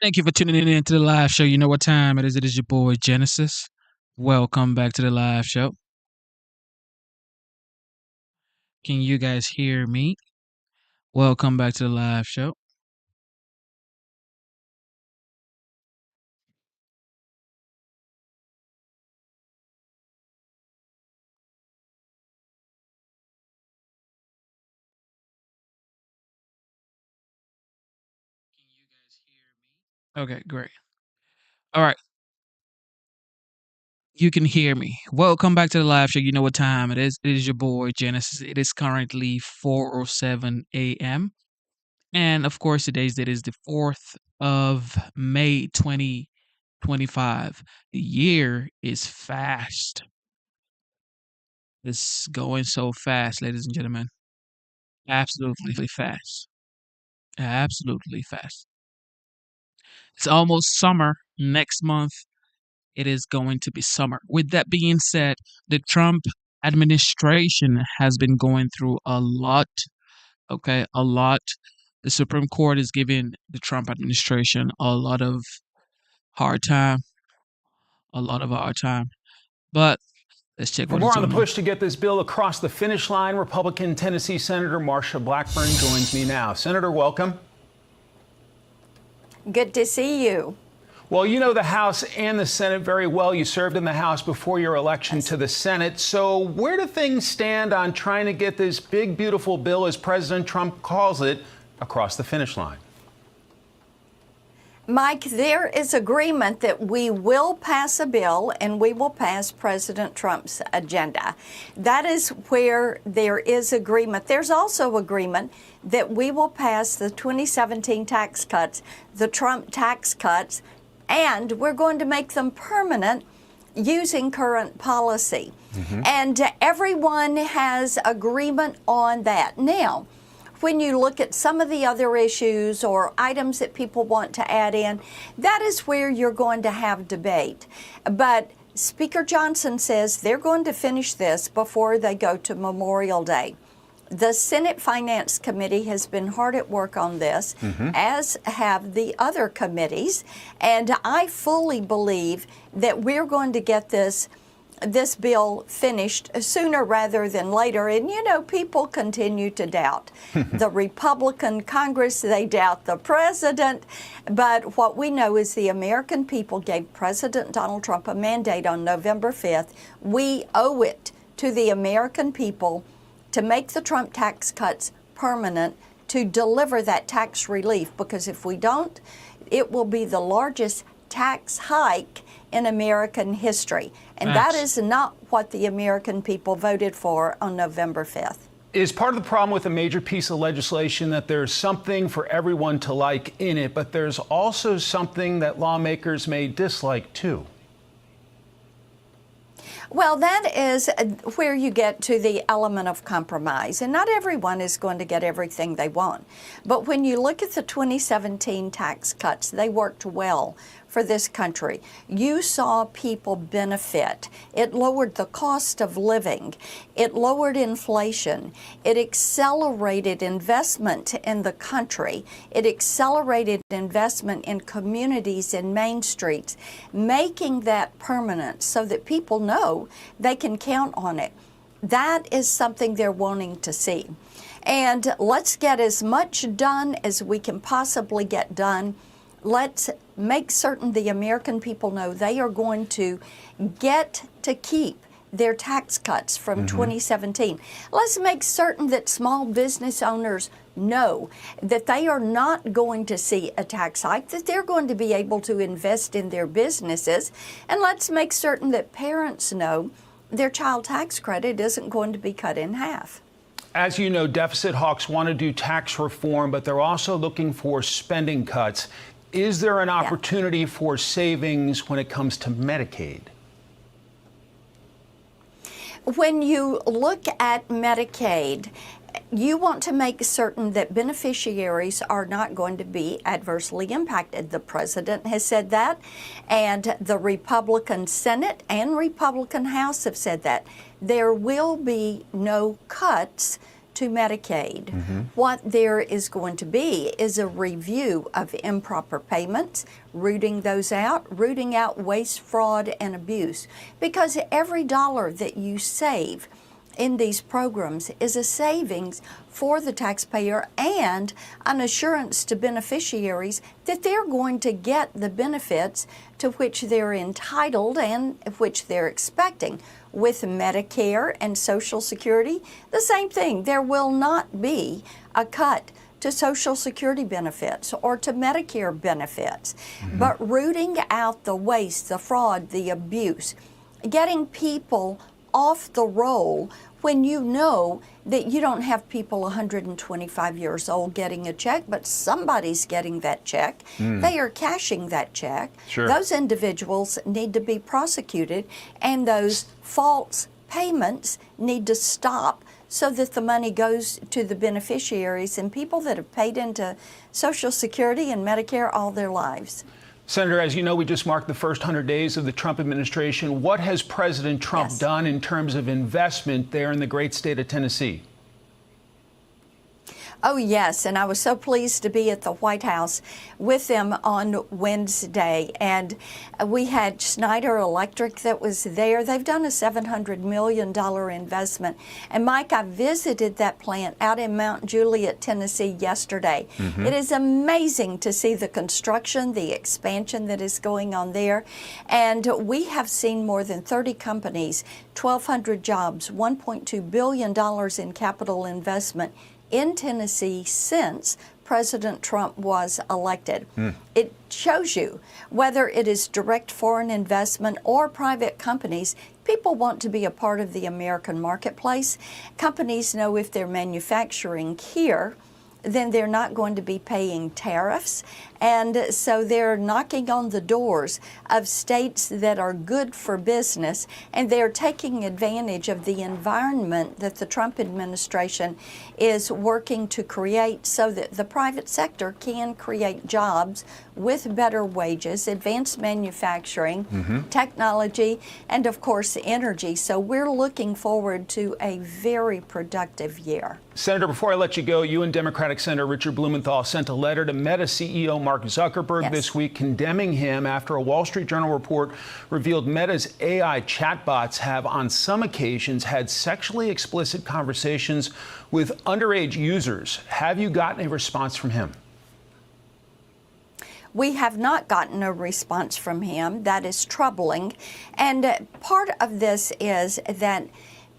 Thank you for tuning in to the live show. You know what time it is. It is your boy Genesis. Welcome back to the live show. Can you guys hear me? Welcome back to the live show. Can you guys hear me? Okay, great. All right. You can hear me. Welcome back to the live show. You know what time it is. It is your boy Genesis. It is currently 4:07 a.m. And of course, today's date is the 4th of May 2025. The year is fast. It's going so fast, ladies and gentlemen. Absolutely fast. Absolutely fast. It's almost summer. Next month, it is going to be summer. With that being said, the Trump administration has been going through a lot. Okay, a lot. The Supreme Court is giving the Trump administration a lot of hard time, a lot of hard time. But let's check For what more is on the going on. push to get this bill across the finish line, Republican Tennessee Senator Marsha Blackburn joins me now. Senator, welcome. Good to see you. Well, you know the House and the Senate very well. You served in the House before your election to the Senate. So where do things stand on trying to get this big, beautiful bill, as President Trump calls it, across the finish line? Mike, there is agreement that we will pass a bill and we will pass President Trump's agenda. That is where there is agreement. There's also agreement that we will pass the 2017 tax cuts, the Trump tax cuts, and we're going to make them permanent using current policy. And everyone has agreement on that. Now, when you look at some of the other issues or items that people want to add in, that is where you're going to have debate. But Speaker Johnson says they're going to finish this before they go to Memorial Day. The Senate Finance Committee has been hard at work on this, as have the other committees. And I fully believe that we're going to get this bill finished sooner rather than later. And, you know, people continue to doubt the Republican Congress. They doubt the president. But what we know is the American people gave President Donald Trump a mandate on November 5th. We owe it to the American people to make the Trump tax cuts permanent, to deliver that tax relief, because if we don't, it will be the largest tax hike in American history. And that is not what the American people voted for on November 5th. Is part of the problem with a major piece of legislation that there's something for everyone to like in it, but there's also something that lawmakers may dislike too? Well, that is where you get to the element of compromise. And not everyone is going to get everything they want. But when you look at the 2017 tax cuts, they worked well for this country. You saw people benefit. It lowered the cost of living. It lowered inflation. It accelerated investment in the country. It accelerated investment in communities and main streets, making that permanent so that people know they can count on it. That is something they're wanting to see. And let's get as much done as we can possibly get done. Let's make certain the American people know they are going to get to keep their tax cuts from 2017. Let's make certain that small business owners know that they are not going to see a tax hike, that they're going to be able to invest in their businesses. And let's make certain that parents know their child tax credit isn't going to be cut in half. As you know, deficit hawks want to do tax reform, but they're also looking for spending cuts. Is there an opportunity for savings when it comes to Medicaid? When you look at Medicaid, you want to make certain that beneficiaries are not going to be adversely impacted. The president has said that, and the Republican Senate and Republican House have said that. There will be no cuts to Medicaid. What there is going to be is a review of improper payments, rooting out waste, fraud, and abuse. Because every dollar that you save in these programs is a savings for the taxpayer and an assurance to beneficiaries that they're going to get the benefits to which they're entitled and which they're expecting. With Medicare and Social Security, the same thing. There will not be a cut to Social Security benefits or to Medicare benefits, but rooting out the waste, the fraud, the abuse, getting people off the roll when you know that you don't have people 125 years old getting a check, but somebody's getting that check. They are cashing that check. Sure. Those individuals need to be prosecuted, and those false payments need to stop so that the money goes to the beneficiaries and people that have paid into Social Security and Medicare all their lives. Senator, as you know, we just marked the first 100 days of the Trump administration. What has President Trump done in terms of investment there in the great state of Tennessee? Oh, yes, and I was so pleased to be at the White House with them on Wednesday. And we had Schneider Electric that was there. They've done a $700 million investment. And Mike, I visited that plant out in Mount Juliet, Tennessee yesterday. It is amazing to see the construction, the expansion that is going on there. And we have seen more than 30 companies, 1,200 jobs, $1.2 billion in capital investment in Tennessee since President Trump was elected. It shows you whether it is direct foreign investment or private companies, people want to be a part of the American marketplace. Companies know if they're manufacturing here, then they're not going to be paying tariffs. And so they're knocking on the doors of states that are good for business, and they're taking advantage of the environment that the Trump administration is working to create so that the private sector can create jobs with better wages, advanced manufacturing, technology, and of course energy. So we're looking forward to a very productive year. Senator, before I let you go, you and Democratic Senator Richard Blumenthal sent a letter to Meta CEO Mark Zuckerberg this week condemning him after a Wall Street Journal report revealed Meta's AI chatbots have on some occasions had sexually explicit conversations with underage users. Have you gotten a response from him? We have not gotten a response from him. That is troubling. And part of this is that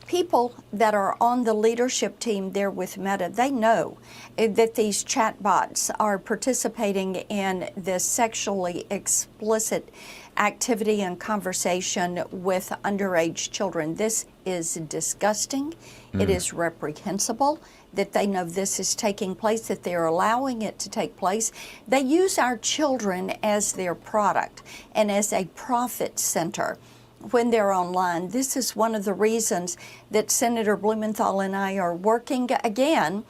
people that are on the leadership team there with Meta, they know that these chatbots are participating in this sexually explicit activity and conversation with underage children. This is disgusting. It is reprehensible that they know this is taking place, that they're allowing it to take place. They use our children as their product and as a profit center when they're online. This is one of the reasons that Senator Blumenthal and I are working again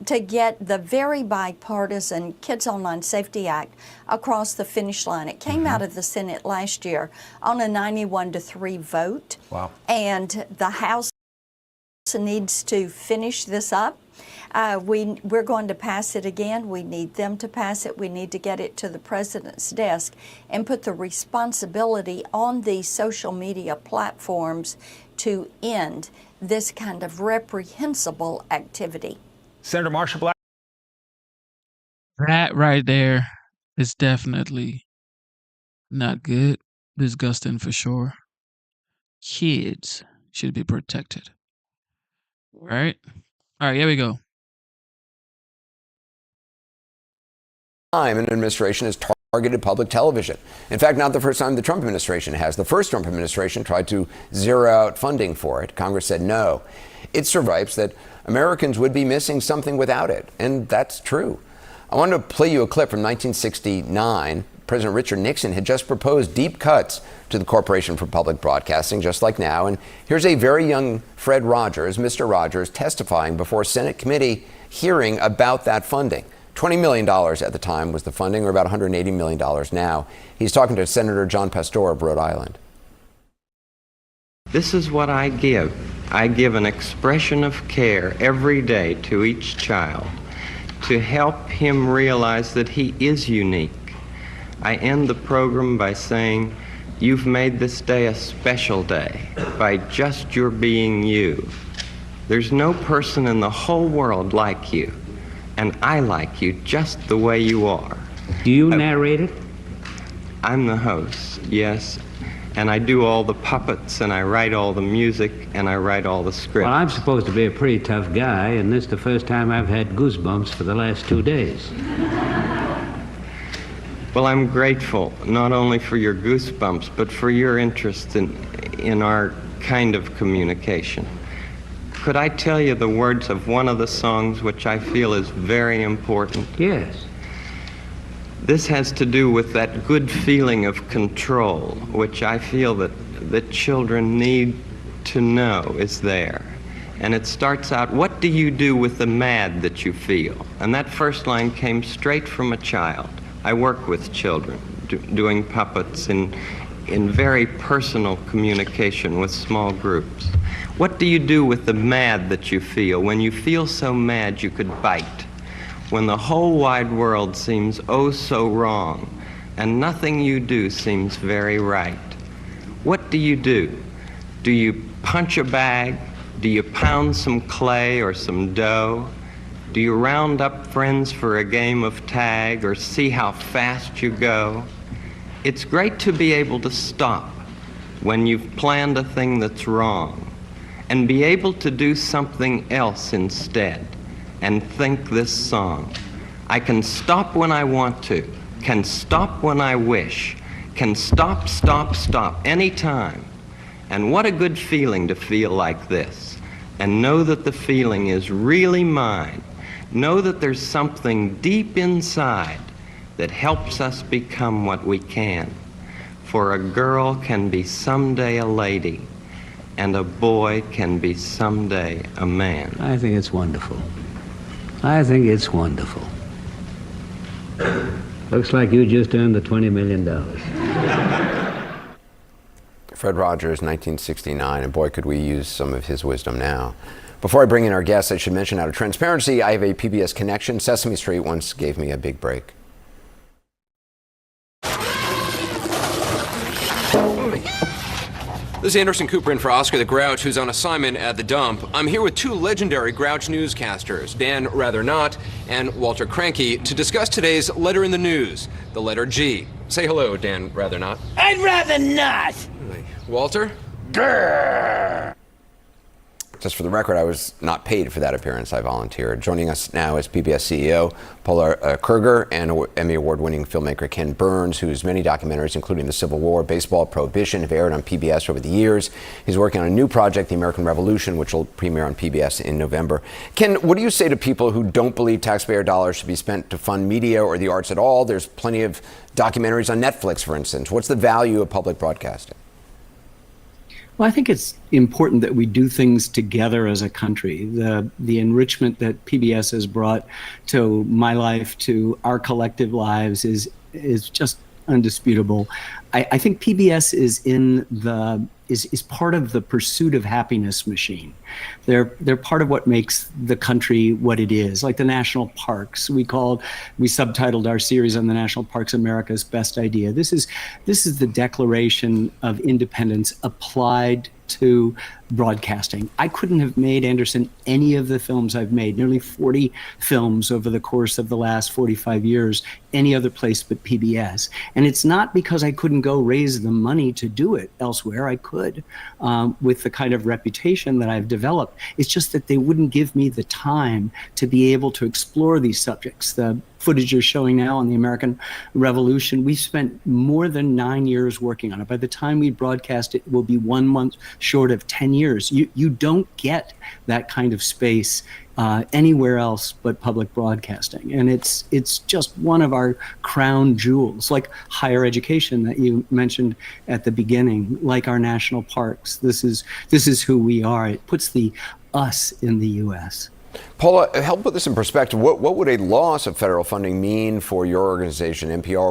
to get the very bipartisan Kids Online Safety Act across the finish line. It came out of the Senate last year on a 91-3 vote. Wow. And the House needs to finish this up. We're going to pass it again. We need them to pass it. We need to get it to the president's desk and put the responsibility on these social media platforms to end this kind of reprehensible activity. Senator Marsha Black. That right there is definitely not good. Disgusting for sure. Kids should be protected. Right? All right, here we go. Time an administration has targeted public television. In fact, not the first time the Trump administration has. The first Trump administration tried to zero out funding for it. Congress said no. It survives that Americans would be missing something without it. And that's true. I wanted to play you a clip from 1969. President Richard Nixon had just proposed deep cuts to the Corporation for Public Broadcasting, just like now. And here's a very young Fred Rogers, Mr. Rogers, testifying before a Senate committee hearing about that funding. $20 million at the time was the funding, or about $180 million now. He's talking to Senator John Pastor of Rhode Island. This is what I give. I give an expression of care every day to each child to help him realize that he is unique. I end the program by saying, you've made this day a special day by just your being you. There's no person in the whole world like you, and I like you just the way you are. Do you narrate it? I'm the host, yes. And I do all the puppets, and I write all the music, and I write all the script. Well, I'm supposed to be a pretty tough guy, and this is the first time I've had goosebumps for the last 2 days. Well, I'm grateful, not only for your goosebumps, but for your interest in our kind of communication. Could I tell you the words of one of the songs which I feel is very important? Yes. This has to do with that good feeling of control, which I feel that children need to know is there. And it starts out, what do you do with the mad that you feel? And that first line came straight from a child. I work with children, doing puppets in very personal communication with small groups. What do you do with the mad that you feel? When you feel so mad you could bite. When the whole wide world seems oh so wrong, and nothing you do seems very right. What do you do? Do you punch a bag? Do you pound some clay or some dough? Do you round up friends for a game of tag or see how fast you go? It's great to be able to stop when you've planned a thing that's wrong and be able to do something else instead and think this song. I can stop when I want to, can stop when I wish, can stop, stop, stop anytime. And what a good feeling to feel like this and know that the feeling is really mine. Know that there's something deep inside that helps us become what we can. For a girl can be someday a lady, and a boy can be someday a man. I think it's wonderful. I think it's wonderful. Looks like you just earned the $20 million. Fred Rogers, 1969, and boy, could we use some of his wisdom now. Before I bring in our guests, I should mention out of transparency, I have a PBS connection. Sesame Street once gave me a big break. This is Anderson Cooper in for Oscar the Grouch, who's on assignment at the dump. I'm here with two legendary Grouch newscasters, Dan Rather Not and Walter Cranky, to discuss today's letter in the news, the letter G. Say hello, Dan Rather Not. I'd rather not. Walter? Grrr. Just for the record, I was not paid for that appearance. I volunteered. Joining us now is PBS CEO Paula Kruger and Emmy Award-winning filmmaker Ken Burns, whose many documentaries, including The Civil War, Baseball, Prohibition, have aired on PBS over the years. He's working on a new project, The American Revolution, which will premiere on PBS in November. Ken, what do you say to people who don't believe taxpayer dollars should be spent to fund media or the arts at all? There's plenty of documentaries on Netflix, for instance. What's the value of public broadcasting? Well, I think it's important that we do things together as a country. The enrichment that PBS has brought to my life, to our collective lives, is just undisputable. I think PBS is part of the pursuit of happiness machine. They're part of what makes the country what it is. Like the national parks, we subtitled our series on the national parks America's Best Idea. This is the Declaration of Independence applied to broadcasting. I couldn't have made, Anderson, any of the films I've made, nearly 40 films over the course of the last 45 years, any other place but PBS. And it's not because I couldn't go raise the money to do it elsewhere. I could, with the kind of reputation that I've developed. It's just that they wouldn't give me the time to be able to explore these subjects. The footage you're showing now on the American Revolution, we spent more than 9 years working on it. By the time we broadcast it, will be 1 month short of 10 years. You don't get that kind of space anywhere else but public broadcasting. And it's just one of our crown jewels, like higher education that you mentioned at the beginning, like our national parks. This is who we are. It puts the us in the U.S. Paula, help put this in perspective. What would a loss of federal funding mean for your organization, NPR,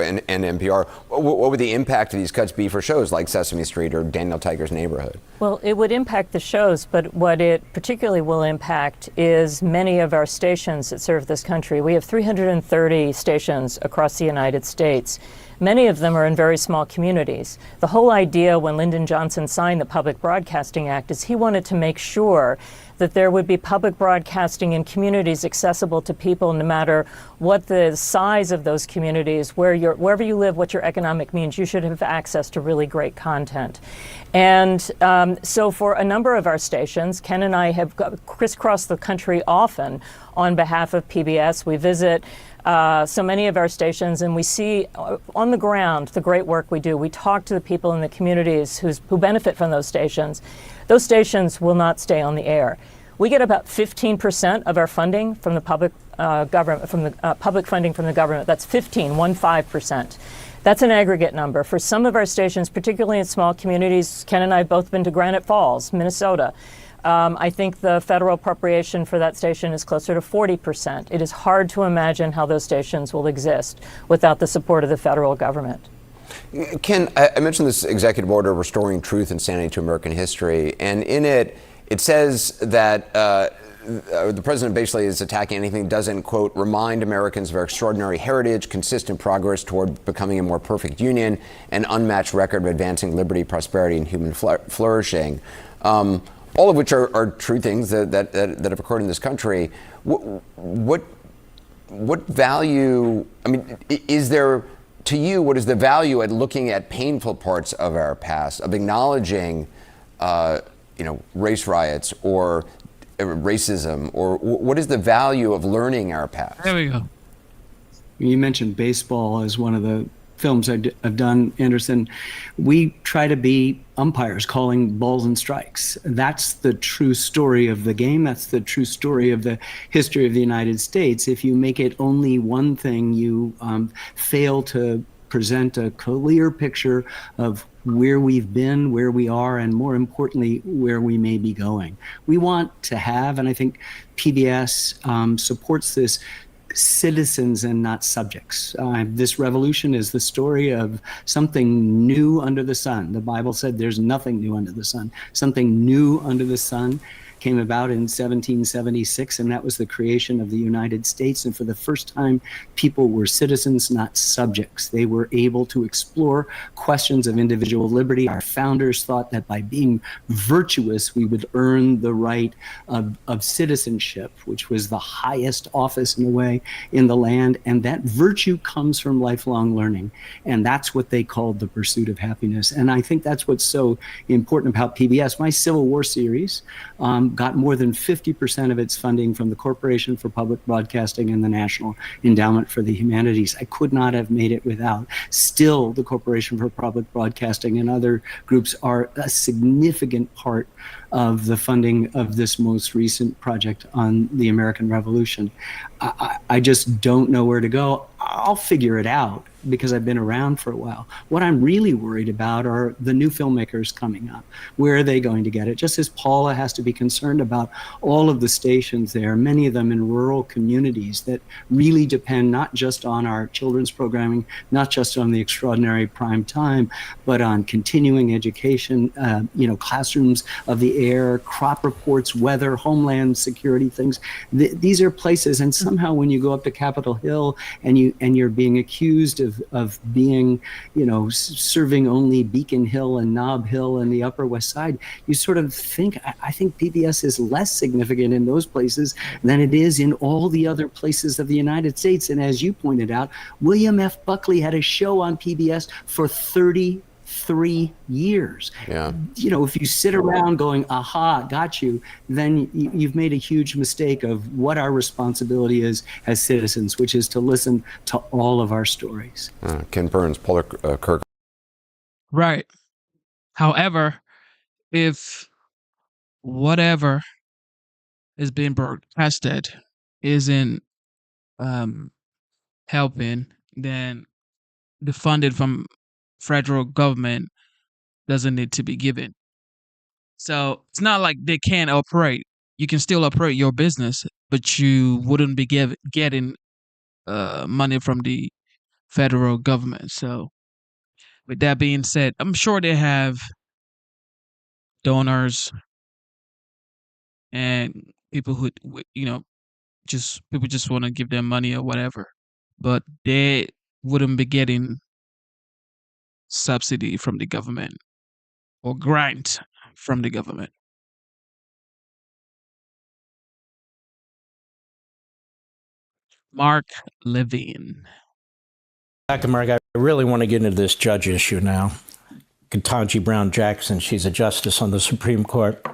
and NPR? What would the impact of these cuts be for shows like Sesame Street or Daniel Tiger's Neighborhood? Well, it would impact the shows, but what it particularly will impact is many of our stations that serve this country. We have 330 stations across the United States. Many of them are in very small communities. The whole idea when Lyndon Johnson signed the Public Broadcasting Act is he wanted to make sure that there would be public broadcasting in communities accessible to people no matter what the size of those communities, wherever you live, what your economic means, you should have access to really great content. And so for a number of our stations, Ken and I have crisscrossed the country often on behalf of PBS. We visit so many of our stations, and we see on the ground the great work we do. We talk to the people in the communities who benefit from those stations. Those stations will not stay on the air. We get about 15% of our funding from the public government, from the public funding from the government. That's 15%. That's an aggregate number. For some of our stations, particularly in small communities, Ken and I have both been to Granite Falls, Minnesota. I think the federal appropriation for that station is closer to 40%. It is hard to imagine how those stations will exist without the support of the federal government. Ken, I mentioned this executive order restoring truth and sanity to American history, and in it, it says that the president basically is attacking anything that doesn't, quote, remind Americans of our extraordinary heritage, consistent progress toward becoming a more perfect union, and unmatched record of advancing liberty, prosperity, and human flourishing. All of which are true things that have occurred in this country. What value, I mean, is there, to you, what is the value at looking at painful parts of our past, of acknowledging, race riots or racism, or what is the value of learning our past? There we go. You mentioned baseball as one of the films I've done, Anderson. We try to be umpires calling balls and strikes. That's the true story of the game. That's the true story of the history of the United States. If you make it only one thing, you fail to present a clear picture of where we've been, where we are, and more importantly, where we may be going. We want to have, and I think PBS supports this, citizens and not subjects. This revolution is the story of something new under the sun. The Bible said there's nothing new under the sun. Something new under the sun came about in 1776, and that was the creation of the United States. And for the first time, people were citizens, not subjects. They were able to explore questions of individual liberty. Our founders thought that by being virtuous, we would earn the right of citizenship, which was the highest office in a way in the land. And that virtue comes from lifelong learning. And that's what they called the pursuit of happiness. And I think that's what's so important about PBS. My Civil War series got more than 50% of its funding from the Corporation for Public Broadcasting and the National Endowment for the Humanities. I could not have made it without. Still, the Corporation for Public Broadcasting and other groups are a significant part of the funding of this most recent project on the American Revolution. I just don't know where to go. I'll figure it out because I've been around for a while. What I'm really worried about are the new filmmakers coming up. Where are they going to get it? Just as Paula has to be concerned about all of the stations there, many of them in rural communities that really depend not just on our children's programming, not just on the extraordinary prime time, but on continuing education, classrooms of the air, crop reports, weather, homeland security things. These are places, and somehow when you go up to Capitol Hill and you're being accused of being, serving only Beacon Hill and Nob Hill and the Upper West Side, you sort of think, I think PBS is less significant in those places than it is in all the other places of the United States. And as you pointed out, William F. Buckley had a show on PBS for 33 years. Yeah. If you sit around going, aha, got you, then you've made a huge mistake of what our responsibility is as citizens, which is to listen to all of our stories. Ken Burns, Paula Kirk. Right. However, if whatever is being broadcasted isn't helping, then the funding from federal government doesn't need to be given. So it's not like they can't operate. you can still operate your business, but you wouldn't be getting money from the federal government. So, with that being said, I'm sure they have donors and people who, just people just want to give them money or whatever, but they wouldn't be getting subsidy from the government or grant from the government. Mark Levine. Mark, I really want to get into this judge issue now. Ketanji Brown Jackson, she's a justice on the Supreme Court,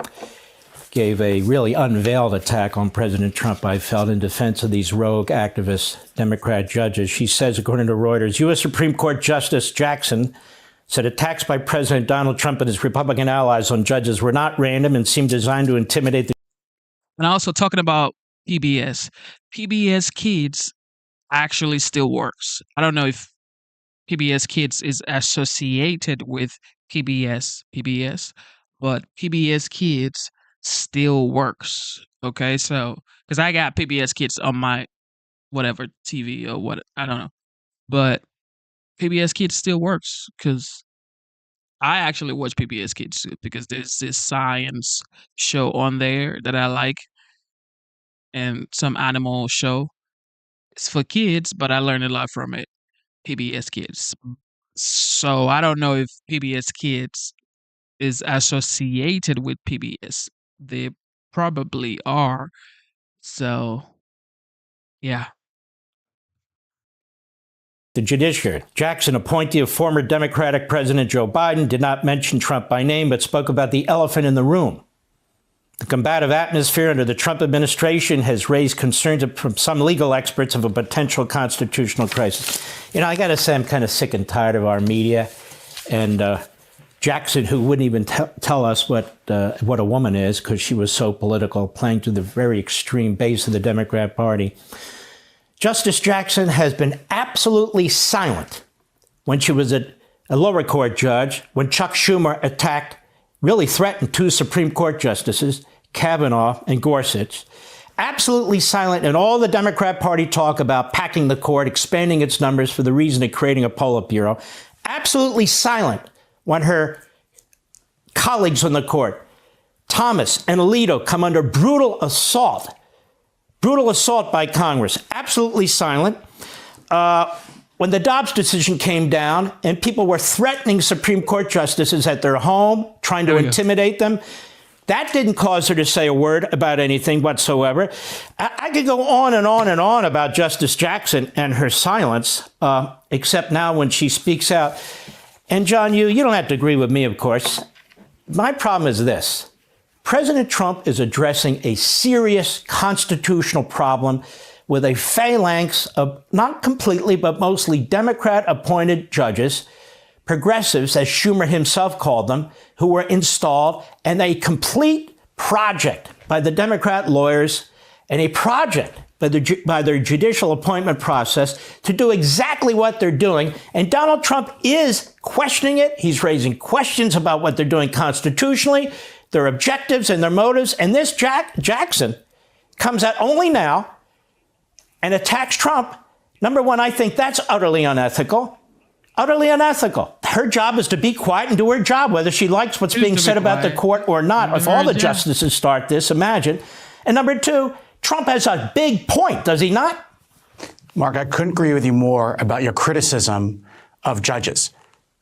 gave a really unveiled attack on President Trump, I felt, in defense of these rogue activist Democrat judges. She says, according to Reuters, U.S. Supreme Court Justice Jackson said attacks by President Donald Trump and his Republican allies on judges were not random and seemed designed to intimidate the. And also talking about PBS. PBS Kids actually still works. I don't know if PBS Kids is associated with PBS, but PBS Kids still works. Okay, so because I got PBS Kids on my whatever TV or what, I don't know, but PBS Kids still works because I actually watch PBS Kids because there's this science show on there that I like and some animal show. It's for kids, but I learned a lot from it. PBS Kids. So I don't know if PBS Kids is associated with PBS. They probably are. So, yeah. The judiciary. Jackson, appointee of former Democratic President Joe Biden, did not mention Trump by name, but spoke about the elephant in the room. The combative atmosphere under the Trump administration has raised concerns from some legal experts of a potential constitutional crisis. I got to say, I'm kind of sick and tired of our media and Jackson, who wouldn't even tell us what a woman is because she was so political, playing to the very extreme base of the Democrat Party. Justice Jackson has been absolutely silent when she was a lower court judge, when Chuck Schumer really threatened two Supreme Court justices, Kavanaugh and Gorsuch. Absolutely silent in all the Democrat Party talk about packing the court, expanding its numbers for the reason of creating a Politburo. Absolutely silent when her colleagues on the court, Thomas and Alito, come under brutal assault by Congress. Absolutely silent. When the Dobbs decision came down and people were threatening Supreme Court justices at their home, trying to intimidate them, that didn't cause her to say a word about anything whatsoever. I could go on and on and on about Justice Jackson and her silence, except now when she speaks out. And John, you don't have to agree with me, of course. My problem is this. President Trump is addressing a serious constitutional problem with a phalanx of, not completely, but mostly Democrat-appointed judges, progressives, as Schumer himself called them, who were installed, and a complete project by the Democrat lawyers and a project by their judicial appointment process to do exactly what they're doing. And Donald Trump is questioning it. He's raising questions about what they're doing constitutionally, their objectives and their motives. And this Jackson comes out only now and attacks Trump. Number one, I think that's utterly unethical. Utterly unethical. Her job is to be quiet and do her job, whether she likes what's being said about the court or not. If all the justices start this, imagine. And number two, Trump has a big point, does he not? Mark, I couldn't agree with you more about your criticism of judges.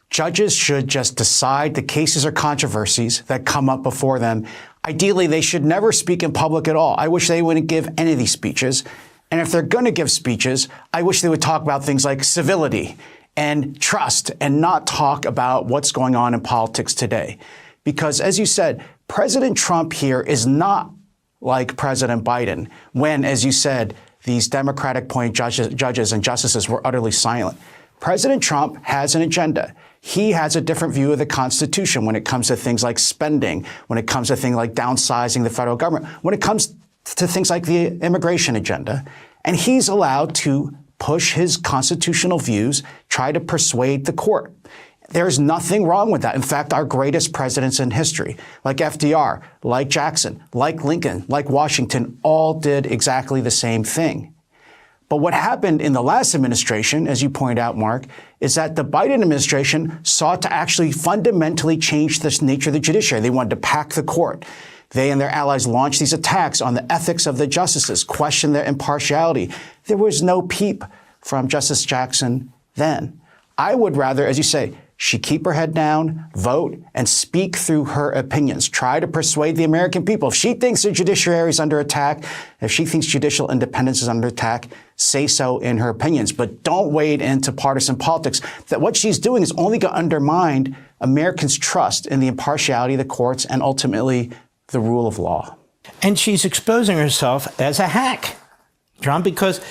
Judges should just decide the cases or controversies that come up before them. Ideally, they should never speak in public at all. I wish they wouldn't give any of these speeches. And if they're going to give speeches, I wish they would talk about things like civility and trust and not talk about what's going on in politics today. Because as you said, President Trump here is not like President Biden when, as you said, these Democratic-appointed judges and justices were utterly silent. President Trump has an agenda. He has a different view of the Constitution when it comes to things like spending, when it comes to things like downsizing the federal government, when it comes to things like the immigration agenda. And he's allowed to push his constitutional views, try to persuade the court. There's nothing wrong with that. In fact, our greatest presidents in history, like FDR, like Jackson, like Lincoln, like Washington, all did exactly the same thing. But what happened in the last administration, as you point out, Mark, is that the Biden administration sought to actually fundamentally change the nature of the judiciary. They wanted to pack the court. They and their allies launched these attacks on the ethics of the justices, questioned their impartiality. There was no peep from Justice Jackson then. I would rather, as you say, she keep her head down, vote, and speak through her opinions. Try to persuade the American people. If she thinks the judiciary is under attack, if she thinks judicial independence is under attack, say so in her opinions. But don't wade into partisan politics. That what she's doing is only going to undermine Americans' trust in the impartiality of the courts and ultimately the rule of law. And she's exposing herself as a hack, John, because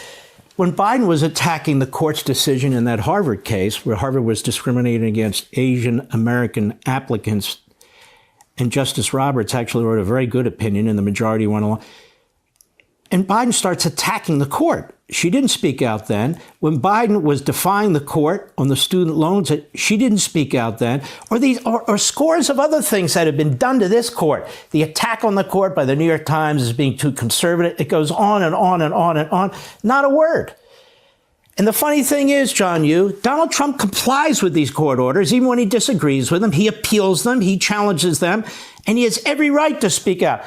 when Biden was attacking the court's decision in that Harvard case, where Harvard was discriminating against Asian American applicants, and Justice Roberts actually wrote a very good opinion, and the majority went along, and Biden starts attacking the court. She didn't speak out then. When Biden was defying the court on the student loans, she didn't speak out then. Or scores of other things that have been done to this court. The attack on the court by the New York Times as being too conservative. It goes on and on and on and on. Not a word. And the funny thing is, John Donald Trump complies with these court orders, even when he disagrees with them. He appeals them, he challenges them, and he has every right to speak out.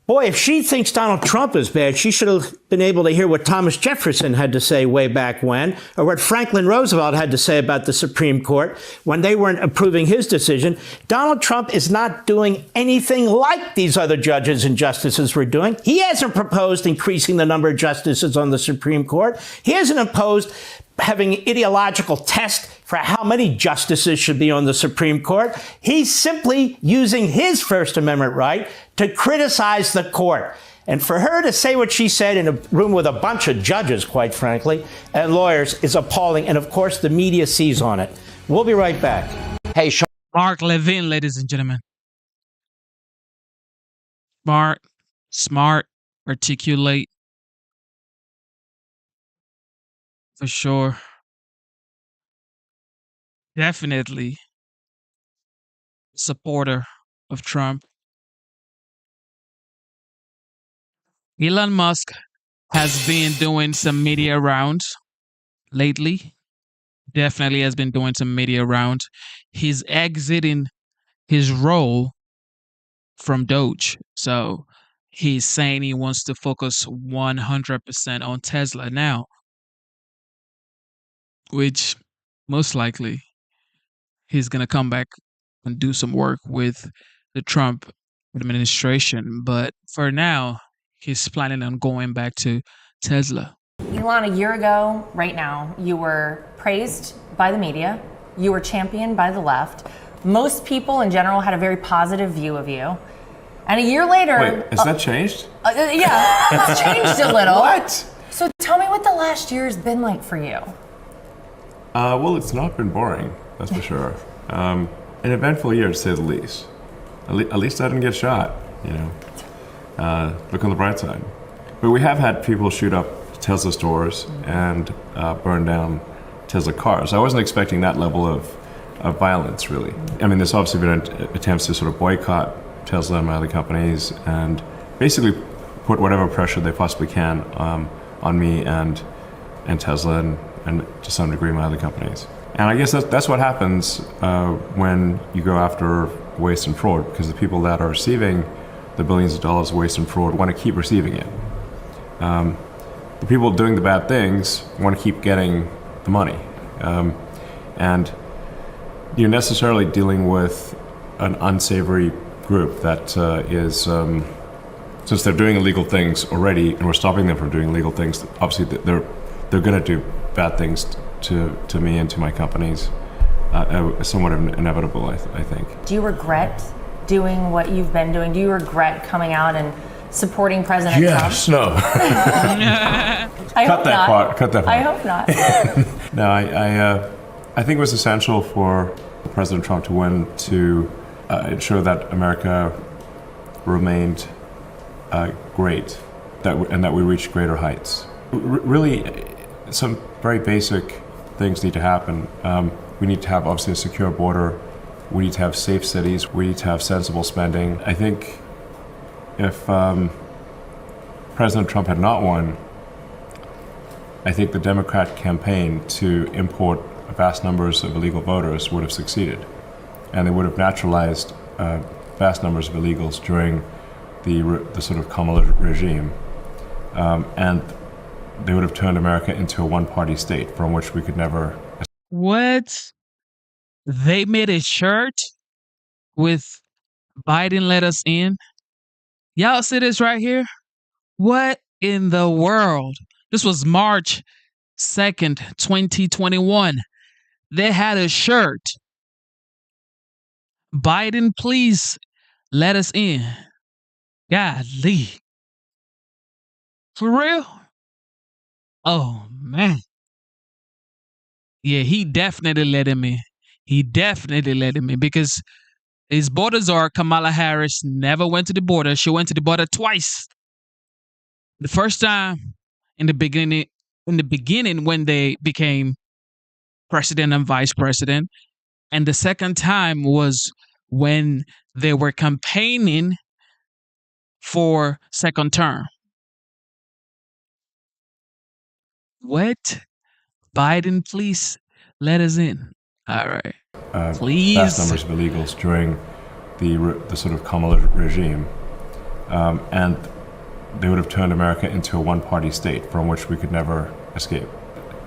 Boy, if she thinks Donald Trump is bad, she should have been able to hear what Thomas Jefferson had to say way back when, or what Franklin Roosevelt had to say about the Supreme Court when they weren't approving his decision. Donald Trump is not doing anything like these other judges and justices were doing. He hasn't proposed increasing the number of justices on the Supreme Court. He hasn't imposed having an ideological test for how many justices should be on the Supreme Court. He's simply using his First Amendment right to criticize the court. And for her to say what she said in a room with a bunch of judges, quite frankly, and lawyers is appalling. And of course, the media sees on it. We'll be right back. Hey, Sean. Mark Levin, ladies and gentlemen. Smart, articulate. For sure. Definitely supporter of Trump. Elon Musk has been doing some media rounds lately. Definitely has been doing some media rounds. He's exiting his role from DOGE. So he's saying he wants to focus 100% on Tesla now, which most likely he's going to come back and do some work with the Trump administration. But for now, he's planning on going back to Tesla. Elon, a year ago, right now, you were praised by the media. You were championed by the left. Most people in general had a very positive view of you. And a year later... Wait, has that changed? Yeah, it's changed a little. What? So tell me what the last year has been like for you. Well, it's not been boring, that's for sure. An eventful year, to say the least. At least I didn't get shot, Look on the bright side. But we have had people shoot up Tesla stores and burn down Tesla cars. I wasn't expecting that level of violence, really. I mean, there's obviously been attempts to sort of boycott Tesla and my other companies and basically put whatever pressure they possibly can on me and Tesla and to some degree my other companies. And I guess that's what happens when you go after waste and fraud, because the people that are receiving the billions of dollars of waste and fraud want to keep receiving it. The people doing the bad things want to keep getting the money. And you're necessarily dealing with an unsavory group that is, since they're doing illegal things already and we're stopping them from doing illegal things, obviously they're going to do bad things to me and to my companies. Somewhat inevitable, I think. Do you regret doing what you've been doing? Do you regret coming out and supporting President Trump? Yes, no. Cut that part. I hope not. No, I think it was essential for President Trump to win to ensure that America remained great, and that we reached greater heights. Really, some very basic things need to happen. We need to have, obviously, a secure border. We need to have safe cities. We need to have sensible spending. I think if President Trump had not won, I think the Democrat campaign to import vast numbers of illegal voters would have succeeded. And they would have naturalized vast numbers of illegals during the sort of Kamala regime. And they would have turned America into a one-party state from which we could never... What? They made a shirt with Biden let us in? Y'all see this right here? What in the world? This was March 2nd, 2021. They had a shirt. Biden, please let us in. Golly. For real? Oh, man. Yeah, he definitely let him in. He definitely let him in because his borders are Kamala Harris never went to the border. She went to the border twice. The first time in the beginning when they became president and vice president, and the second time was when they were campaigning for second term. What? Biden, please let us in. All right. Please. Vast numbers of illegals during the sort of Kamala regime. And they would have turned America into a one-party state from which we could never escape.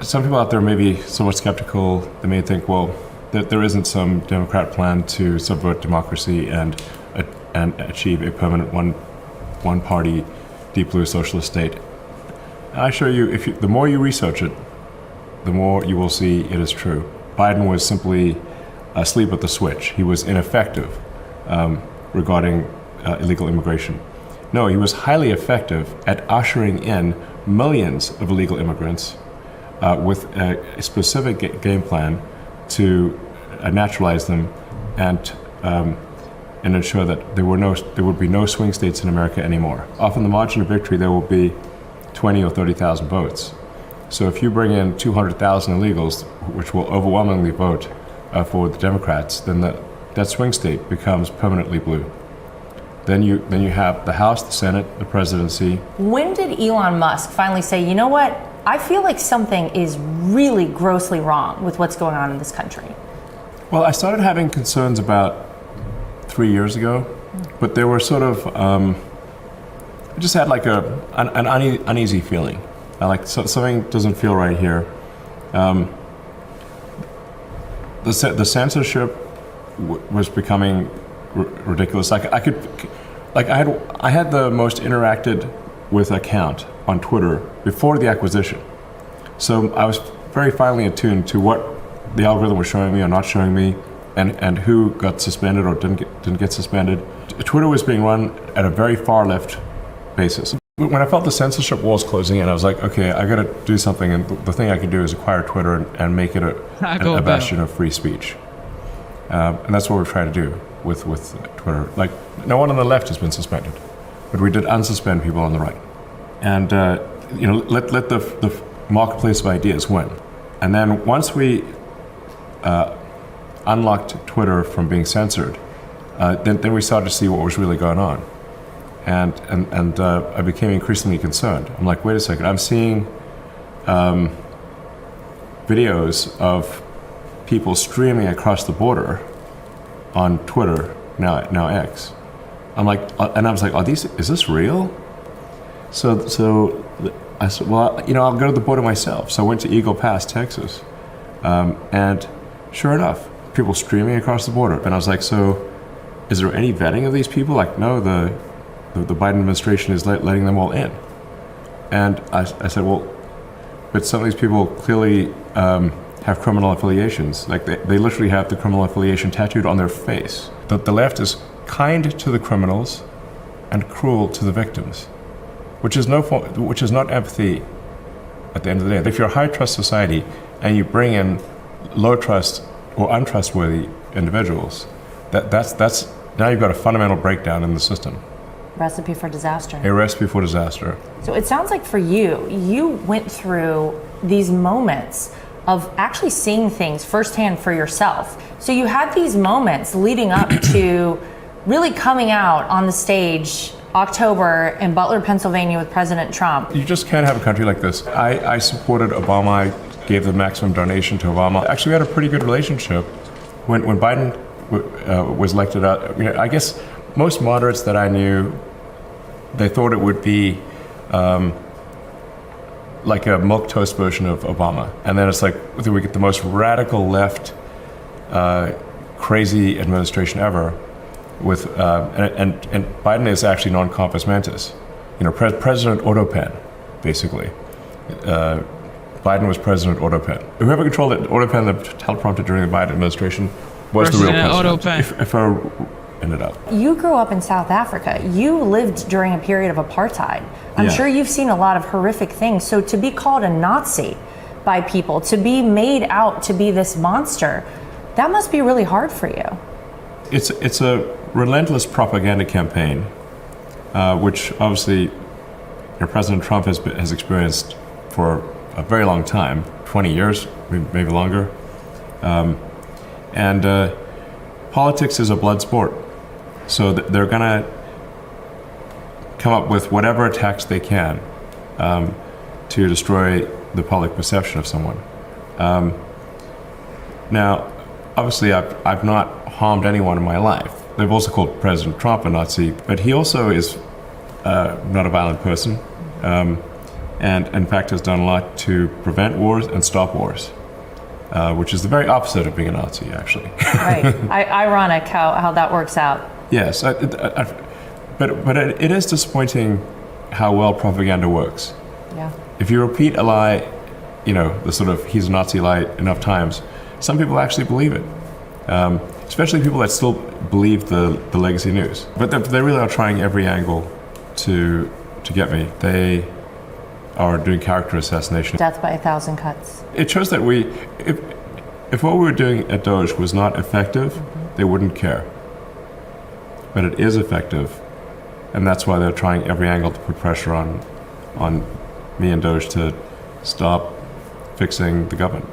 Some people out there may be somewhat skeptical. They may think, well, that there isn't some Democrat plan to subvert democracy and achieve a permanent one-party, deep blue socialist state. I assure you, the more you research it, the more you will see it is true. Biden was simply asleep at the switch. He was ineffective regarding illegal immigration. No, he was highly effective at ushering in millions of illegal immigrants with a specific game plan to naturalize them and ensure that there would be no swing states in America anymore. Often the margin of victory there will be 20 or 30,000 votes. So if you bring in 200,000 illegals, which will overwhelmingly vote for the Democrats, then that swing state becomes permanently blue. Then you have the House, the Senate, the presidency. When did Elon Musk finally say, you know what, I feel like something is really grossly wrong with what's going on in this country? Well, I started having concerns about 3 years ago, but they were sort of, I just had like an uneasy feeling. Something doesn't feel right here. The censorship was becoming ridiculous. I had the most interacted with account on Twitter before the acquisition. So I was very finely attuned to what the algorithm was showing me or not showing me, and who got suspended or didn't get suspended. Twitter was being run at a very far left basis. When I felt the censorship walls closing in, I was like, okay, I got to do something, and the thing I can do is acquire Twitter and make it a bastion of free speech. And that's what we're trying to do with Twitter. Like, no one on the left has been suspended, but we did unsuspend people on the right. And let the marketplace of ideas win. And then once we unlocked Twitter from being censored, then we started to see what was really going on. And I became increasingly concerned. I'm like, wait a second, I'm seeing videos of people streaming across the border on Twitter, now X. I'm like, and I was like, is this real? So I said, well, I'll go to the border myself. So I went to Eagle Pass, Texas, and sure enough, people streaming across the border. And I was like, so is there any vetting of these people? Like, no, the Biden administration is letting them all in. And I said, well, but some of these people clearly have criminal affiliations. Like they literally have the criminal affiliation tattooed on their face. The left is kind to the criminals and cruel to the victims, which is not empathy at the end of the day. If you're a high trust society and you bring in low trust or untrustworthy individuals, that's now you've got a fundamental breakdown in the system. Recipe for disaster. A recipe for disaster. So it sounds like for you went through these moments of actually seeing things firsthand for yourself. So you had these moments leading up to really coming out on the stage October in Butler, Pennsylvania with President Trump. You just can't have a country like this. I supported Obama. I gave the maximum donation to Obama. Actually, we had a pretty good relationship. When Biden was elected out, I guess most moderates that I knew, they thought it would be like a milquetoast version of Obama. And then it's like, we get the most radical left, crazy administration ever. With and Biden is actually non-compos mentis, President Autopen, basically. Biden was President Autopen. Whoever controlled the Autopen, the teleprompter during the Biden administration, was the real president. Autopen. If I ended up. You grew up in South Africa. You lived during a period of apartheid. I'm sure you've seen a lot of horrific things. So to be called a Nazi by people, to be made out to be this monster, that must be really hard for you. It's a relentless propaganda campaign, which obviously President Trump has experienced for a very long time, 20 years, maybe longer. And politics is a blood sport. So they're going to come up with whatever attacks they can to destroy the public perception of someone. Now, obviously, I've not harmed anyone in my life. They've also called President Trump a Nazi, but he also is not a violent person, and in fact has done a lot to prevent wars and stop wars, which is the very opposite of being a Nazi, actually. Right. Ironic how that works out. Yes, but it is disappointing how well propaganda works. Yeah. If you repeat a lie, the sort of he's a Nazi lie enough times, some people actually believe it. Especially people that still believe the legacy news. But they really are trying every angle to get me. They are doing character assassination. Death by 1,000 cuts. It shows that if what we were doing at DOGE was not effective, they wouldn't care. But it is effective, and that's why they're trying every angle to put pressure on me and DOGE to stop fixing the government.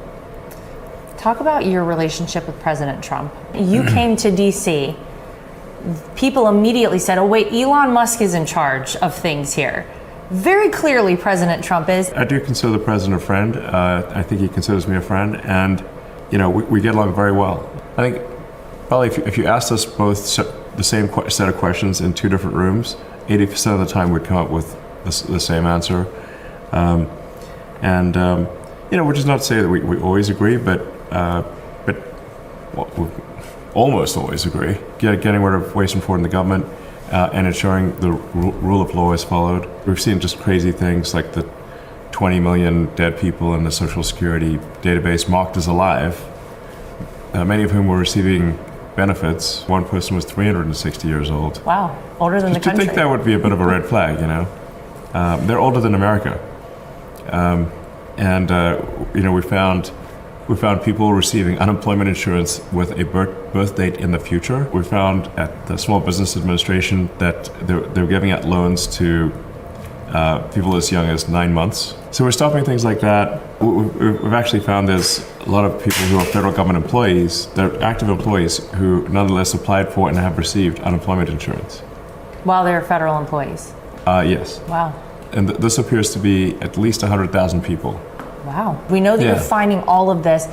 Talk about your relationship with President Trump. You came to D.C. People immediately said, oh wait, Elon Musk is in charge of things here. Very clearly, President Trump is. I do consider the president a friend. I think he considers me a friend, and we get along very well. I think probably if you asked us both the same set of questions in two different rooms, 80% of the time we'd come up with the same answer. Which is not to say that we always agree, but we almost always agree. Getting rid of waste and fraud in the government and ensuring the rule of law is followed. We've seen just crazy things like the 20 million dead people in the Social Security database marked as alive, many of whom were receiving benefits. One person was 360 years old. Wow, older than the country. I think that would be a bit of a red flag, They're older than America. We found people receiving unemployment insurance with a birth date in the future. We found at the Small Business Administration that they're giving out loans to people as young as 9 months. So we're stopping things like that. We've actually found there's a lot of people who are federal government employees, they're active employees, who nonetheless applied for and have received unemployment insurance. While they're federal employees? Yes. Wow. And this appears to be at least 100,000 people. Wow. We know that you're finding all of this,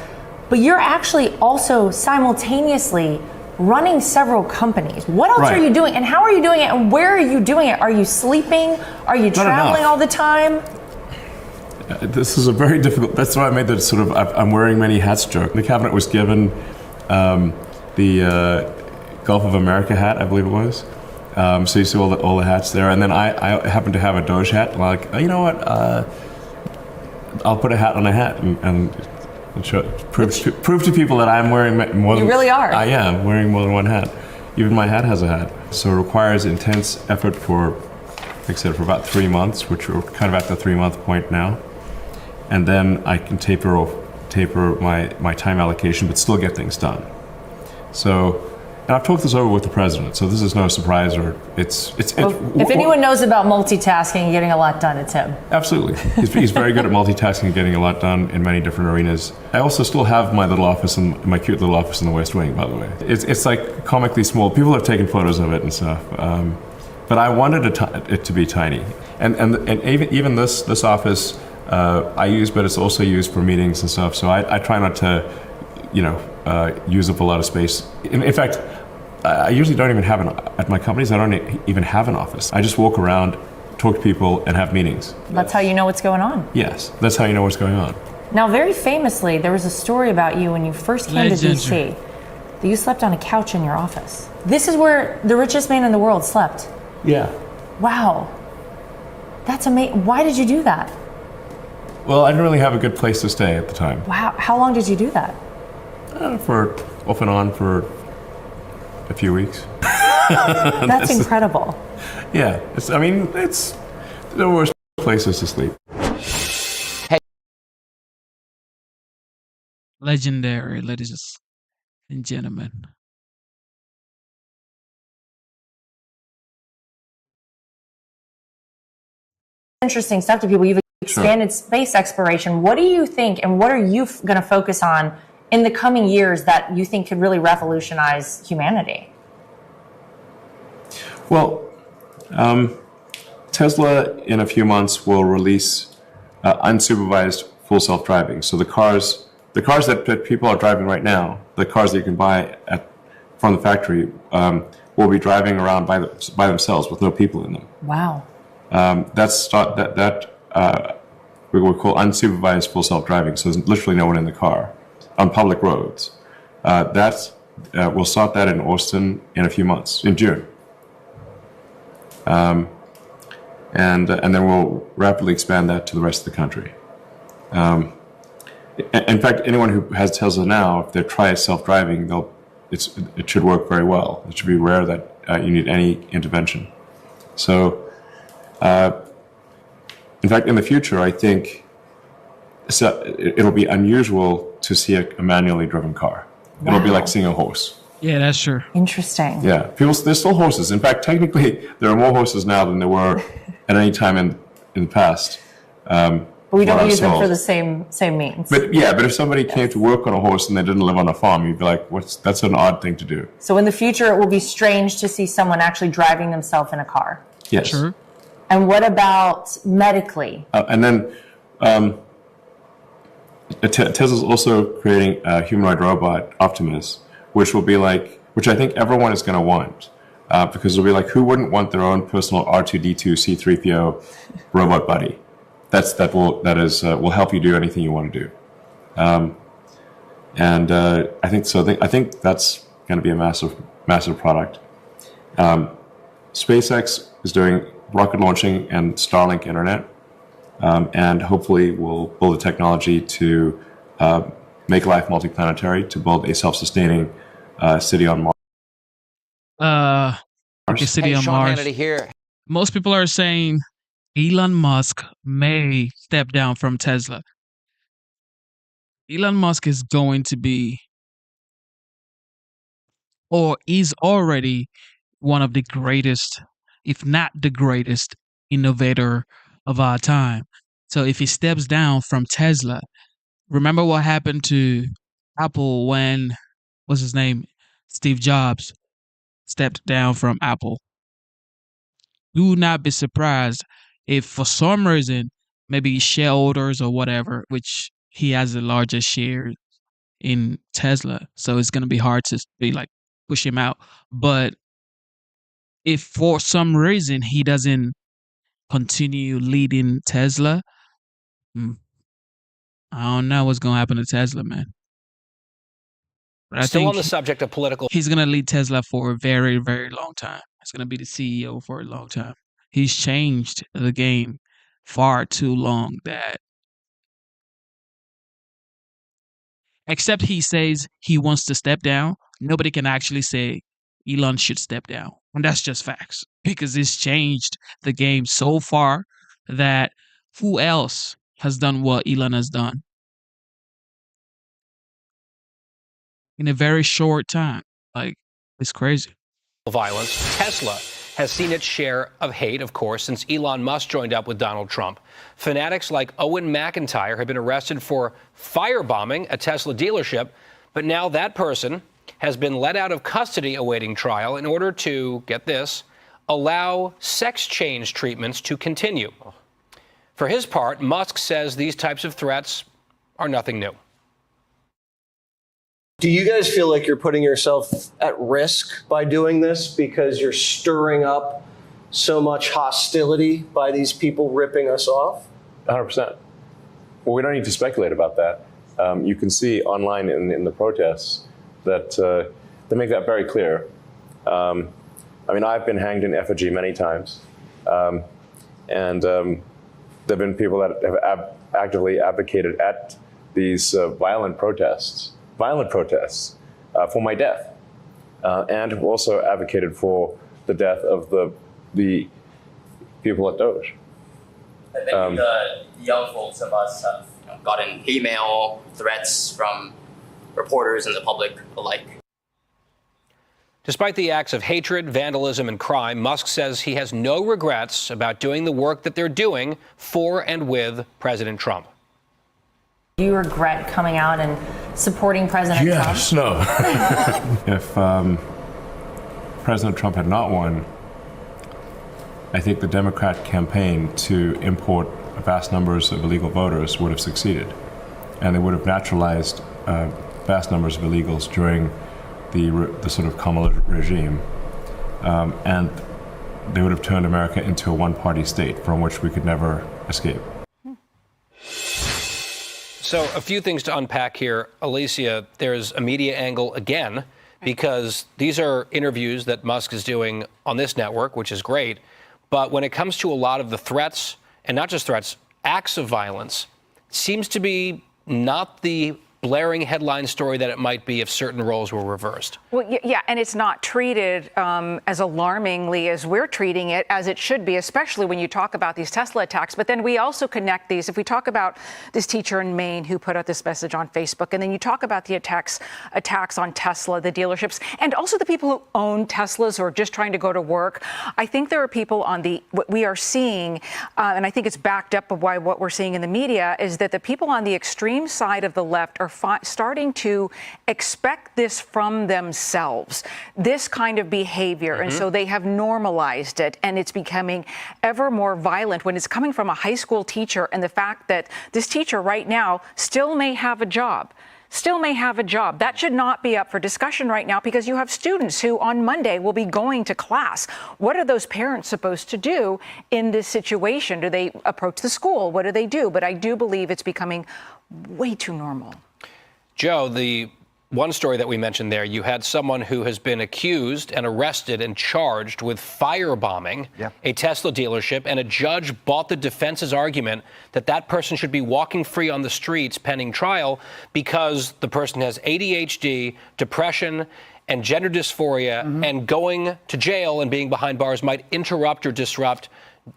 but you're actually also simultaneously running several companies. What else are you doing, and how are you doing it, and where are you doing it? Are you sleeping? Are you traveling all the time? This is a very difficult, that's why I made that sort of, I'm wearing many hats joke. The cabinet was given the Gulf of America hat, I believe it was. So you see all the hats there, and then I happen to have a DOGE hat. I'm like, you know what? I'll put a hat on a hat and prove to people that I'm wearing more than. You really are. I am wearing more than one hat. Even my hat has a hat. So it requires intense effort for, like I said, for about 3 months, which we're kind of at the 3-month point now, and then I can taper my time allocation, but still get things done. So And I've talked this over with the president, so this is no surprise, or it's. If anyone knows about multitasking and getting a lot done, it's him. Absolutely, he's very good at multitasking and getting a lot done in many different arenas. I also still have my little office, my cute little office in the West Wing, by the way. It's like comically small. People have taken photos of it and stuff, but I wanted it to be tiny. And even this office I use, but it's also used for meetings and stuff. So I try not to, use up a lot of space. In fact, I usually don't even have at my companies. I don't even have an office. I just walk around, talk to people, and have meetings. That's how you know what's going on. Yes, that's how you know what's going on. Now, very famously, there was a story about you when you first came to DC that you slept on a couch in your office. This is where the richest man in the world slept. Yeah. Wow. That's amazing. Why did you do that? Well, I didn't really have a good place to stay at the time. Wow. How long did you do that? For off and on for a few weeks. That's incredible. Yeah. It's the worst places to sleep. Legendary, ladies and gentlemen. Interesting stuff to people. You've expanded space exploration. What do you think, and what are you going to focus on in the coming years that you think could really revolutionize humanity? Well, Tesla in a few months will release unsupervised full self-driving. So the cars that people are driving right now, the cars that you can buy from the factory, will be driving around by themselves with no people in them. Wow. That's we call unsupervised full self-driving. So there's literally no one in the car on public roads. We'll start that in Austin in a few months, in June. And then we'll rapidly expand that to the rest of the country. In fact, anyone who has Tesla now, if they try self-driving, it should work very well. It should be rare that you need any intervention. So, in fact, in the future, I think it'll be unusual to see a manually driven car. Wow. It'll be like seeing a horse. Yeah, that's true. Interesting. Yeah, there's still horses. In fact, technically, there are more horses now than there were at any time in the past. But we don't use them for the same means. But if somebody came to work on a horse and they didn't live on a farm, you'd be like, that's an odd thing to do. So in the future, it will be strange to see someone actually driving themselves in a car. Yes. Sure. And what about medically? And then Tesla's also creating a humanoid robot, Optimus, which I think everyone is going to want. Because it'll be like, who wouldn't want their own personal R2-D2 C-3PO robot buddy? That will help you do anything you want to do. I think that's going to be a massive product. SpaceX is doing rocket launching and Starlink internet, and hopefully we'll build the technology to make life multiplanetary, to build a self-sustaining city on Mars. A city on Mars. Here. Most people are saying Elon Musk may step down from Tesla. Elon Musk is going to be, or is already, one of the greatest, if not the greatest, innovator of our time. So if he steps down from Tesla, remember what happened to Apple when, what's his name, Steve Jobs stepped down from Apple. Do not be surprised if for some reason, maybe shareholders or whatever, which he has the largest share in Tesla, so it's going to be hard to be like push him out. But if for some reason he doesn't continue leading Tesla, I don't know what's going to happen to Tesla, man. But Still on the subject of political. He's going to lead Tesla for a very, very long time. He's going to be the CEO for a long time. He's changed the game far too long that, except he says he wants to step down, nobody can actually say Elon should step down. And that's just facts, because it's changed the game so far that who else has done what Elon has done in a very short time? Like, It's crazy. Violence. Tesla has seen its share of hate, of course, since Elon Musk joined up with Donald Trump. Fanatics like Owen McIntyre have been arrested for firebombing a Tesla dealership, but now that person has been let out of custody awaiting trial in order to, get this, allow sex change treatments to continue. For his part, Musk says these types of threats are nothing new. Do you guys feel like you're putting yourself at risk by doing this because you're stirring up so much hostility by these people ripping us off? 100%. Well, we don't need to speculate about that. You can see online in the protests that they make that very clear. I mean, I've been hanged in effigy many times, and there have been people that have actively advocated at these violent protests for my death, and have also advocated for the death of the people at DOGE. I think the young folks of us have gotten email threats from reporters and the public alike. Despite the acts of hatred, vandalism, and crime, Musk says he has no regrets about doing the work that they're doing for and with President Trump. Do you regret coming out and supporting President Trump? Yes, no. If President Trump had not won, I think the Democrat campaign to import vast numbers of illegal voters would have succeeded. And they would have naturalized vast numbers of illegals during the sort of Kamala regime. And they would have turned America into a one-party state from which we could never escape. So a few things to unpack here. Alicia, there's a media angle again, because these are interviews that Musk is doing on this network, which is great. But when it comes to a lot of the threats, and not just threats, acts of violence, seems to be not the blaring headline story that it might be if certain roles were reversed. Well, yeah, and it's not treated as alarmingly as we're treating it, as it should be, especially when you talk about these Tesla attacks. But then we also connect these. If we talk about this teacher in Maine who put out this message on Facebook, and then you talk about the attacks on Tesla, the dealerships, and also the people who own Teslas or are just trying to go to work, I think there are people on what we are seeing, and I think it's backed up by what we're seeing in the media, is that the people on the extreme side of the left are starting to expect this from themselves, this kind of behavior. And so they have normalized it, and it's becoming ever more violent when it's coming from a high school teacher, and the fact that this teacher right now still may have a job. That should not be up for discussion right now, because you have students who on Monday will be going to class. What are those parents supposed to do in this situation? Do they approach the school? What do they do? But I do believe it's becoming way too normal. Joe, the one story that we mentioned there, you had someone who has been accused and arrested and charged with firebombing a Tesla dealership, and a judge bought the defense's argument that that person should be walking free on the streets pending trial because the person has ADHD, depression, and gender dysphoria, and going to jail and being behind bars might interrupt or disrupt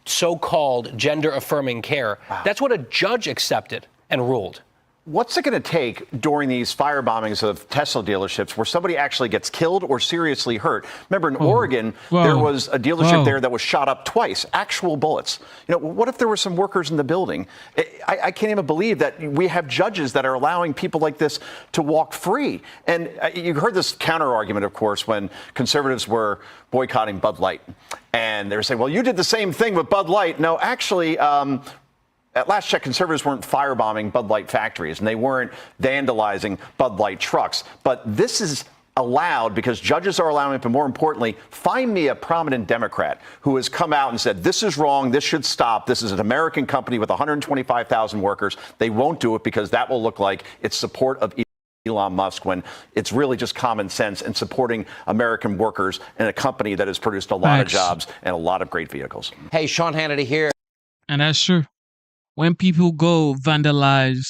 so-called gender-affirming care. Wow. That's what a judge accepted and ruled. What's it going to take during these fire bombings of Tesla dealerships where somebody actually gets killed or seriously hurt? Remember, in Oregon, there was a dealership there that was shot up twice, actual bullets. You know, what if there were some workers in the building? I can't even believe that we have judges that are allowing people like this to walk free. And you heard this counter argument, of course, when conservatives were boycotting Bud Light. And they were saying, well, you did the same thing with Bud Light. No, actually, at last check, conservatives weren't firebombing Bud Light factories, and they weren't vandalizing Bud Light trucks. But this is allowed because judges are allowing it, but more importantly, find me a prominent Democrat who has come out and said, this is wrong, this should stop, this is an American company with 125,000 workers. They won't do it because that will look like it's support of Elon Musk, when it's really just common sense and supporting American workers and a company that has produced a lot of jobs and a lot of great vehicles. Hey, Sean Hannity here. And that's true. When people go vandalize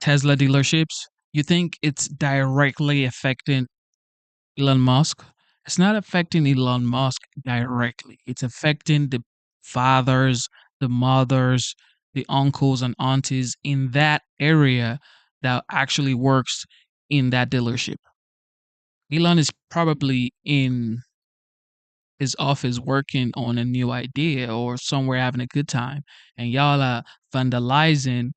Tesla dealerships, you think it's directly affecting Elon Musk? It's not affecting Elon Musk directly. It's affecting the fathers, the mothers, the uncles and aunties in that area that actually works in that dealership. Elon is probably in his office working on a new idea or somewhere having a good time, and y'all are vandalizing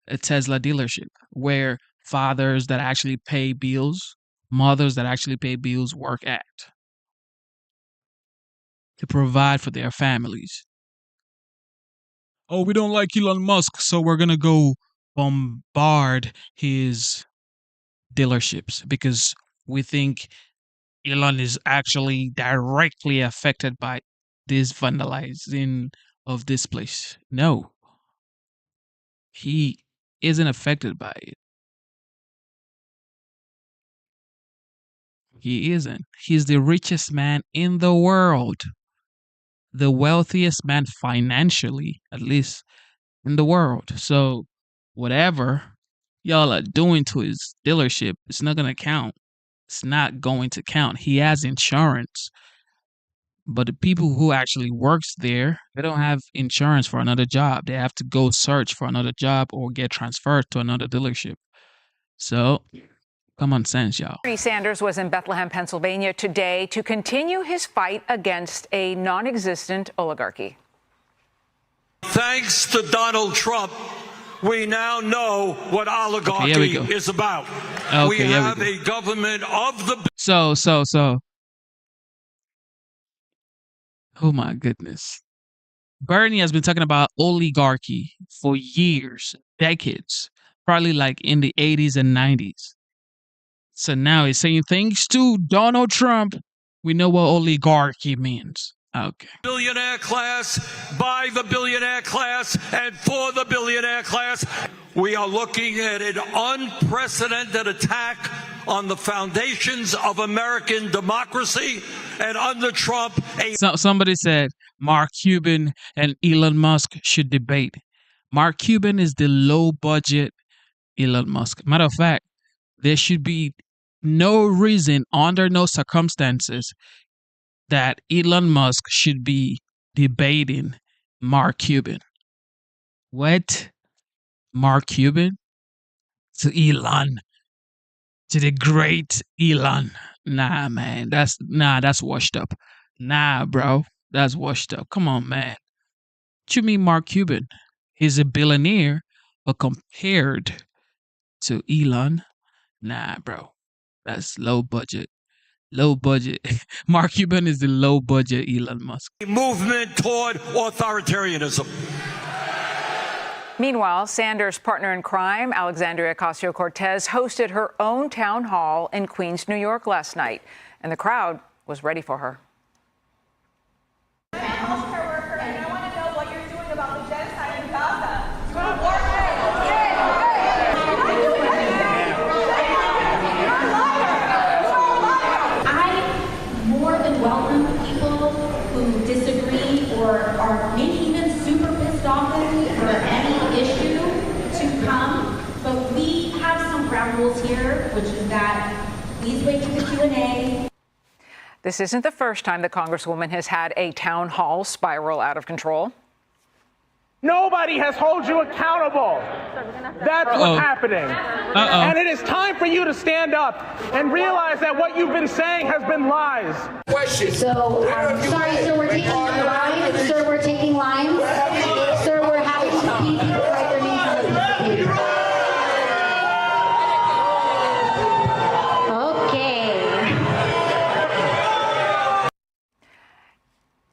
a Tesla dealership where fathers that actually pay bills, mothers that actually pay bills work at to provide for their families. Oh, we don't like Elon Musk, so we're gonna go bombard his dealerships because we think Elon is actually directly affected by this vandalizing of this place. No, he isn't affected by it. He isn't. He's the richest man in the world. The wealthiest man financially, at least in the world. So whatever y'all are doing to his dealership, it's not going to count. It's not going to count. He has insurance. But the people who actually works there, they don't have insurance for another job. They have to go search for another job or get transferred to another dealership. So, common sense, y'all. Bernie Sanders was in Bethlehem, Pennsylvania today to continue his fight against a non-existent oligarchy. Thanks to Donald Trump, we now know what oligarchy is about. We have a government of the... So. Oh my goodness. Bernie has been talking about oligarchy for years, decades, probably like in the 80s and 90s. So now he's saying thanks to Donald Trump, we know what oligarchy means. Okay. Billionaire class, by the billionaire class, and for the billionaire class. We are looking at an unprecedented attack on the foundations of American democracy, and under Trump, somebody said Mark Cuban and Elon Musk should debate. Mark Cuban is the low budget Elon Musk. Matter of fact, there should be no reason, under no circumstances, that Elon Musk should be debating Mark Cuban. What? Mark Cuban? To Elon. To the great Elon. Nah, man. That's washed up. Nah, bro. That's washed up. Come on, man. What you mean Mark Cuban? He's a billionaire, but compared to Elon, nah, bro. That's low budget. Low budget. Mark Cuban is the low budget Elon Musk. movement toward authoritarianism. Meanwhile, Sanders' partner in crime, Alexandria Ocasio-Cortez, hosted her own town hall in Queens, New York last night, and the crowd was ready for her. Are maybe even super pissed off at me for any issue to come, but we have some ground rules here, which is that please wait for the Q&A. This isn't the first time the Congresswoman has had a town hall spiral out of control. Nobody has held you accountable. That's what's happening. And it is time for you to stand up and realize that what you've been saying has been lies. So, sorry, sir, we're taking lines. Sir, we're taking lines. Sir, we're having to repeat people write their names on the piece of paper.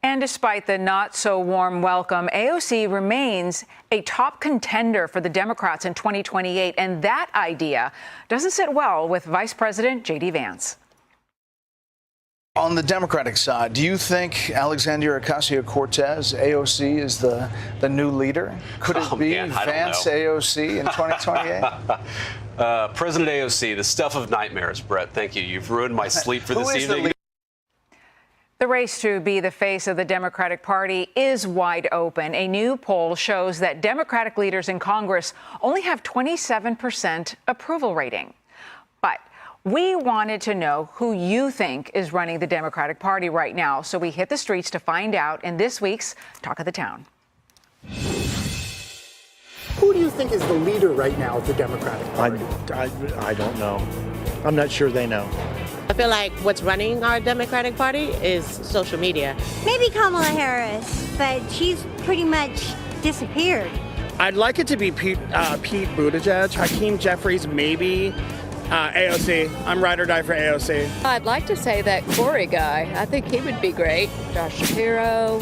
And despite the not-so-warm welcome, AOC remains a top contender for the Democrats in 2028, and that idea doesn't sit well with Vice President J.D. Vance. On the Democratic side, do you think Alexandria Ocasio-Cortez, AOC, is the new leader? Could it be Vance AOC in 2028? President AOC, the stuff of nightmares, Brett. Thank you. You've ruined my sleep for this evening. The race to be the face of the Democratic Party is wide open. A new poll shows that Democratic leaders in Congress only have 27% approval rating. But we wanted to know who you think is running the Democratic Party right now, so we hit the streets to find out in this week's Talk of the Town. Who do you think is the leader right now of the Democratic Party? I don't know. I'm not sure they know. I feel like what's running our Democratic Party is social media. Maybe Kamala Harris, but she's pretty much disappeared. I'd like it to be Pete Buttigieg, Hakeem Jeffries, maybe AOC. I'm ride or die for AOC. I'd like to say that Corey guy. I think he would be great. Josh Shapiro,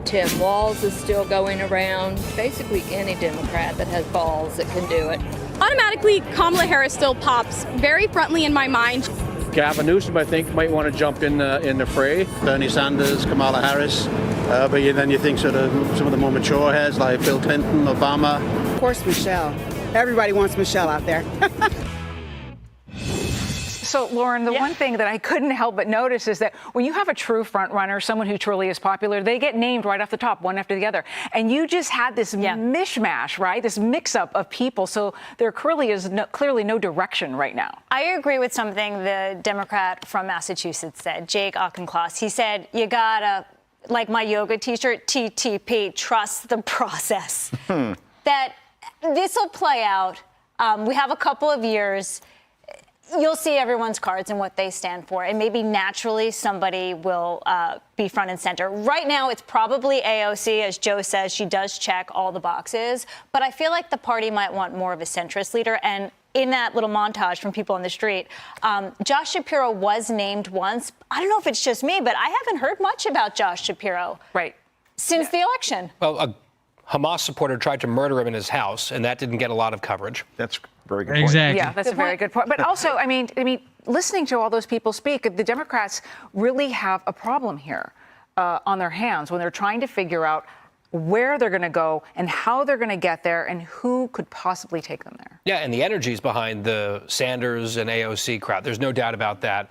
Tim Walz is still going around. Basically any Democrat that has balls that can do it. Automatically, Kamala Harris still pops very frontly in my mind. Gavin Newsom, I think, might want to jump in the fray. Bernie Sanders, Kamala Harris. But then you think sort of some of the more mature heads like Bill Clinton, Obama. Of course, Michelle. Everybody wants Michelle out there. So, Lauren, the one thing that I couldn't help but notice is that when you have a true front runner, someone who truly is popular, they get named right off the top, one after the other. And you just had this mishmash, right? This mix-up of people. So there clearly is clearly no direction right now. I agree with something the Democrat from Massachusetts said, Jake Auchincloss. He said, you gotta, like my yoga t-shirt, TTP, trust the process. That this will play out. We have a couple of years. You'll see everyone's cards and what they stand for, and maybe naturally somebody will be front and center. Right now, it's probably AOC. As Joe says, she does check all the boxes, but I feel like the party might want more of a centrist leader. And in that little montage from people on the street, Josh Shapiro was named once. I don't know if it's just me, but I haven't heard much about Josh Shapiro since the election. Well, a Hamas supporter tried to murder him in his house, and that didn't get a lot of coverage. That's very good point. Exactly. Yeah, that's a very good point. But also, I mean, listening to all those people speak, the Democrats really have a problem here on their hands when they're trying to figure out where they're going to go and how they're going to get there and who could possibly take them there. Yeah, and the energy's behind the Sanders and AOC crowd. There's no doubt about that.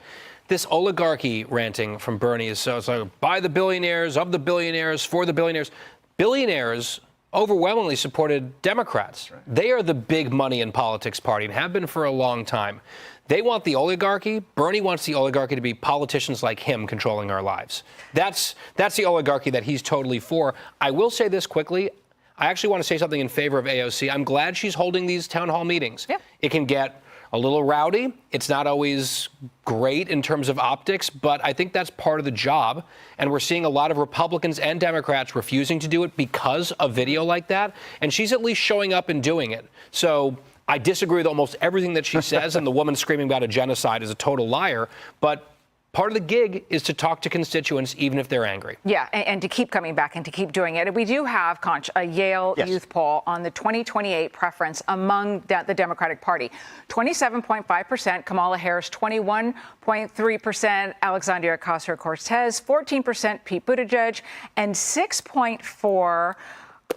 This oligarchy ranting from Bernie is so it's like by the billionaires, of the billionaires, for the billionaires. Billionaires overwhelmingly supported Democrats. Right. They are the big money in politics party and have been for a long time. They want the oligarchy. Bernie wants the oligarchy to be politicians like him controlling our lives. That's the oligarchy that he's totally for. I will say this quickly. I actually want to say something in favor of AOC. I'm glad she's holding these town hall meetings. Yeah. It can get a little rowdy. It's not always great in terms of optics, but I think that's part of the job. And we're seeing a lot of Republicans and Democrats refusing to do it because of video like that. And she's at least showing up and doing it. So I disagree with almost everything that she says. And the woman screaming about a genocide is a total liar. But part of the gig is to talk to constituents, even if they're angry. Yeah, and to keep coming back and to keep doing it. We do have, Conch, a Yale youth poll on the 2028 preference among the Democratic Party. 27.5%, Kamala Harris, 21.3%, Alexandria Ocasio-Cortez, 14%, Pete Buttigieg, and 6.4%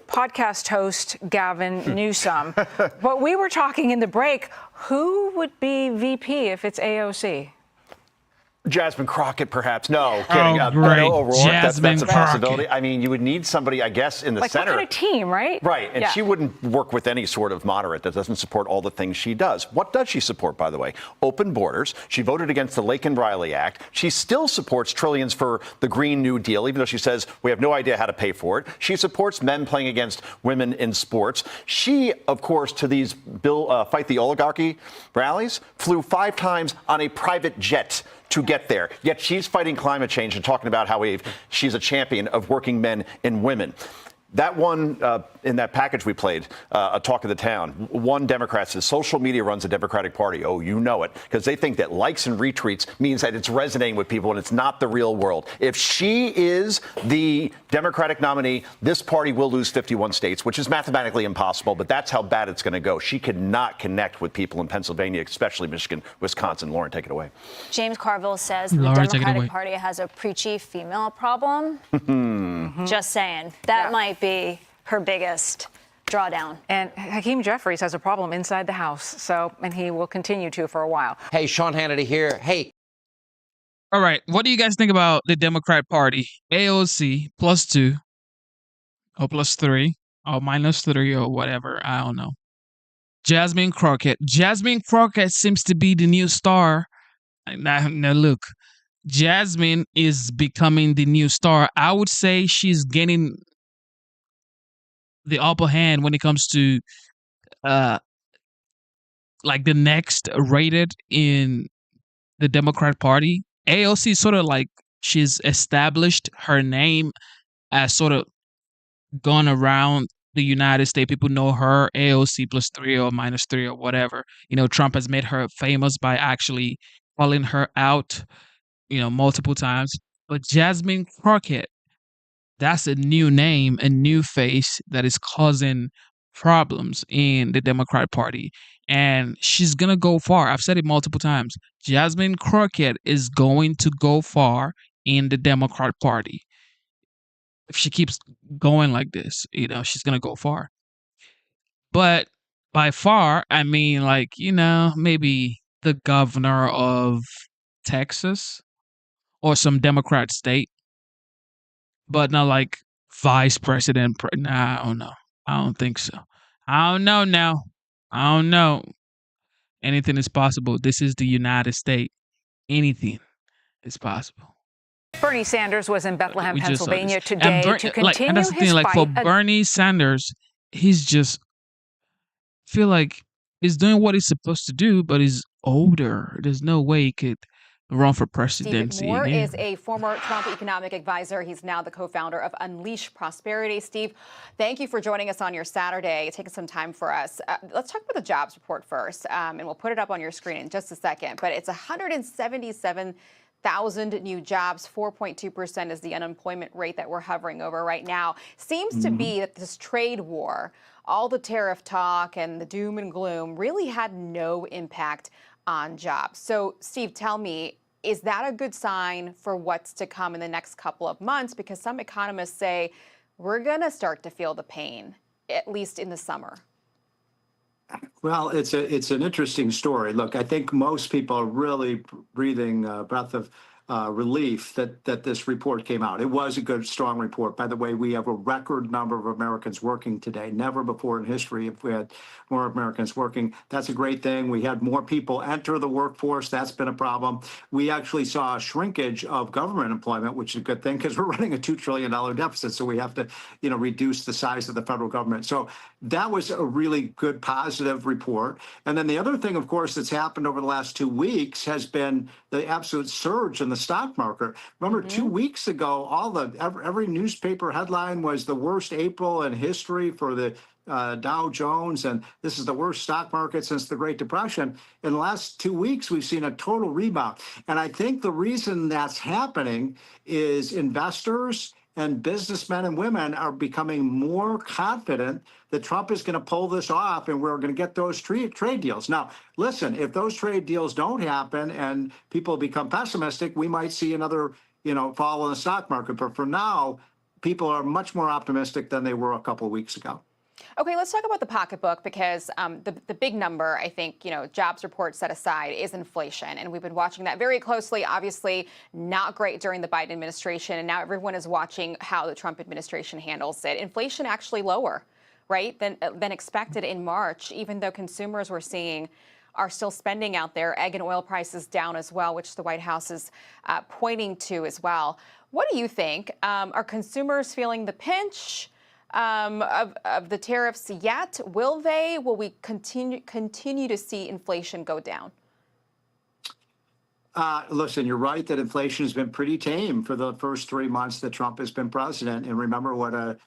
podcast host Gavin Newsom. But we were talking in the break, who would be VP if it's AOC? Jasmine Crockett, perhaps. No, kidding. Great. O'Rourke, that's a Crockett. possibility. I mean, you would need somebody, I guess, in the like center. What kind of team, right? Right, and she wouldn't work with any sort of moderate that doesn't support all the things she does. What does she support, by the way? Open borders. She voted against the Laken-Riley Act. She still supports trillions for the Green New Deal, even though she says we have no idea how to pay for it. She supports men playing against women in sports. She, of course, to these Fight the Oligarchy rallies, flew 5 times on a private jet to get there. Yet she's fighting climate change and talking about how she's a champion of working men and women. That one, in that package we played, a talk of the town, one Democrat says social media runs the Democratic Party. Oh, you know it, because they think that likes and retweets means that it's resonating with people and it's not the real world. If she is the Democratic nominee, this party will lose 51 states, which is mathematically impossible, but that's how bad it's going to go. She cannot connect with people in Pennsylvania, especially Michigan, Wisconsin. Lauren, take it away. James Carville says the Democratic Party has a preachy female problem. Just saying. That might be her biggest drawdown. And Hakeem Jeffries has a problem inside the House, and he will continue to for a while. Hey, Sean Hannity here. Hey. All right, what do you guys think about the Democrat Party? AOC +2 or +3 or -3 or whatever. I don't know. Jasmine Crockett. Jasmine Crockett seems to be the new star. Now look, Jasmine is becoming the new star. I would say she's gaining the upper hand when it comes to like the next rated in the Democrat Party. AOC sort of like she's established her name as sort of gone around the United States. People know her AOC +3 or -3 or whatever. Trump has made her famous by actually calling her out, multiple times. But Jasmine Crockett, that's a new name, a new face that is causing problems in the Democrat Party. And she's going to go far. I've said it multiple times. Jasmine Crockett is going to go far in the Democrat Party. If she keeps going like this, she's going to go far. But by far, I mean, like, maybe the governor of Texas or some Democrat state, but not like vice president. Nah, I don't know. I don't think so. I don't know now. I don't know. Anything is possible. This is the United States. Anything is possible. Bernie Sanders was in Bethlehem, Pennsylvania today to continue and that's the his thing, like for fight. Bernie Sanders, he's just feel like he's doing what he's supposed to do, but he's older. There's no way he could run for presidency. Steve Moore is a former Trump economic advisor. He's now the co-founder of Unleash Prosperity. Steve, thank you for joining us on your Saturday, taking some time for us. Let's talk about the jobs report first, and we'll put it up on your screen in just a second. But it's 177,000 new jobs. 4.2% is the unemployment rate that we're hovering over right now. Seems to be that this trade war, all the tariff talk and the doom and gloom really had no impact on jobs. So, Steve, tell me, is that a good sign for what's to come in the next couple of months? Because some economists say we're going to start to feel the pain, at least in the summer. Well, it's an interesting story. Look, I think most people are really breathing a breath of relief that this report came out. It was a good, strong report. By the way, we have a record number of Americans working today. Never before in history have we had more Americans working. That's a great thing. We had more people enter the workforce. That's been a problem. We actually saw a shrinkage of government employment, which is a good thing because we're running a $2 trillion deficit. So we have to, reduce the size of the federal government. So that was a really good, positive report. And then the other thing, of course, that's happened over the last 2 weeks has been the absolute surge in the stock market. Remember, 2 weeks ago, every newspaper headline was the worst April in history for the Dow Jones, and this is the worst stock market since the Great Depression. In the last 2 weeks, we've seen a total rebound. And I think the reason that's happening is investors and businessmen and women are becoming more confident that Trump is going to pull this off and we're going to get those trade deals. Now, listen, if those trade deals don't happen and people become pessimistic, we might see another, fall in the stock market. But for now, people are much more optimistic than they were a couple of weeks ago. Okay, let's talk about the pocketbook because the big number, I think, jobs report set aside is inflation. And we've been watching that very closely. Obviously, not great during the Biden administration. And now everyone is watching how the Trump administration handles it. Inflation actually lower, right, than expected in March, even though consumers we're seeing are still spending out there. Egg and oil prices down as well, which the White House is pointing to as well. What do you think? Are consumers feeling the pinch of the tariffs yet? Will they? Will we continue to see inflation go down? Listen, you're right that inflation has been pretty tame for the first 3 months that Trump has been president. And remember what a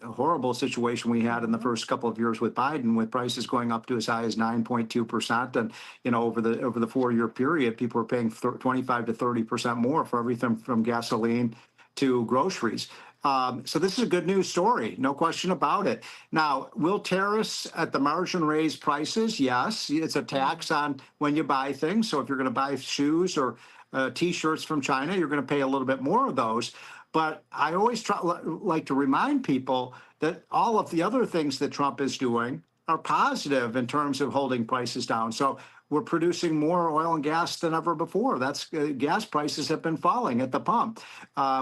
horrible situation we had in the first couple of years with Biden, with prices going up to as high as 9.2%. And, over the 4-year period, people were paying 25 to 30% more for everything from gasoline to groceries. So this is a good news story, no question about it. Now, will tariffs at the margin raise prices? Yes, it's a tax on when you buy things. So if you're going to buy shoes or T-shirts from China, you're going to pay a little bit more of those. But I always like to remind people that all of the other things that Trump is doing are positive in terms of holding prices down. So we're producing more oil and gas than ever before. That's gas prices have been falling at the pump.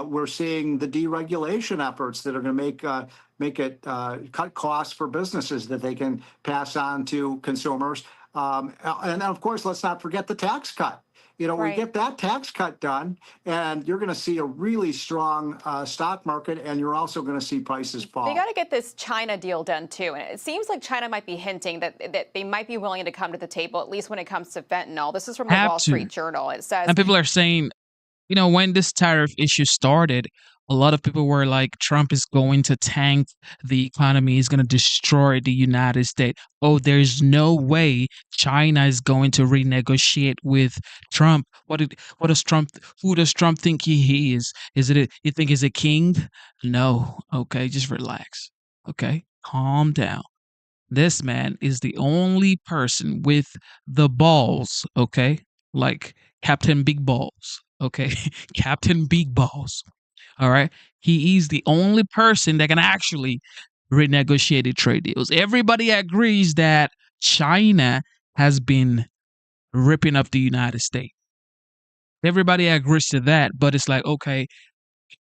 We're seeing the deregulation efforts that are going to make it cut costs for businesses that they can pass on to consumers. And of course, let's not forget the tax cut. We Right. get that tax cut done, and you're going to see a really strong stock market, and you're also going to see prices fall. They got to get this China deal done too, and it seems like China might be hinting that they might be willing to come to the table, at least when it comes to fentanyl. This is from the Have Wall to. Street Journal. It says, And people are saying, when this tariff issue started, a lot of people were like, Trump is going to tank the economy, he's going to destroy the United States. Oh, there's no way China is going to renegotiate with Trump. Who does Trump think he is? You think he's a king? No. Okay, just relax. Okay, calm down. This man is the only person with the balls, okay? Like Captain Big Balls, okay? Captain Big Balls. All right. He is the only person that can actually renegotiate the trade deals. Everybody agrees that China has been ripping up the United States. Everybody agrees to that, but it's like, okay,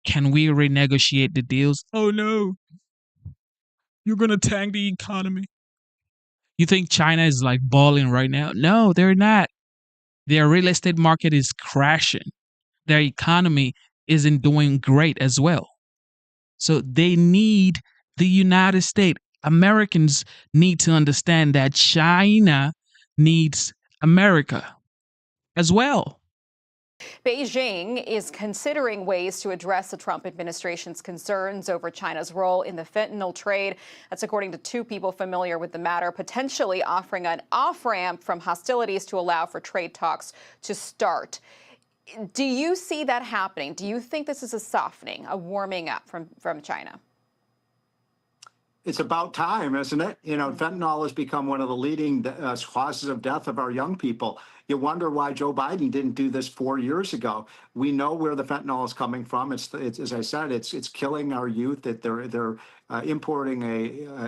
can we renegotiate the deals? Oh no. You're going to tank the economy. You think China is like balling right now? No, they're not. Their real estate market is crashing. Their economy isn't doing great as well. So they need the United States. Americans need to understand that China needs America as well. Beijing is considering ways to address the Trump administration's concerns over China's role in the fentanyl trade. That's according to two people familiar with the matter, potentially offering an off-ramp from hostilities to allow for trade talks to start. Do you see that happening? Do you think this is a softening, a warming up from China? It's about time, isn't it? Fentanyl has become one of the leading causes of death of our young people. You wonder why Joe Biden didn't do this 4 years ago. We know where the fentanyl is coming from. It's as I said, it's killing our youth. That they're importing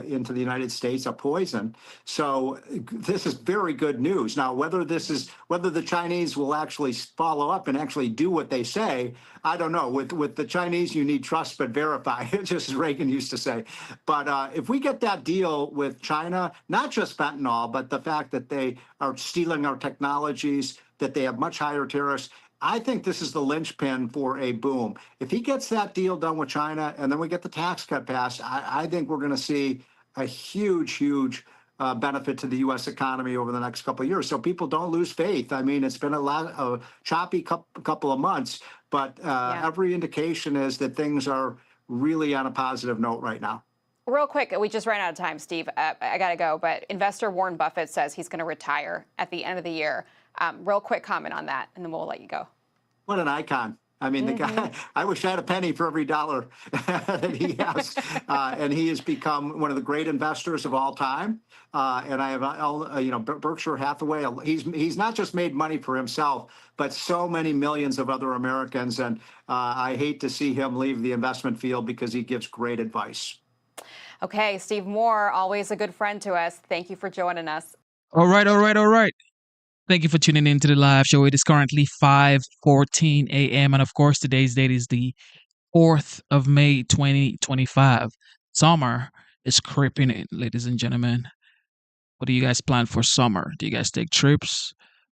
into the United States a poison. So this is very good news. Now, whether the Chinese will actually follow up and actually do what they say, I don't know. With the Chinese, you need trust but verify, just as Reagan used to say. But if we get that deal with China, not just fentanyl, but the fact that they are stealing our technologies, that they have much higher tariffs, I think this is the linchpin for a boom. If he gets that deal done with China and then we get the tax cut passed, I think we're going to see a huge benefit to the U.S. economy over the next couple of years. So people don't lose faith. I mean, it's been a choppy couple of months, but every indication is that things are really on a positive note right now. Real quick, we just ran out of time, Steve. I got to go, but investor Warren Buffett says he's going to retire at the end of the year. Real quick comment on that, and then we'll let you go. What an icon. I mean, the guy, I wish I had a penny for every dollar that he has. And he has become one of the great investors of all time. And I have, Berkshire Hathaway, he's not just made money for himself, but so many millions of other Americans. And I hate to see him leave the investment field because he gives great advice. Okay, Steve Moore, always a good friend to us. Thank you for joining us. All right. Thank you for tuning in to the live show. It is currently 5:14 a.m. And of course, today's date is the 4th of May, 2025. Summer is creeping in, ladies and gentlemen. What do you guys plan for summer? Do you guys take trips?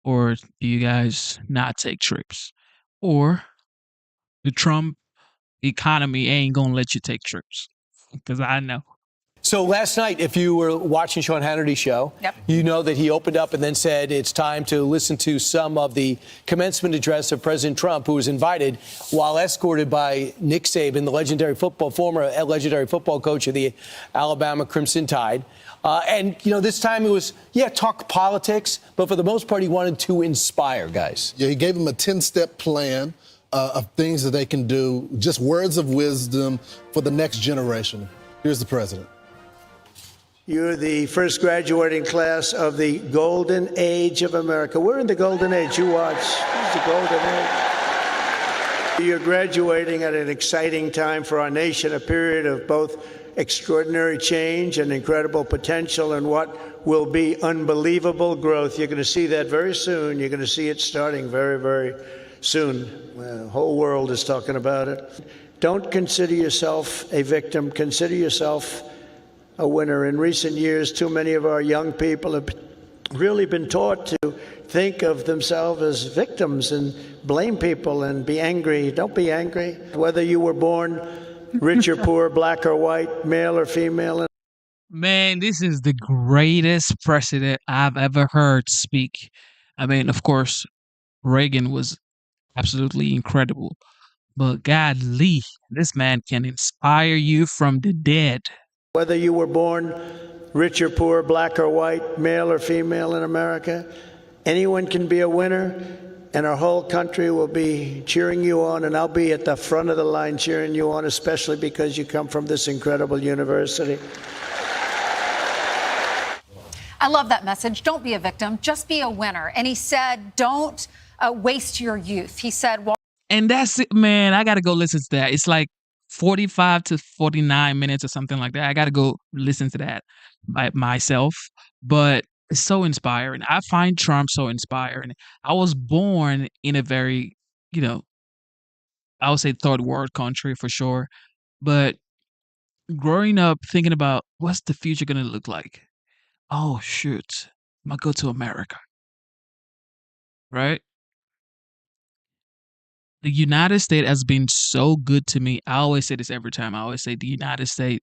Or do you guys not take trips? Or the Trump economy ain't going to let you take trips? Because I know. So last night, if you were watching Sean Hannity's show, you know that he opened up and then said it's time to listen to some of the commencement address of President Trump, who was invited while escorted by Nick Saban, the former legendary football coach of the Alabama Crimson Tide. And, this time it was, talk politics, but for the most part, he wanted to inspire guys. Yeah, he gave them a 10-step plan of things that they can do, just words of wisdom for the next generation. Here's the president. You're the first graduating class of the golden age of America. We're in the golden age. You watch. It's the golden age. You're graduating at an exciting time for our nation, a period of both extraordinary change and incredible potential and what will be unbelievable growth. You're going to see that very soon. You're going to see it starting very, very soon. The whole world is talking about it. Don't consider yourself a victim. Consider yourself a winner. In recent years, too many of our young people have really been taught to think of themselves as victims and blame people and be angry. Don't be angry. Whether you were born rich or poor, black or white, male or female. Man, this is the greatest president I've ever heard speak. I mean, of course, Reagan was absolutely incredible. But godly, this man can inspire you from the dead. Whether you were born rich or poor, black or white, male or female in America, anyone can be a winner, and our whole country will be cheering you on, and I'll be at the front of the line cheering you on, especially because you come from this incredible university. I love that message. Don't be a victim, just be a winner. And he said, don't waste your youth. He said, well, and that's it, man. I got to go listen to that. It's like 45 to 49 minutes or something like that. I got to go listen to that by myself. But it's so inspiring. I find Trump so inspiring. I was born in a very, I would say third world country for sure. But growing up thinking about what's the future going to look like? Oh, shoot. I'm going to go to America. Right? The United States has been so good to me. I always say this every time. I always say the United States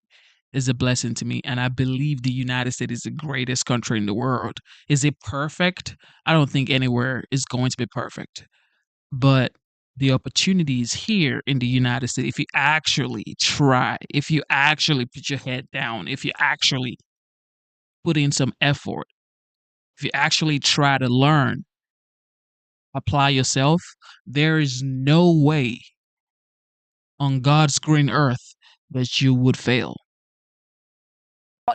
is a blessing to me. And I believe the United States is the greatest country in the world. Is it perfect? I don't think anywhere is going to be perfect. But the opportunities here in the United States, if you actually try, if you actually put your head down, if you actually put in some effort, if you actually try to learn, apply yourself, there is no way on God's green earth that you would fail.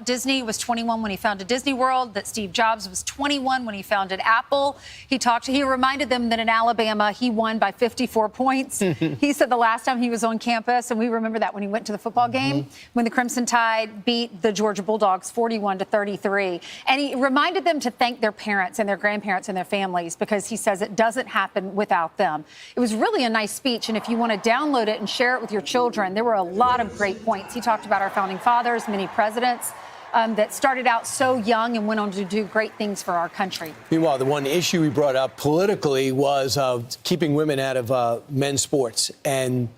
Disney was 21 when he founded Disney World, that Steve Jobs was 21 when he founded Apple. He reminded them that in Alabama, he won by 54 points. He said the last time he was on campus, and we remember that when he went to the football game, when the Crimson Tide beat the Georgia Bulldogs 41-33. And he reminded them to thank their parents and their grandparents and their families, because he says it doesn't happen without them. It was really a nice speech. And if you want to download it and share it with your children, there were a lot of great points. He talked about our founding fathers, many presidents. That started out so young and went on to do great things for our country. Meanwhile, the one issue he brought up politically was keeping women out of men's sports and,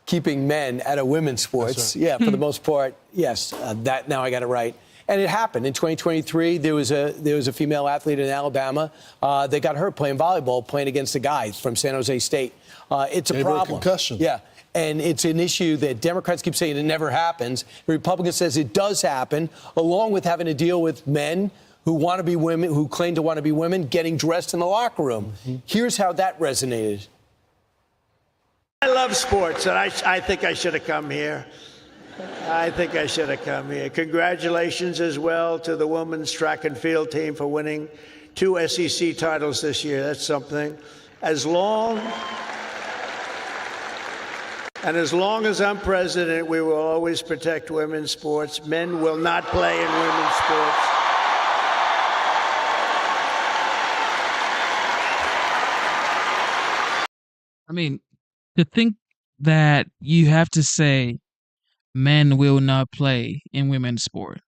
keeping men out of women's sports. Right. Yeah, for the most part, yes. That now I got it right. And it happened in 2023. There was a female athlete in Alabama that got hurt playing volleyball, playing against a guy from San Jose State. It's a problem. Concussion. Yeah. And it's an issue that Democrats keep saying it never happens. The Republican says it does happen, along with having to deal with men who want to be women, who claim to want to be women, getting dressed in the locker room. Here's how that resonated. I love sports, and I think I should have come here. Congratulations as well to the women's track and field team for winning 2 SEC titles this year. That's something. As long as I'm president, we will always protect women's sports. Men will not play in women's sports. I mean, to think that you have to say men will not play in women's sport.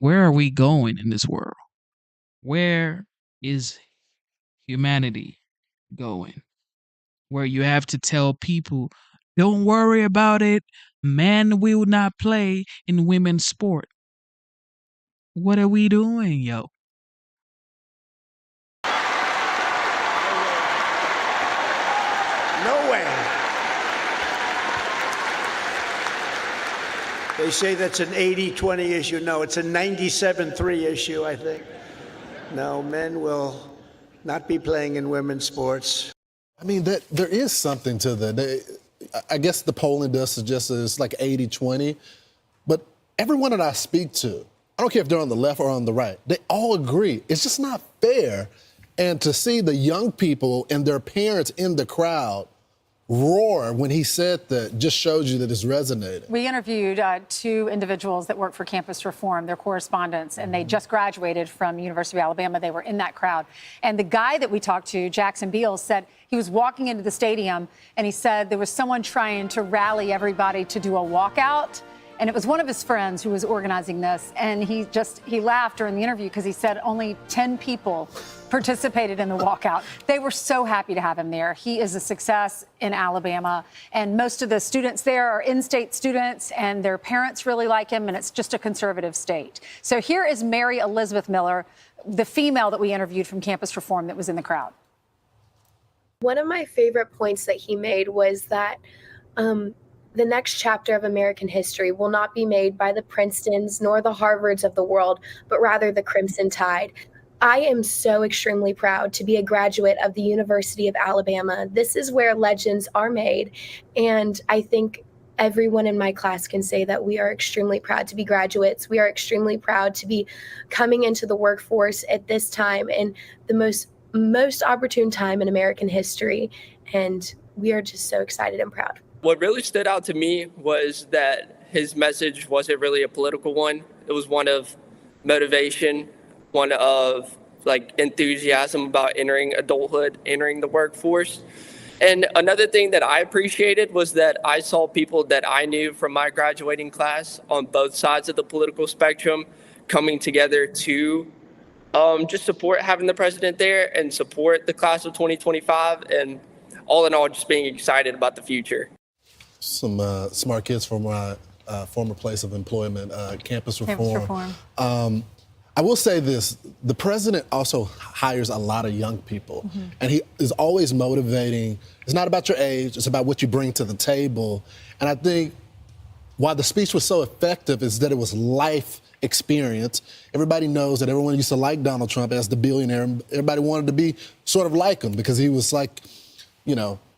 Where are we going in this world? Where is humanity going? Where you have to tell people, don't worry about it, men will not play in women's sport. What are we doing, yo? No way. They say that's an 80-20 issue. No, it's a 97-3 issue, I think. No, men will not be playing in women's sports. I mean, there is something to that. I guess the polling does suggest that it's like 80-20. But everyone that I speak to, I don't care if they're on the left or on the right, they all agree. It's just not fair. And to see the young people and their parents in the crowd roar when he said that just shows you that it's resonating. We interviewed 2 individuals that work for Campus Reform, their correspondents, and they just graduated from University of Alabama. They were in that crowd. And the guy that we talked to, Jackson Beals, said he was walking into the stadium and he said there was someone trying to rally everybody to do a walkout. And it was one of his friends who was organizing this. And he laughed during the interview because he said only 10 people participated in the walkout. They were so happy to have him there. He is a success in Alabama. And most of the students there are in-state students, and their parents really like him. And it's just a conservative state. So here is Mary Elizabeth Miller, the female that we interviewed from Campus Reform that was in the crowd. One of my favorite points that he made was that the next chapter of American history will not be made by the Princetons nor the Harvards of the world, but rather the Crimson Tide. I am so extremely proud to be a graduate of the University of Alabama. This is where legends are made, and I think everyone in my class can say that we are extremely proud to be graduates. We are extremely proud to be coming into the workforce at this time and the most opportune time in American history, and we are just so excited and proud. What really stood out to me was that his message wasn't really a political one. It was one of motivation, one of enthusiasm about entering adulthood, entering the workforce. And another thing that I appreciated was that I saw people that I knew from my graduating class on both sides of the political spectrum coming together to just support having the president there and support the class of 2025. And all in all, just being excited about the future. Some smart kids from my former place of employment, Campus Reform. I will say this, the president also hires a lot of young people, and he is always motivating. It's not about your age, it's about what you bring to the table. And I think why the speech was so effective is that it was life experience. Everybody knows that everyone used to like Donald Trump as the billionaire, and everybody wanted to be sort of like him because he was like,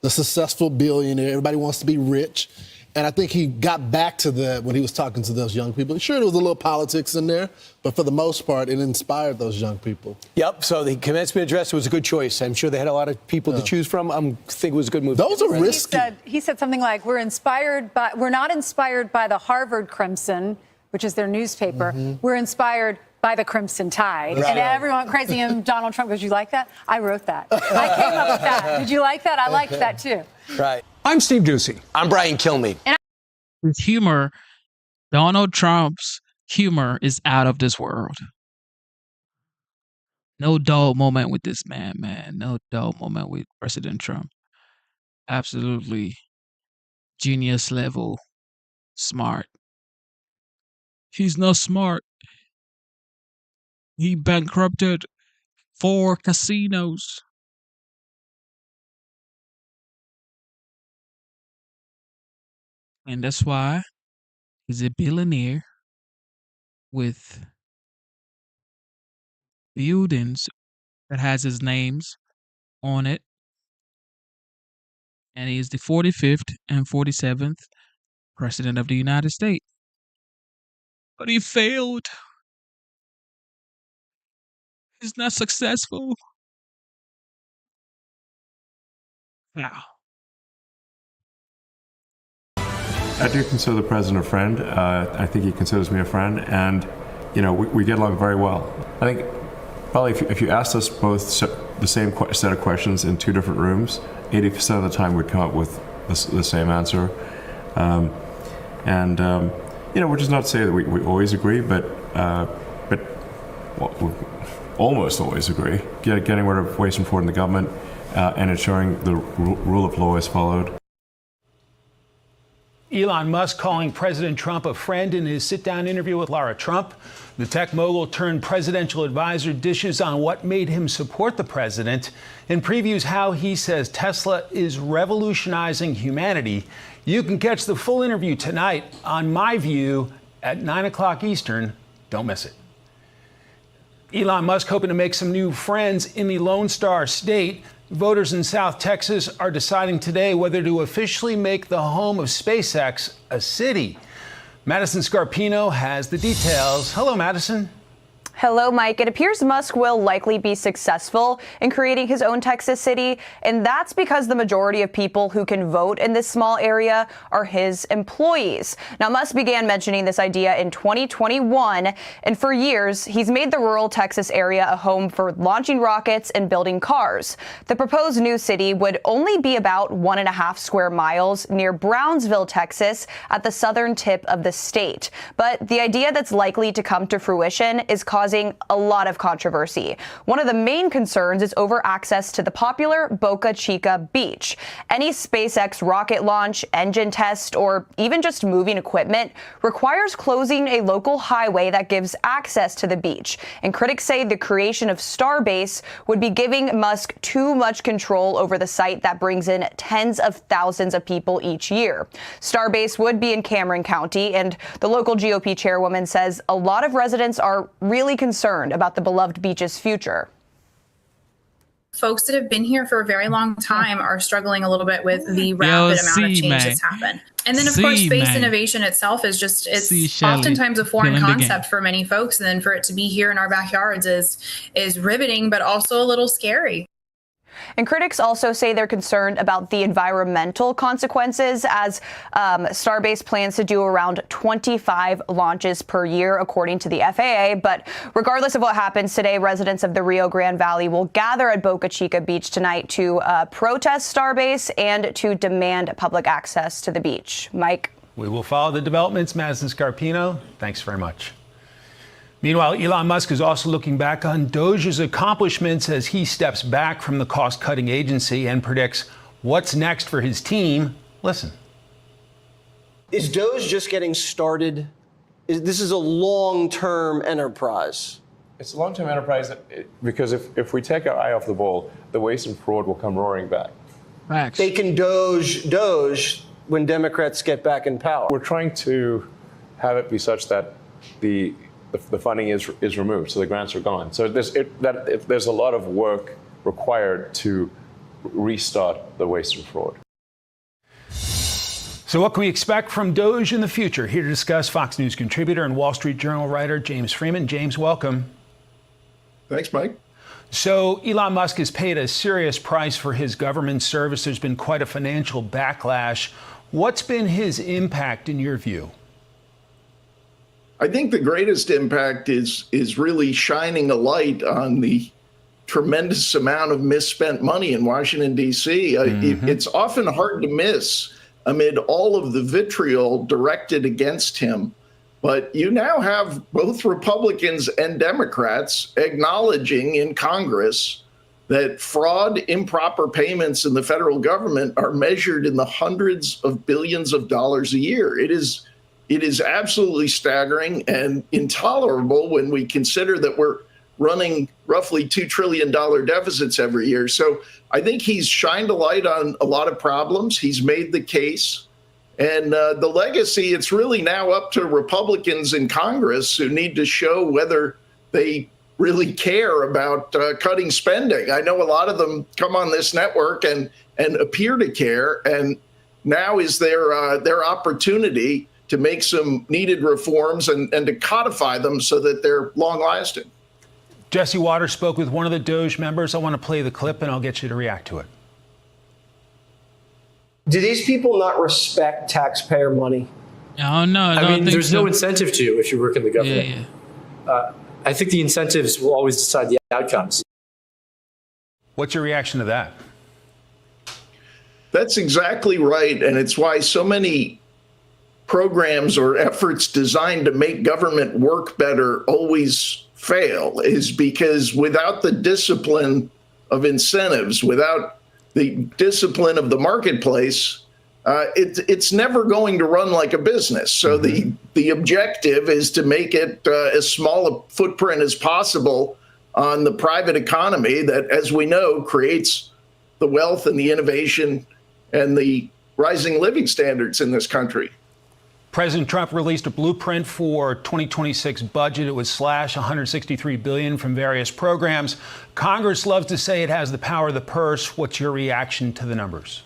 the successful billionaire. Everybody wants to be rich. And I think he got back to that when he was talking to those young people. Sure, there was a little politics in there, but for the most part, it inspired those young people. Yep, so the commencement address was a good choice. I'm sure they had a lot of people to choose from. I think it was a good move. Those are risky. He said something like, we're not inspired by the Harvard Crimson, which is their newspaper. We're inspired by the Crimson Tide. Right. And everyone went crazy, and Donald Trump goes, you like that? I wrote that. I came up with that. Did you like that? I liked that too. Right. I'm Steve Ducey. I'm Brian Kilmeade. His humor, Donald Trump's humor is out of this world. No dull moment with this man. No dull moment with President Trump. Absolutely genius level smart. He's not smart. He bankrupted 4 casinos. And that's why he's a billionaire with buildings that has his names on it. And he is the 45th and 47th President of the United States. But he failed. He's not successful. Wow. I do consider the president a friend. I think he considers me a friend, and we get along very well. I think probably if you asked us both the same set of questions in 2 different rooms, 80% of the time we'd come up with the same answer. Which is not to say that we always agree, but we almost always agree. Getting rid of waste and fraud in the government and ensuring the rule of law is followed. Elon Musk calling President Trump a friend in his sit-down interview with Lara Trump. The tech mogul turned presidential advisor dishes on what made him support the president and previews how he says Tesla is revolutionizing humanity. You can catch the full interview tonight on My View at 9 o'clock Eastern. Don't miss it. Elon Musk hoping to make some new friends in the Lone Star State. Voters in South Texas are deciding today whether to officially make the home of SpaceX a city. Madison Scarpino has the details. Hello, Madison. Hello, Mike. It appears Musk will likely be successful in creating his own Texas city, and that's because the majority of people who can vote in this small area are his employees. Now, Musk began mentioning this idea in 2021, and for years, he's made the rural Texas area a home for launching rockets and building cars. The proposed new city would only be about 1.5 square miles near Brownsville, Texas, at the southern tip of the state. But the idea that's likely to come to fruition is causing a lot of controversy. One of the main concerns is over access to the popular Boca Chica beach. Any SpaceX rocket launch, engine test, or even just moving equipment requires closing a local highway that gives access to the beach. And critics say the creation of Starbase would be giving Musk too much control over the site that brings in tens of thousands of people each year. Starbase would be in Cameron County, and the local GOP chairwoman says a lot of residents are really concerned about the beloved beach's future. Folks that have been here for a very long time are struggling a little bit with the rapid amount of change that's happened. And then, of course, space innovation itself is just, it's oftentimes a foreign concept for many folks. And then for it to be here in our backyards is riveting, but also a little scary. And critics also say they're concerned about the environmental consequences, as Starbase plans to do around 25 launches per year, according to the FAA. But regardless of what happens today, residents of the Rio Grande Valley will gather at Boca Chica Beach tonight to protest Starbase and to demand public access to the beach. Mike? We will follow the developments. Madison Scarpino, thanks very much. Meanwhile, Elon Musk is also looking back on DOGE's accomplishments as he steps back from the cost-cutting agency and predicts what's next for his team. Listen. Is DOGE just getting started? This is a long-term enterprise. It's a long-term enterprise because if we take our eye off the ball, the waste and fraud will come roaring back. Facts. They can DOGE when Democrats get back in power. We're trying to have it be such that the funding is removed, so the grants are gone. So there's a lot of work required to restart the waste and fraud. So what can we expect from DOGE in the future? Here to discuss, Fox News contributor and Wall Street Journal writer James Freeman. James, welcome. Thanks, Mike. So Elon Musk has paid a serious price for his government service. There's been quite a financial backlash. What's been his impact in your view? I think the greatest impact is really shining a light on the tremendous amount of misspent money in Washington, D.C. It's often hard to miss amid all of the vitriol directed against him. But you now have both Republicans and Democrats acknowledging in Congress that fraud, improper payments in the federal government are measured in the hundreds of billions of dollars a year. It is absolutely staggering and intolerable when we consider that we're running roughly $2 trillion deficits every year. So I think he's shined a light on a lot of problems. He's made the case. And the legacy, it's really now up to Republicans in Congress who need to show whether they really care about cutting spending. I know a lot of them come on this network and appear to care. And now is their opportunity to make some needed reforms and to codify them so that they're long-lasting. Jesse Waters spoke with one of the DOGE members. I want to play the clip, and I'll get you to react to it. Do these people not respect taxpayer money? Oh, no. I mean, there's no incentive to if you work in the government. Yeah. I think the incentives will always decide the outcomes. What's your reaction to that? That's exactly right. And it's why so many programs or efforts designed to make government work better always fail, is because without the discipline of incentives, without the discipline of the marketplace, it's never going to run like a business. So the objective is to make it as small a footprint as possible on the private economy that, as we know, creates the wealth and the innovation and the rising living standards in this country. President Trump released a blueprint for 2026 budget. It would slash $163 billion from various programs. Congress loves to say it has the power of the purse. What's your reaction to the numbers?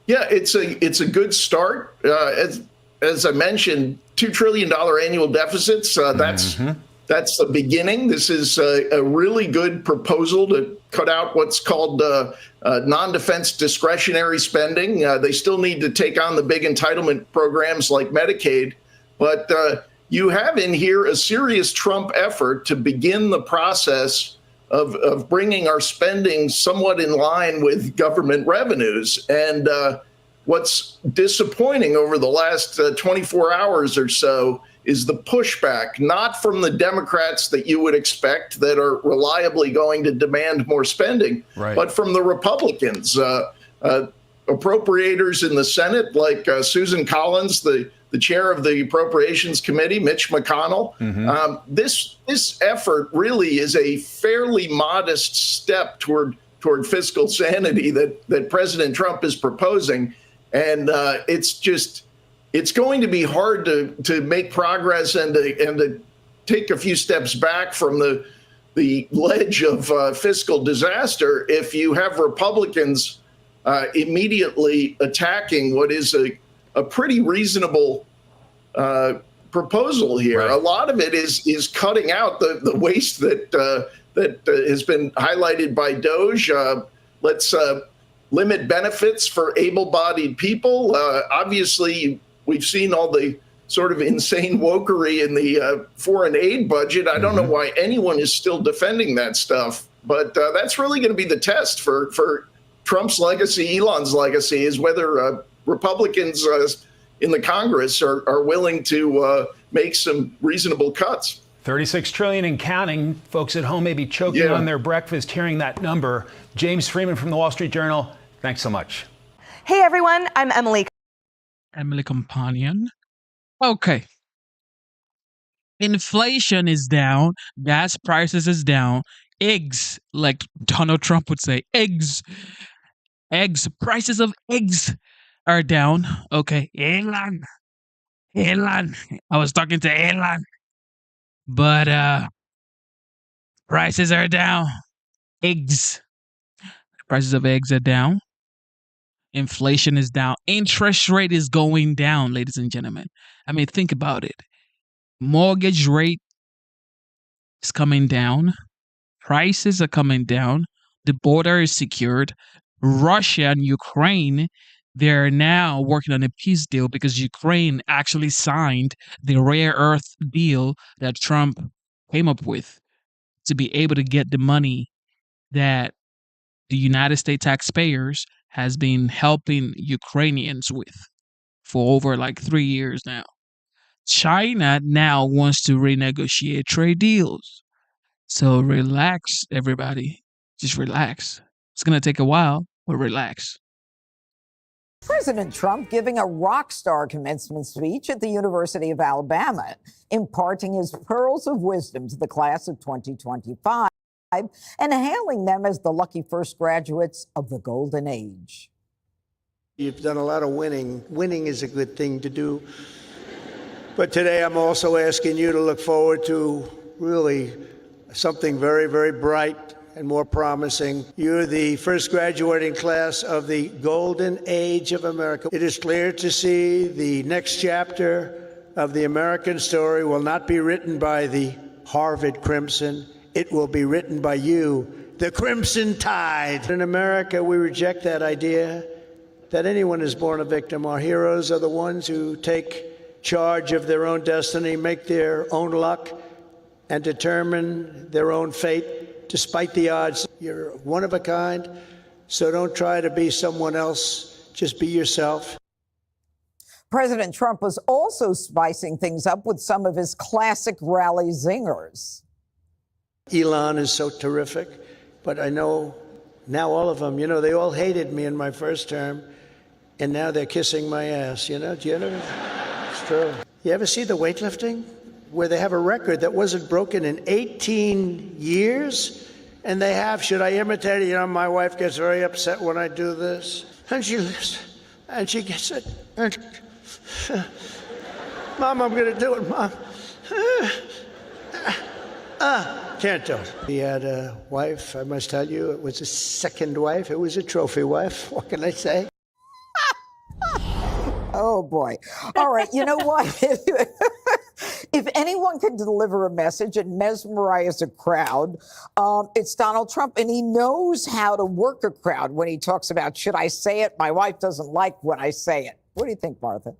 Yeah, it's a good start. As I mentioned, $2 trillion annual deficits. That's the beginning. This is a really good proposal to cut out what's called non-defense discretionary spending. They still need to take on the big entitlement programs like Medicaid, but you have in here a serious Trump effort to begin the process of bringing our spending somewhat in line with government revenues. And what's disappointing over the last 24 hours or so is the pushback, not from the Democrats that you would expect that are reliably going to demand more spending, but from the Republicans. Appropriators in the Senate, like Susan Collins, the chair of the Appropriations Committee, Mitch McConnell. This effort really is a fairly modest step toward fiscal sanity that President Trump is proposing. And it's going to be hard to make progress and to take a few steps back from the ledge of fiscal disaster if you have Republicans immediately attacking what is a pretty reasonable proposal here. A lot of it is cutting out the waste that has been highlighted by DOGE. Let's limit benefits for able-bodied people. Obviously, we've seen all the sort of insane wokery in the foreign aid budget. I don't know why anyone is still defending that stuff, but that's really going to be the test for Trump's legacy, Elon's legacy, is whether Republicans in the Congress are willing to make some reasonable cuts. 36 trillion and counting. Folks at home may be choking on their breakfast hearing that number. James Freeman from the Wall Street Journal, thanks so much. Hey everyone, I'm Emily Companion. Okay. Inflation is down, gas prices is down, eggs, like Donald Trump would say, eggs, prices of eggs are down. Okay, Elon, I was talking to Elon, but prices are down. Prices of eggs are down. Inflation is down. Interest rate is going down, ladies and gentlemen. I mean, think about it. Mortgage rate is coming down. Prices are coming down. The border is secured. Russia and Ukraine, they're now working on a peace deal because Ukraine actually signed the rare earth deal that Trump came up with to be able to get the money that the United States taxpayers has been helping Ukrainians with for over like 3 years now. China now wants to renegotiate trade deals. So relax, everybody. Just relax. It's going to take a while, but relax. President Trump giving a rock star commencement speech at the University of Alabama, imparting his pearls of wisdom to the class of 2025 and hailing them as the lucky first graduates of the golden age. You've done a lot of winning. Winning is a good thing to do. But today I'm also asking you to look forward to really something very, very bright and more promising. You're the first graduating class of the golden age of America. It is clear to see the next chapter of the American story will not be written by the Harvard Crimson. It will be written by you, the Crimson Tide. In America, we reject that idea that anyone is born a victim. Our heroes are the ones who take charge of their own destiny, make their own luck, and determine their own fate despite the odds. You're one of a kind, so don't try to be someone else. Just be yourself. President Trump was also spicing things up with some of his classic rally zingers. Elon is so terrific, but I know now all of them, they all hated me in my first term, and now they're kissing my ass, Do you know? It's true. You ever see the weightlifting? Where they have a record that wasn't broken in 18 years? And they have, should I imitate it? My wife gets very upset when I do this. And she gets it. And, Mom, I'm going to do it, Mom. Can't do it. He had a wife, I must tell you, it was a second wife. It was a trophy wife. What can I say? Oh, boy. All right. You know what? If If anyone can deliver a message and mesmerize a crowd, it's Donald Trump. And he knows how to work a crowd when he talks about, should I say it? My wife doesn't like when I say it. What do you think, Martha?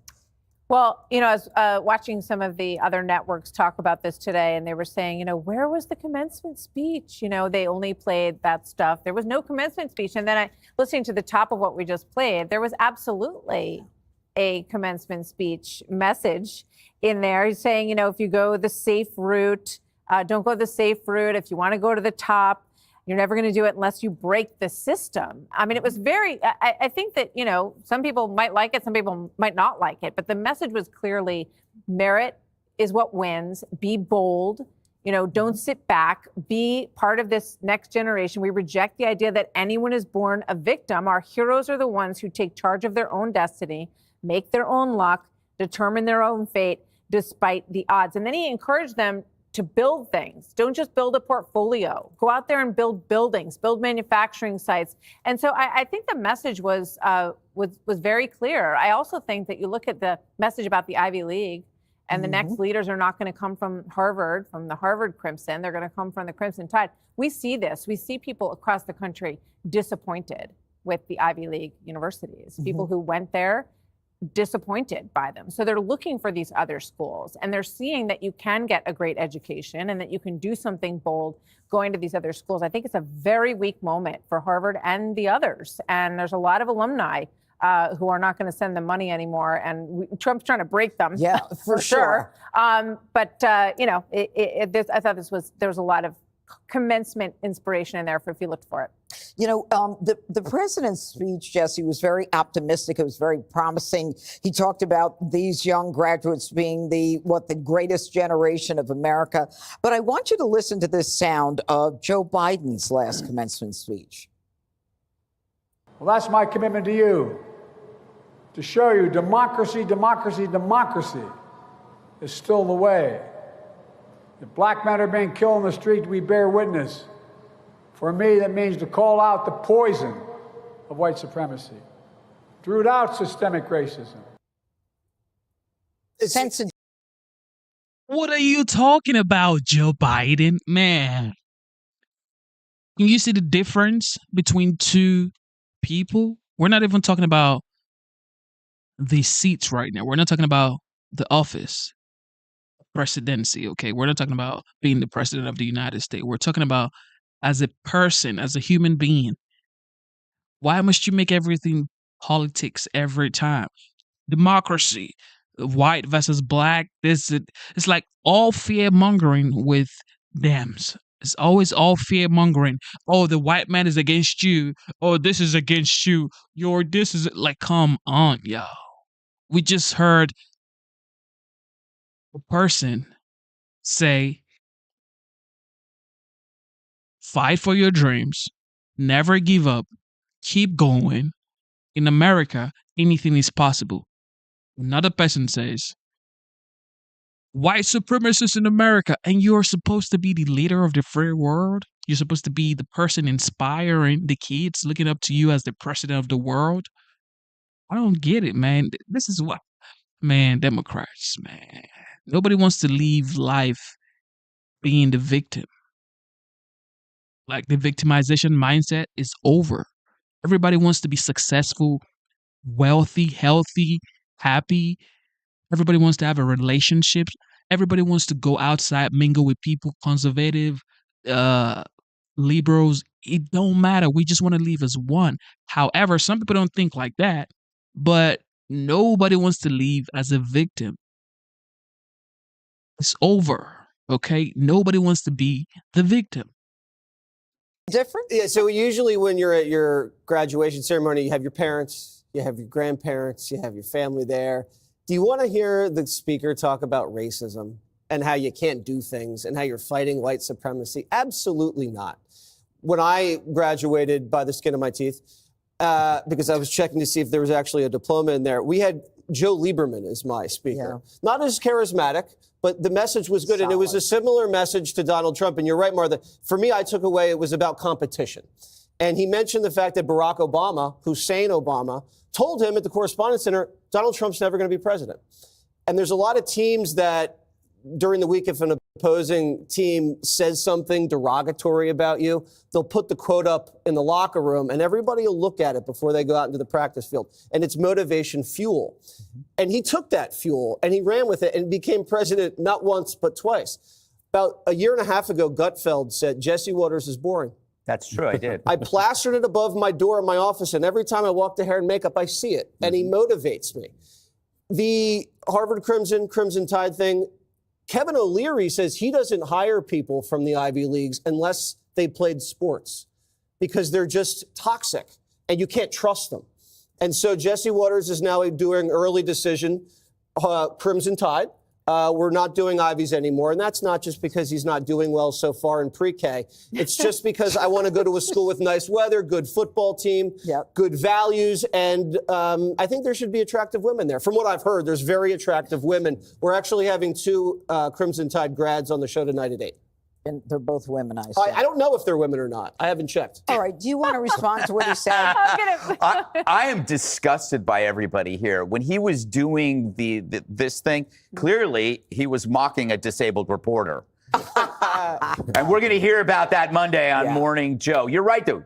Well, I was watching some of the other networks talk about this today, and they were saying, where was the commencement speech? They only played that stuff. There was no commencement speech. And then listening to the top of what we just played, there was absolutely a commencement speech message in there. He's saying, if you go the safe route, don't go the safe route. If you want to go to the top, you're never going to do it unless you break the system. I mean, it was I think that, some people might like it, some people might not like it, but the message was clearly merit is what wins. Be bold, don't sit back, be part of this next generation. We reject the idea that anyone is born a victim. Our heroes are the ones who take charge of their own destiny, make their own luck, determine their own fate despite the odds. And then he encouraged them to build things. Don't just build a portfolio. Go out there and build buildings, build manufacturing sites. And so I think the message was very clear. I also think that you look at the message about the Ivy League, and the next leaders are not going to come from Harvard, from the Harvard Crimson. They're going to come from the Crimson Tide. We see this. We see people across the country disappointed with the Ivy League universities. People who went there disappointed by them. So they're looking for these other schools, and they're seeing that you can get a great education and that you can do something bold going to these other schools. I think it's a very weak moment for Harvard and the others. And there's a lot of alumni who are not going to send them money anymore. And Trump's trying to break them. Yeah, for sure. I thought there was a lot of commencement inspiration in there if you looked for it. The president's speech, Jesse, was very optimistic. It was very promising. He talked about these young graduates being the greatest generation of America. But I want you to listen to this sound of Joe Biden's last commencement speech. Well, that's my commitment to you, to show you democracy, democracy, democracy is still the way. If black men are being killed in the street, we bear witness. For me, that means to call out the poison of white supremacy, to root out systemic racism. What are you talking about, Joe Biden? Man, can you see the difference between two people? We're not even talking about the seats right now. We're not talking about the office, presidency, okay? We're not talking about being the president of the United States. We're talking about as a person, as a human being. Why must you make everything politics every time? Democracy, white versus black. It's like all fear mongering with Dems. It's always all fear mongering. Oh, the white man is against you. Oh, this is against you. This is like, come on, y'all. We just heard a person say, fight for your dreams, never give up, keep going. In America, anything is possible. Another person says, white supremacists in America, and you're supposed to be the leader of the free world? You're supposed to be the person inspiring the kids, looking up to you as the president of the world? I don't get it, man. This is what, man, Democrats, man. Nobody wants to live life being the victim. Like, the victimization mindset is over. Everybody wants to be successful, wealthy, healthy, happy. Everybody wants to have a relationship. Everybody wants to go outside, mingle with people, conservative, liberals. It don't matter. We just want to live as one. However, some people don't think like that, but nobody wants to live as a victim. It's over, okay? Nobody wants to be the victim. Different? Yeah, so usually when you're at your graduation ceremony, you have your parents, you have your grandparents, you have your family there. Do you want to hear the speaker talk about racism and how you can't do things and how you're fighting white supremacy? Absolutely not. When I graduated by the skin of my teeth, because I was checking to see if there was actually a diploma in there, we had Joe Lieberman as my speaker. Yeah. Not as charismatic, but the message was good. Solid. And it was a similar message to Donald Trump. And you're right, Martha. For me, I took away it was about competition. And he mentioned the fact that Barack Obama, Hussein Obama, told him at the Correspondence Center, Donald Trump's never going to be president. And there's a lot of teams that during the week, if an opposing team says something derogatory about you, they'll put the quote up in the locker room and everybody will look at it before they go out into the practice field. And it's motivation fuel. And he took that fuel and he ran with it and became president not once, but twice. About a year and a half ago, Gutfeld said, Jesse Waters is boring. That's true, I did. I plastered it above my door in my office, and every time I walk to hair and makeup, I see it, and he motivates me. The Harvard Crimson Tide thing, Kevin O'Leary says he doesn't hire people from the Ivy Leagues unless they played sports because they're just toxic, and you can't trust them. And so Jesse Waters is now doing early decision, Crimson Tide. We're not doing Ivies anymore. And that's not just because he's not doing well so far in pre-K. It's just because I want to go to a school with nice weather, good football team, good values. And I think there should be attractive women there. From what I've heard, there's very attractive women. We're actually having 2 Crimson Tide grads on the show tonight at 8. And they're both women, I see. I don't know if they're women or not. I haven't checked. All right. Do you want to respond to what he said? I am disgusted by everybody here. When he was doing this thing, clearly he was mocking a disabled reporter. And we're going to hear about that Monday on Morning Joe. You're right, though.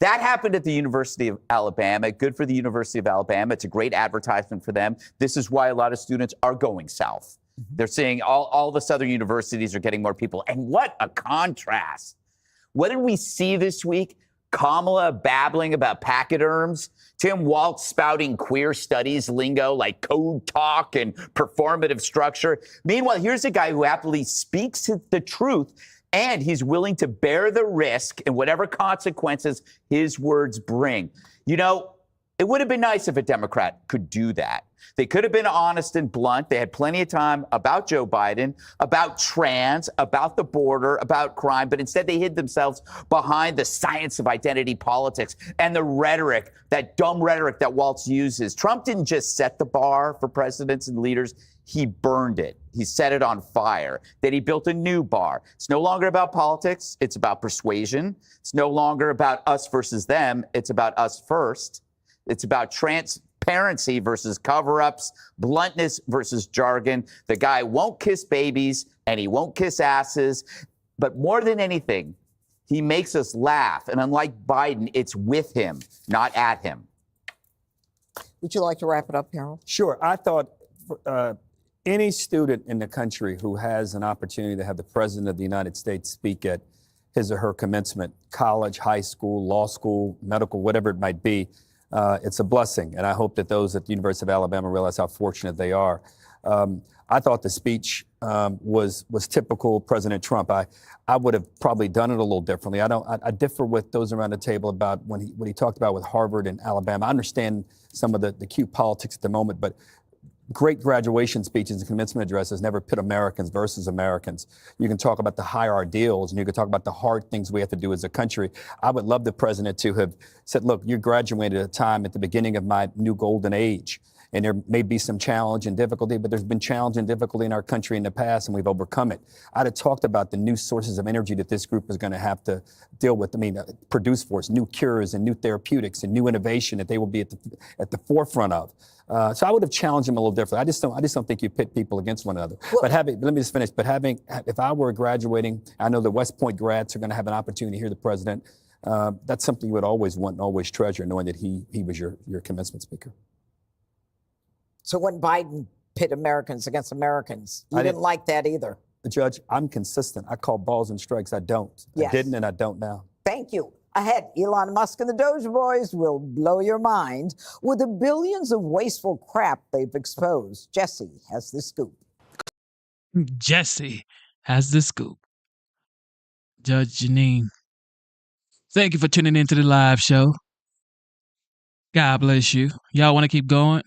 That happened at the University of Alabama. Good for the University of Alabama. It's a great advertisement for them. This is why a lot of students are going south. They're saying all the southern universities are getting more people. And what a contrast. What did we see this week? Kamala babbling about pachyderms, Tim Walz spouting queer studies lingo like code talk and performative structure. Meanwhile, here's a guy who happily speaks the truth, and he's willing to bear the risk and whatever consequences his words bring. You know, it would have been nice if a Democrat could do that. They could have been honest and blunt. They had plenty of time about Joe Biden, about trans, about the border, about crime, but instead they hid themselves behind the science of identity politics and the rhetoric, that dumb rhetoric that Walz uses. Trump didn't just set the bar for presidents and leaders. He burned it. He set it on fire. Then he built a new bar. It's no longer about politics. It's about persuasion. It's no longer about us versus them. It's about us first. It's about transparency versus cover-ups, bluntness versus jargon. The guy won't kiss babies and he won't kiss asses. But more than anything, he makes us laugh. And unlike Biden, it's with him, not at him. Would you like to wrap it up, Harold? Sure. I thought any student in the country who has an opportunity to have the President of the United States speak at his or her commencement, college, high school, law school, medical, whatever it might be, it's a blessing. And I hope that those at the University of Alabama realize how fortunate they are. I thought the speech was typical President Trump. I would have probably done it a little differently. I differ with those around the table about what he talked about with Harvard and Alabama. I understand some of the cute politics at the moment, but great graduation speeches and commencement addresses never pit Americans versus Americans. You can talk about the higher ideals and you can talk about the hard things we have to do as a country. I would love the president to have said, look, you graduated at a time at the beginning of my new golden age. And there may be some challenge and difficulty, but there's been challenge and difficulty in our country in the past, and we've overcome it. I'd have talked about the new sources of energy that this group is going to have to deal with. Produce for us new cures and new therapeutics and new innovation that they will be at the forefront of. So I would have challenged him a little differently. I just don't think you pit people against one another. Well, let me just finish. But if I were graduating, I know the West Point grads are going to have an opportunity to hear the president. That's something you would always want and always treasure, knowing that he was your commencement speaker. So when Biden pit Americans against Americans, you didn't like that either. Judge, I'm consistent. I call balls and strikes. I don't. Yes. I didn't and I don't now. Thank you. Ahead, Elon Musk and the DOGE boys will blow your mind with the billions of wasteful crap they've exposed. Jesse has the scoop. Jesse has the scoop. Judge Janine, thank you for tuning into the live show. God bless you. Y'all want to keep going?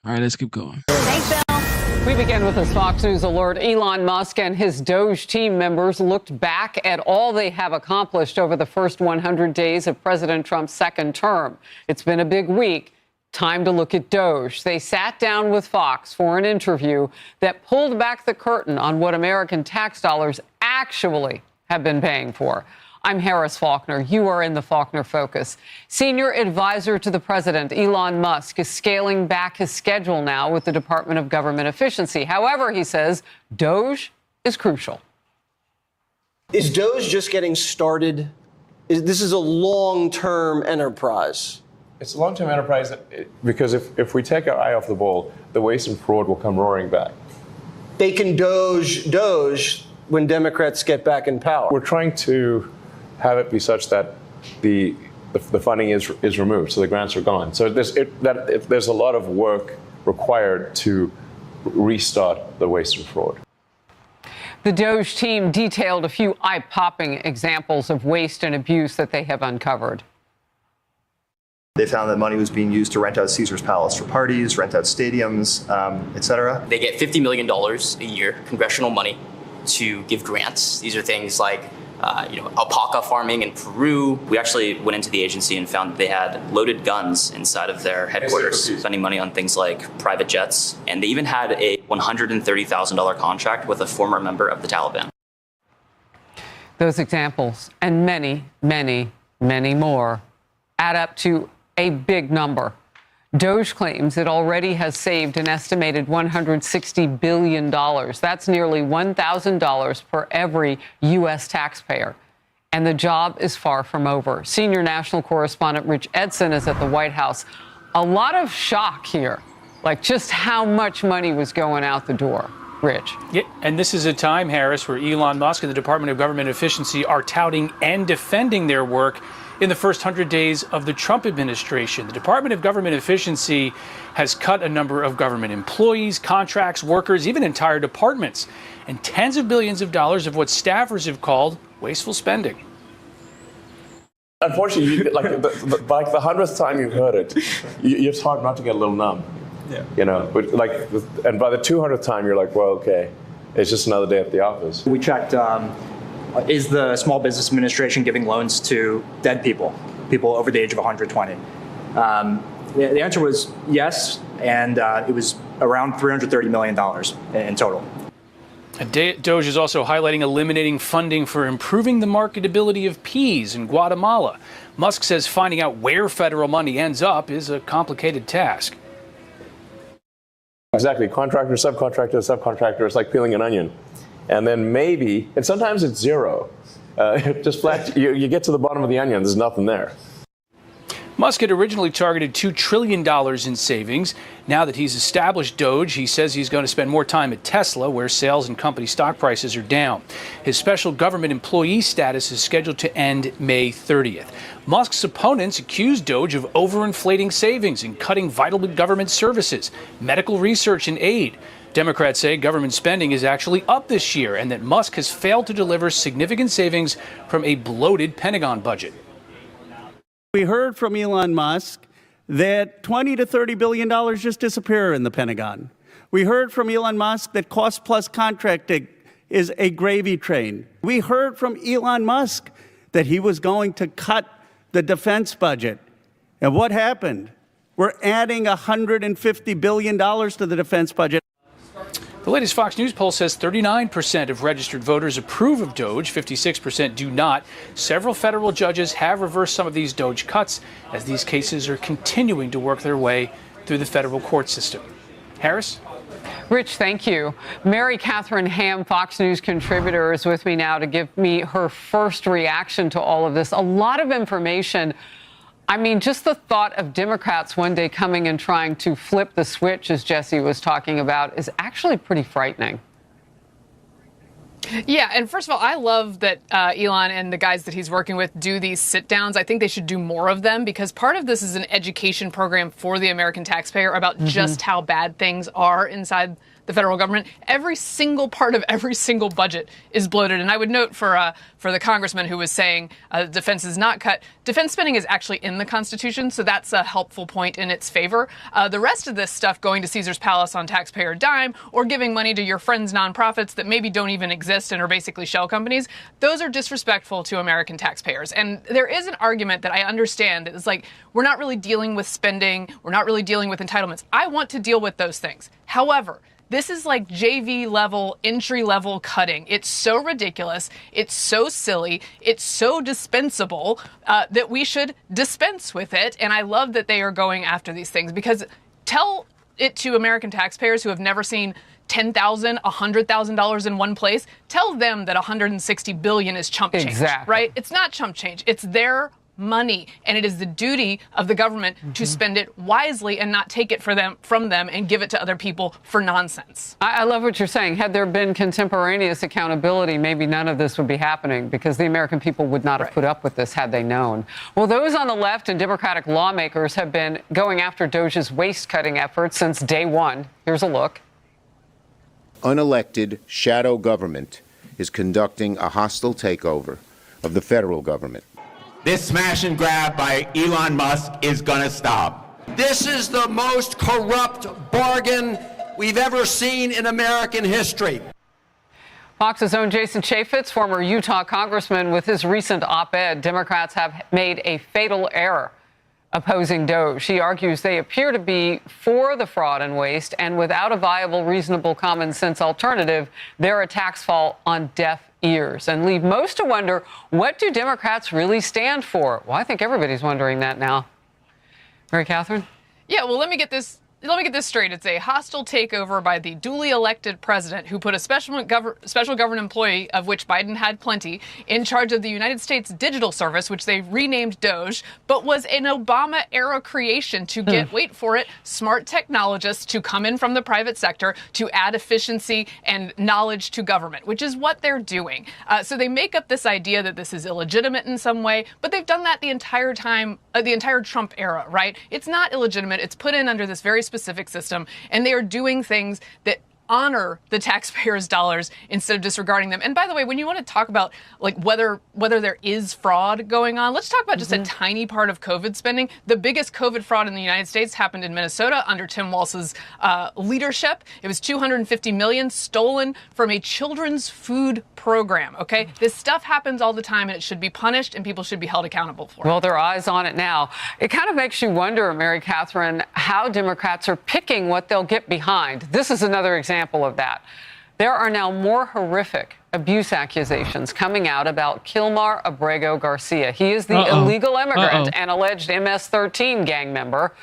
All right, let's keep going. Thanks, Bill. We begin with this Fox News alert. Elon Musk and his DOGE team members looked back at all they have accomplished over the first 100 days of President Trump's second term. It's been a big week. Time to look at DOGE. They sat down with Fox for an interview that pulled back the curtain on what American tax dollars actually have been paying for. I'm Harris Faulkner. You are in the Faulkner Focus. Senior advisor to the president, Elon Musk, is scaling back his schedule now with the Department of Government Efficiency. However, he says DOGE is crucial. Is DOGE just getting started? This is a long-term enterprise. It's a long-term enterprise because if we take our eye off the ball, the waste and fraud will come roaring back. They can DOGE when Democrats get back in power. We're trying to have it be such that the funding is removed, so the grants are gone. So there's a lot of work required to restart the waste and fraud. The DOGE team detailed a few eye-popping examples of waste and abuse that they have uncovered. They found that money was being used to rent out Caesar's Palace for parties, rent out stadiums, et cetera. They get $50 million a year, congressional money, to give grants. These are things like alpaca farming in Peru. We actually went into the agency and found that they had loaded guns inside of their headquarters, spending money on things like private jets. And they even had a $130,000 contract with a former member of the Taliban. Those examples and many, many, many more add up to a big number. DOGE claims it already has saved an estimated $160 billion. That's nearly $1,000 per every U.S. taxpayer. And the job is far from over. Senior national correspondent Rich Edson is at the White House. A lot of shock here, like just how much money was going out the door. Rich. Yeah, and this is a time, Harris, where Elon Musk and the Department of Government Efficiency are touting and defending their work in the first 100 days of the Trump administration. The Department of Government Efficiency has cut a number of government employees, contracts, workers, even entire departments, and tens of billions of dollars of what staffers have called wasteful spending. Unfortunately, like the 100th time you've heard it, it's hard not to get a little numb. Yeah. You know, but and by the 200th time, you're like, well, okay, it's just another day at the office. We checked, is the Small Business Administration giving loans to dead people over the age of 120? The answer was yes, and it was around $330 million in total. DOGE is also highlighting eliminating funding for improving the marketability of peas in Guatemala. Musk says finding out where federal money ends up is a complicated task. Exactly. Contractor, subcontractor, it's like peeling an onion. And then maybe, and sometimes it's zero. Just flat, you get to the bottom of the onion, there's nothing there. Musk had originally targeted $2 trillion in savings. Now that he's established DOGE, he says he's going to spend more time at Tesla, where sales and company stock prices are down. His special government employee status is scheduled to end May 30th. Musk's opponents accuse DOGE of overinflating savings and cutting vital government services, medical research and aid. Democrats say government spending is actually up this year and that Musk has failed to deliver significant savings from a bloated Pentagon budget. We heard from Elon Musk that $20 to $30 billion just disappear in the Pentagon. We heard from Elon Musk that cost-plus contracting is a gravy train. We heard from Elon Musk that he was going to cut the defense budget. And what happened? We're adding $150 billion to the defense budget. The latest Fox News poll says 39% of registered voters approve of DOGE, 56% do not. Several federal judges have reversed some of these DOGE cuts as these cases are continuing to work their way through the federal court system. Harris? Rich, thank you. Mary Catherine Ham, Fox News contributor, is with me now to give me her first reaction to all of this. A lot of information. I mean, just the thought of Democrats one day coming and trying to flip the switch, as Jesse was talking about, is actually pretty frightening. Yeah, and first of all, I love that Elon and the guys that he's working with do these sit-downs. I think they should do more of them because part of this is an education program for the American taxpayer about just how bad things are inside the federal government. Every single part of every single budget is bloated. And I would note for the congressman who was saying defense is not cut, defense spending is actually in the Constitution, so that's a helpful point in its favor. The rest of this stuff going to Caesar's Palace on taxpayer dime or giving money to your friends' nonprofits that maybe don't even exist and are basically shell companies, those are disrespectful to American taxpayers. And there is an argument that I understand that is like, we're not really dealing with spending, we're not really dealing with entitlements. I want to deal with those things. However, This is like JV level, entry level cutting. It's so ridiculous. It's so silly. It's so dispensable that we should dispense with it. And I love that they are going after these things, because tell it to American taxpayers who have never seen $10,000, $100,000 in one place. Tell them that $160 billion is chump change, Exactly. right? It's not chump change. It's their money, and it is the duty of the government to spend it wisely and not take it from them and give it to other people for nonsense. I love what you're saying. Had there been contemporaneous accountability, maybe none of this would be happening, because the American people would not have put up with this had they known. Well, those on the left and Democratic lawmakers have been going after DOGE's waste-cutting efforts since day one. Here's a look. Unelected shadow government is conducting a hostile takeover of the federal government. This smash and grab by Elon Musk is going to stop. This is the most corrupt bargain we've ever seen in American history. Fox's own Jason Chaffetz, former Utah congressman, with his recent op-ed, Democrats have made a fatal error opposing DOGE. He argues they appear to be for the fraud and waste, and without a viable, reasonable, common sense alternative, their attacks fall on deaf ears and leave most to wonder, what do Democrats really stand for? Well, I think everybody's wondering that now. Mary Catherine? Yeah, well, let me get this straight. It's a hostile takeover by the duly elected president who put a special government employee, of which Biden had plenty, in charge of the United States Digital Service, which they renamed DOGE, but was an Obama-era creation to get, wait for it, smart technologists to come in from the private sector to add efficiency and knowledge to government, which is what they're doing. So they make up this idea that this is illegitimate in some way, but they've done that the entire time, the entire Trump era, right? It's not illegitimate. It's put in under this very specific system, and they are doing things that honor the taxpayers' dollars instead of disregarding them. And by the way, when you want to talk about like whether there is fraud going on, let's talk about just a tiny part of COVID spending. The biggest COVID fraud in the United States happened in Minnesota under Tim Walz's leadership. It was $250 million stolen from a children's food program. Okay, this stuff happens all the time, and it should be punished, and people should be held accountable for it. Well, there are eyes on it now. It kind of makes you wonder, Mary Catherine, how Democrats are picking what they'll get behind. This is another example of that. There are now more horrific abuse accusations coming out about Kilmar Brego Garcia. He is the illegal immigrant and alleged MS-13 gang member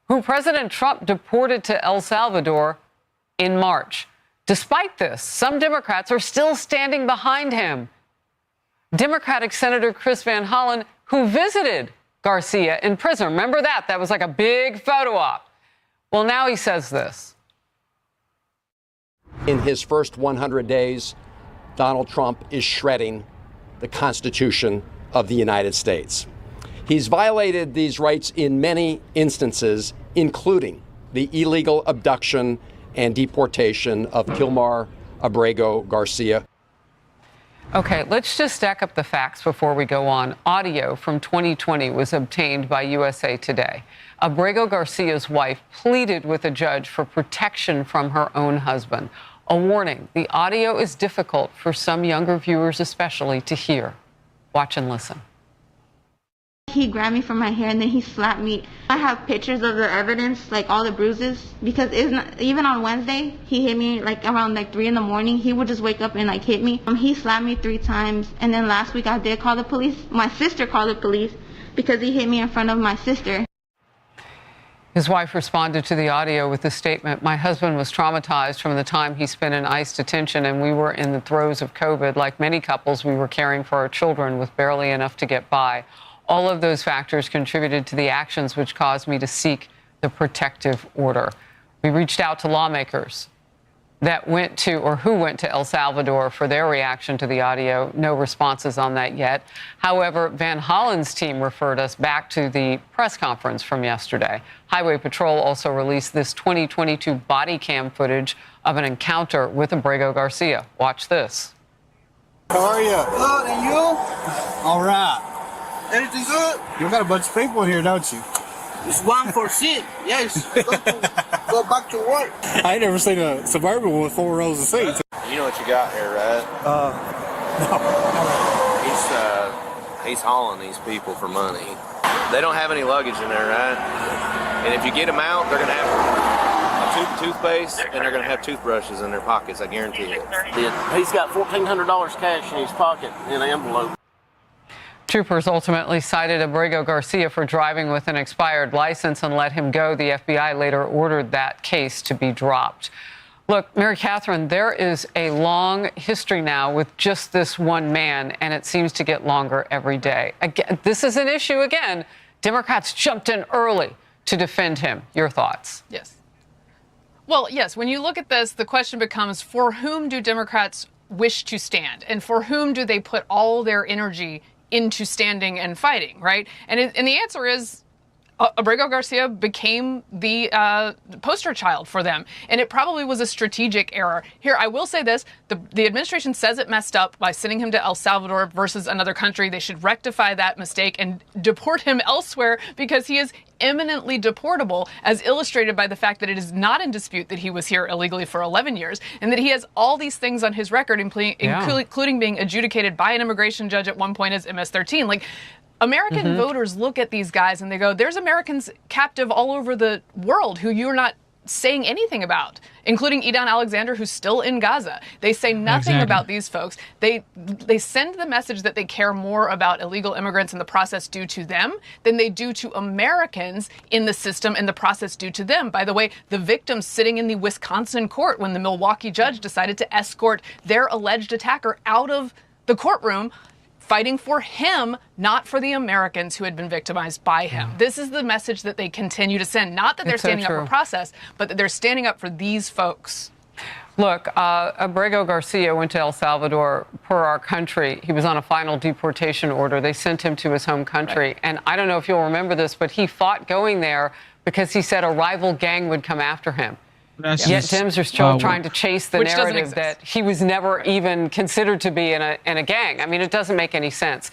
who President Trump deported to El Salvador in March. Despite this, some Democrats are still standing behind him. Democratic Senator Chris Van Hollen, who visited Garcia in prison. Remember that? That was like a big photo op. Well, now he says this. In his first 100 days, Donald Trump is shredding the Constitution of the United States. He's violated these rights in many instances, including the illegal abduction and deportation of Kilmar Brego Garcia. Okay, let's just stack up the facts before we go on. Audio from 2020 was obtained by USA Today. Brego Garcia's wife pleaded with a judge for protection from her own husband. A warning, the audio is difficult for some younger viewers especially to hear. Watch and listen. He grabbed me from my hair and then he slapped me. I have pictures of the evidence, like all the bruises, because even on Wednesday, he hit me like around like 3 in the morning. He would just wake up and like hit me. He slapped me 3 times. And then last week I did call the police. My sister called the police because he hit me in front of my sister. His wife responded to the audio with the statement, "My husband was traumatized from the time he spent in ICE detention, and we were in the throes of COVID. Like many couples, we were caring for our children with barely enough to get by. All of those factors contributed to the actions which caused me to seek the protective order." We reached out to lawmakers that who went to El Salvador for their reaction to the audio. No responses on that yet. However, Van Hollen's team referred us back to the press conference from yesterday. Highway Patrol also released this 2022 body cam footage of an encounter with Brego Garcia. Watch this. How are you? Good, and you? All right. Everything good? You got a bunch of people in here, don't you? It's 1 for shit. Yes. Go back to work. I ain't never seen a Suburban with 4 rows of seats. You know what you got here, right? No. He's hauling these people for money. They don't have any luggage in there, right? And if you get them out, they're gonna have two toothpaste and they're going to have toothbrushes in their pockets. I guarantee it. He's got $1,400 cash in his pocket in an envelope. Troopers ultimately cited Brego Garcia for driving with an expired license and let him go. The FBI later ordered that case to be dropped. Look, Mary Catherine, there is a long history now with just this one man, and it seems to get longer every day. Again, this is an issue again. Democrats jumped in early to defend him. Your thoughts? Yes. Well, yes, when you look at this, the question becomes, for whom do Democrats wish to stand? And for whom do they put all their energy into standing and fighting, right? And the answer is Brego Garcia became the poster child for them. And it probably was a strategic error. Here, I will say this. The administration says it messed up by sending him to El Salvador versus another country. They should rectify that mistake and deport him elsewhere because he is eminently deportable, as illustrated by the fact that it is not in dispute that he was here illegally for 11 years and that he has all these things on his record, including being adjudicated by an immigration judge at one point as MS-13. Like, American voters look at these guys and they go, there's Americans captive all over the world who you're not saying anything about, including Edan Alexander, who's still in Gaza. They say nothing about these folks. They send the message that they care more about illegal immigrants and the process due to them than they do to Americans in the system and the process due to them. By the way, the victims sitting in the Wisconsin court when the Milwaukee judge decided to escort their alleged attacker out of the courtroom, fighting for him, not for the Americans who had been victimized by him. This is the message that they continue to send. Not that they're standing up for process, but that they're standing up for these folks. Look, Brego Garcia went to El Salvador per our country. He was on a final deportation order. They sent him to his home country. Right. And I don't know if you'll remember this, but he fought going there because he said a rival gang would come after him. Yet Dems are still trying to chase the narrative that he was never even considered to be in a gang. I mean, it doesn't make any sense.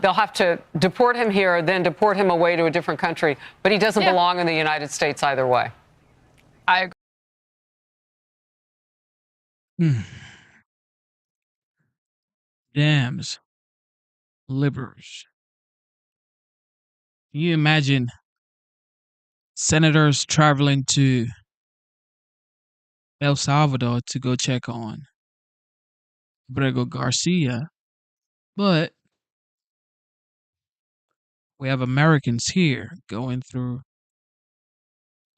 They'll have to deport him here, then deport him away to a different country. But he doesn't belong in the United States either way. I agree. Dems, liberals. Can you imagine senators traveling to El Salvador to go check on Brego Garcia, but we have Americans here going through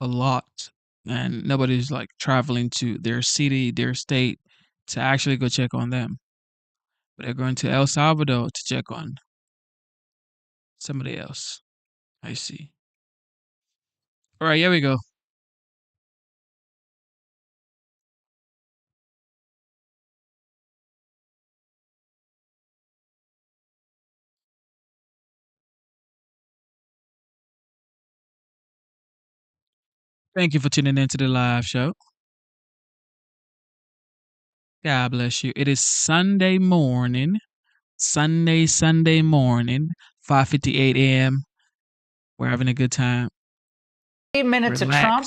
a lot, and nobody's like traveling to their city, their state to actually go check on them. But they're going to El Salvador to check on somebody else. I see. All right, here we go. Thank you for tuning in to the live show. God bless you. It is Sunday morning, 5:58 a.m. We're having a good time. 8 minutes Relax. of Trump.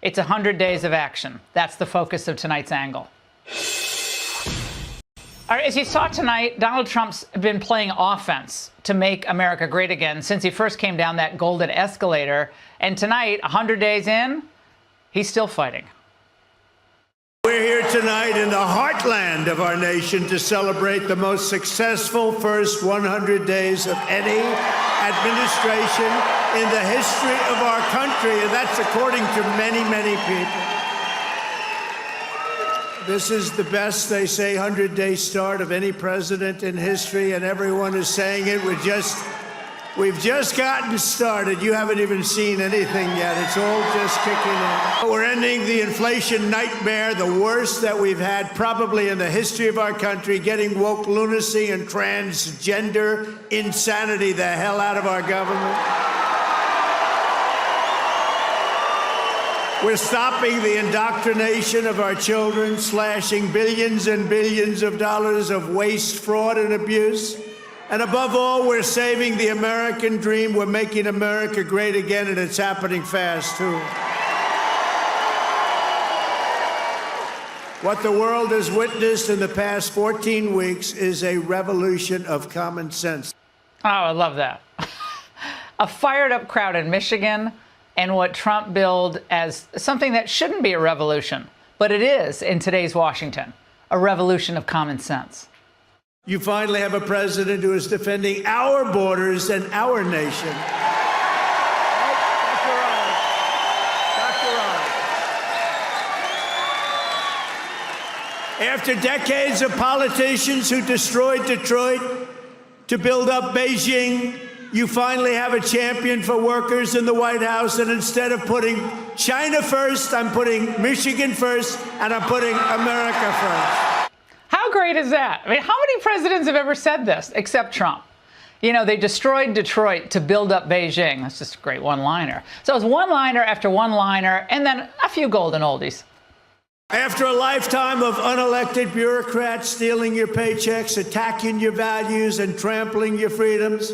It's 100 days of action. That's the focus of tonight's angle. All right, as you saw tonight, Donald Trump's been playing offense to make America great again since he first came down that golden escalator. And tonight, 100 days in, he's still fighting. We're here tonight in the heartland of our nation to celebrate the most successful first 100 days of any administration in the history of our country, and that's according to many, many people. This is the best, they say, 100-day start of any president in history, and everyone is saying it. We've just gotten started. You haven't even seen anything yet. It's all just kicking in. We're ending the inflation nightmare, the worst that we've had probably in the history of our country, getting woke lunacy and transgender insanity the hell out of our government. We're stopping the indoctrination of our children, slashing billions and billions of dollars of waste, fraud, and abuse. And above all, we're saving the American dream. We're making America great again, and it's happening fast, too. What the world has witnessed in the past 14 weeks is a revolution of common sense. Oh, I love that. A fired up crowd in Michigan, and what Trump billed as something that shouldn't be a revolution, but it is in today's Washington, a revolution of common sense. You finally have a president who is defending our borders and our nation. After decades of politicians who destroyed Detroit to build up Beijing, you finally have a champion for workers in the White House. And instead of putting China first, I'm putting Michigan first, and I'm putting America first. How great is that? I mean, how many presidents have ever said this except Trump? You know, they destroyed Detroit to build up Beijing. That's just a great one-liner. So it's one-liner after one-liner, and then a few golden oldies. After a lifetime of unelected bureaucrats stealing your paychecks, attacking your values, and trampling your freedoms,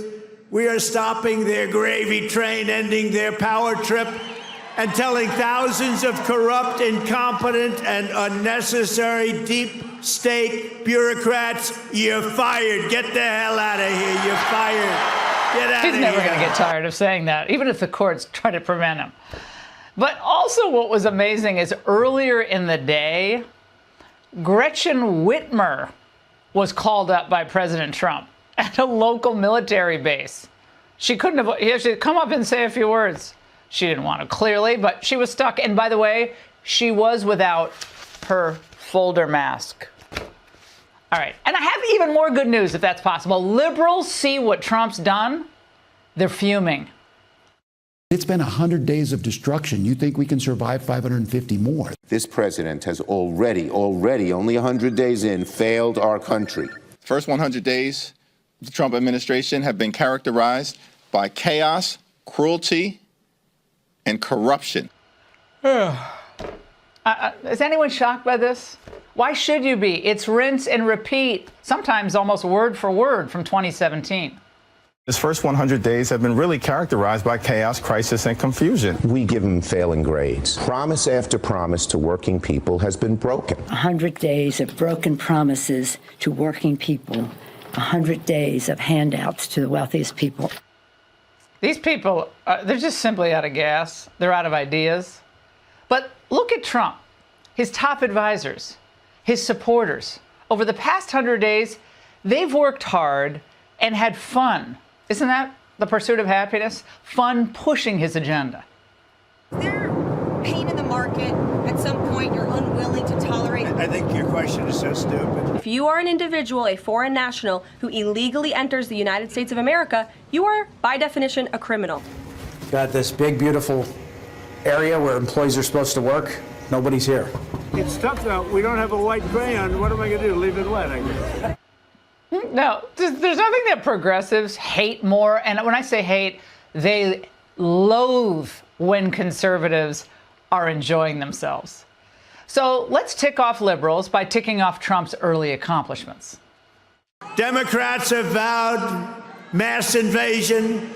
we are stopping their gravy train, ending their power trip, and telling thousands of corrupt, incompetent, and unnecessary deep state bureaucrats, you're fired. Get the hell out of here. You're fired. Get out of here. He's never going to get tired of saying that, even if the courts try to prevent him. But also what was amazing is earlier in the day, Gretchen Whitmer was called up by President Trump at a local military base. She couldn't have, he had come up and say a few words. She didn't want to, clearly, but she was stuck. And by the way, she was without her folder mask. All right. And I have even more good news, if that's possible. Liberals see what Trump's done. They're fuming. It's been 100 days of destruction. You think we can survive 550 more? This president has already, only 100 days in, failed our country. First 100 days, the Trump administration have been characterized by chaos, cruelty, and corruption. Is anyone shocked by this? Why should you be? It's rinse and repeat, sometimes almost word for word from 2017. His first 100 days have been really characterized by chaos, crisis, and confusion. We give him failing grades. Promise after promise to working people has been broken. 100 days of broken promises to working people. 100 days of handouts to the wealthiest people. These people, they're just simply out of gas. They're out of ideas. But look at Trump, his top advisors, his supporters. Over the past 100 days, they've worked hard and had fun. Isn't that the pursuit of happiness? Fun pushing his agenda. Is there pain in the market at some point you're unwilling to tolerate? I think your question is so stupid. If you are an individual, a foreign national, who illegally enters the United States of America, you are, by definition, a criminal. Got this big, beautiful area where employees are supposed to work. Nobody's here. It's tough, though. We don't have a white crayon. What am I going to do? Leave it wet, I guess. No, there's nothing that progressives hate more. And when I say hate, they loathe when conservatives are enjoying themselves. So let's tick off liberals by ticking off Trump's early accomplishments. Democrats have vowed mass invasion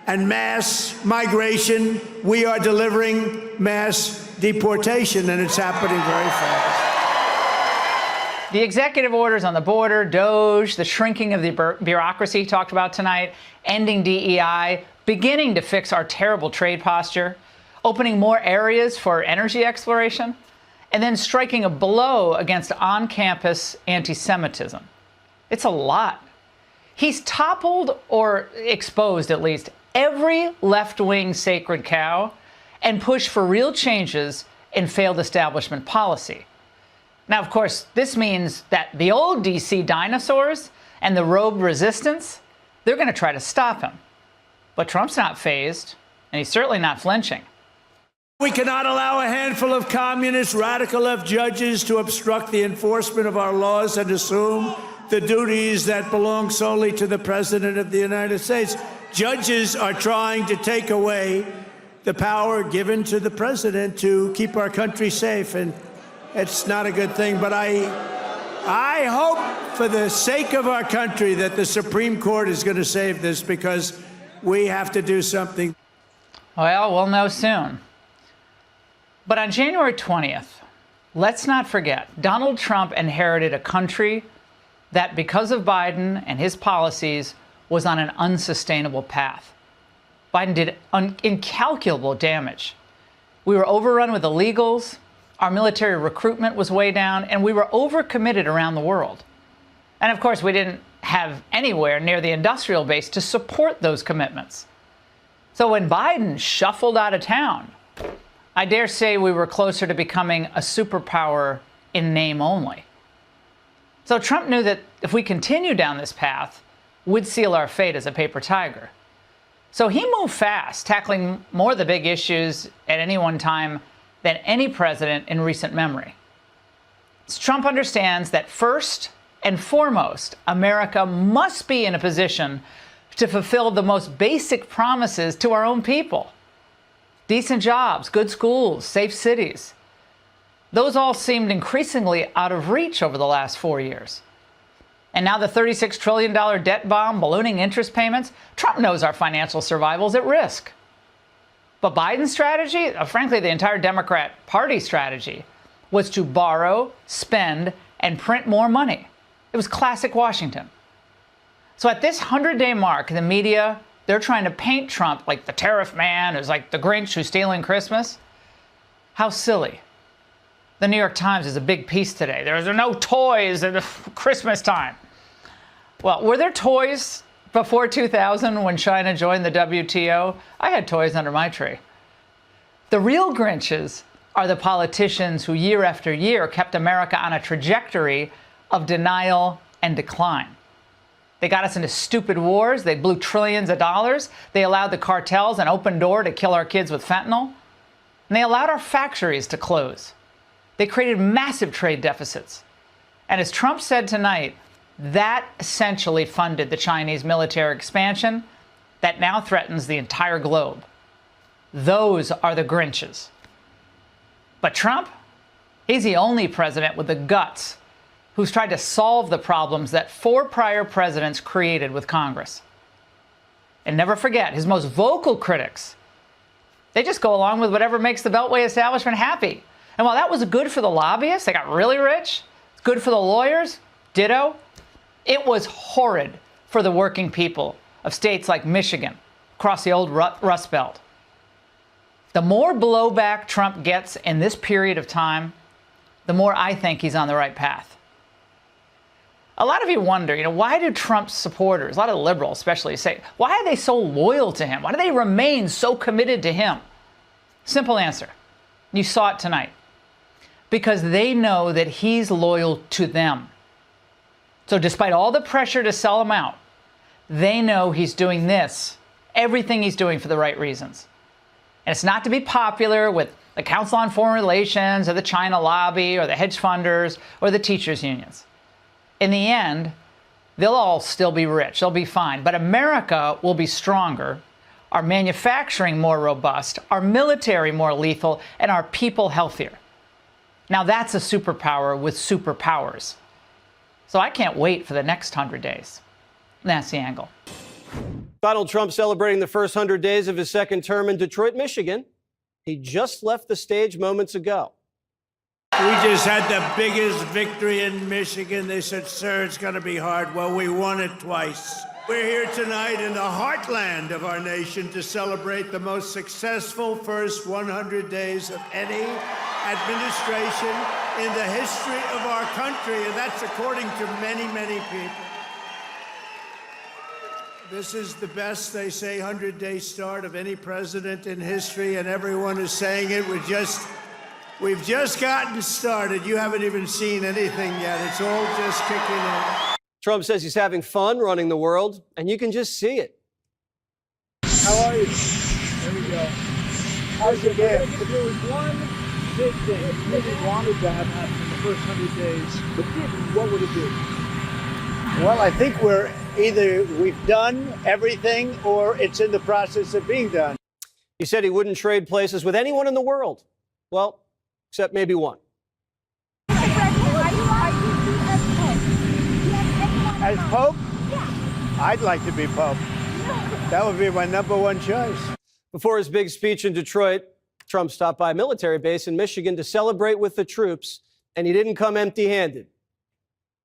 and mass migration. We are delivering mass deportation, and it's happening very fast. The executive orders on the border, DOGE, the shrinking of the bureaucracy talked about tonight, ending DEI, beginning to fix our terrible trade posture, opening more areas for energy exploration, and then striking a blow against on-campus anti-Semitism. It's a lot. He's toppled, or exposed at least, every left-wing sacred cow and pushed for real changes in failed establishment policy. Now, of course, this means that the old D.C. dinosaurs and the robed resistance, they're going to try to stop him. But Trump's not fazed, and he's certainly not flinching. We cannot allow a handful of communist radical left judges to obstruct the enforcement of our laws and assume the duties that belong solely to the President of the United States. Judges are trying to take away the power given to the President to keep our country safe, and it's not a good thing, but I hope for the sake of our country that the Supreme Court is going to save this, because we have to do something. Well, we'll know soon. But on January 20th, let's not forget, Donald Trump inherited a country that, because of Biden and his policies, was on an unsustainable path. Biden did incalculable damage. We were overrun with illegals, our military recruitment was way down, and we were overcommitted around the world. And of course, we didn't have anywhere near the industrial base to support those commitments. So when Biden shuffled out of town, I dare say we were closer to becoming a superpower in name only. So Trump knew that if we continue down this path, we'd seal our fate as a paper tiger. So he moved fast, tackling more of the big issues at any one time than any president in recent memory. Trump understands that first and foremost, America must be in a position to fulfill the most basic promises to our own people. Decent jobs, good schools, safe cities. Those all seemed increasingly out of reach over the last 4 years. And now the $36 trillion debt bomb, ballooning interest payments, Trump knows our financial survival is at risk. But Biden's strategy, frankly, the entire Democrat Party strategy, was to borrow, spend, and print more money. It was classic Washington. So at this 100-day mark, the media, they're trying to paint Trump like the tariff man, who's like the Grinch who's stealing Christmas. How silly. The New York Times is a big piece today. There's no toys at Christmas time. Well, were there toys before 2000 when China joined the WTO? I had toys under my tree. The real Grinches are the politicians who year after year kept America on a trajectory of denial and decline. They got us into stupid wars. They blew trillions of dollars. They allowed the cartels an open door to kill our kids with fentanyl. And they allowed our factories to close. They created massive trade deficits. And as Trump said tonight, that essentially funded the Chinese military expansion that now threatens the entire globe. Those are the Grinches. But Trump, he's the only president with the guts who's tried to solve the problems that 4 prior presidents created with Congress. And never forget, his most vocal critics, they just go along with whatever makes the Beltway establishment happy. And while that was good for the lobbyists, they got really rich, it's good for the lawyers, ditto, it was horrid for the working people of states like Michigan, across the old Rust Belt. The more blowback Trump gets in this period of time, the more I think he's on the right path. A lot of you wonder, why do Trump's supporters, a lot of liberals especially, say, why are they so loyal to him? Why do they remain so committed to him? Simple answer. You saw it tonight. Because they know that he's loyal to them. So despite all the pressure to sell him out, they know he's doing this, everything he's doing for the right reasons. And it's not to be popular with the Council on Foreign Relations or the China lobby or the hedge funders or the teachers' unions. In the end, they'll all still be rich. They'll be fine. But America will be stronger, our manufacturing more robust, our military more lethal, and our people healthier. Now that's a superpower with superpowers. So I can't wait for the next 100 days. That's the angle. Donald Trump celebrating the first 100 days of his second term in Detroit, Michigan. He just left the stage moments ago. We just had the biggest victory in Michigan. They said, sir, it's going to be hard. Well, we won it twice. We're here tonight in the heartland of our nation to celebrate the most successful first 100 days of any administration in the history of our country, and that's according to many, many people. This is the best, they say, 100-day start of any president in history, and everyone is saying it. We've just gotten started. You haven't even seen anything yet. It's all just kicking in. Trump says he's having fun running the world, and you can just see it. How are you? There we go. How's it going? If there was one big thing you really wanted to have happen in the first 100 days, but didn't, what would it be? Well, I think we've done everything or it's in the process of being done. He said he wouldn't trade places with anyone in the world. Well, except maybe one. As Pope? Yeah. I'd like to be Pope. That would be my number one choice. Before his big speech in Detroit, Trump stopped by a military base in Michigan to celebrate with the troops, and he didn't come empty-handed.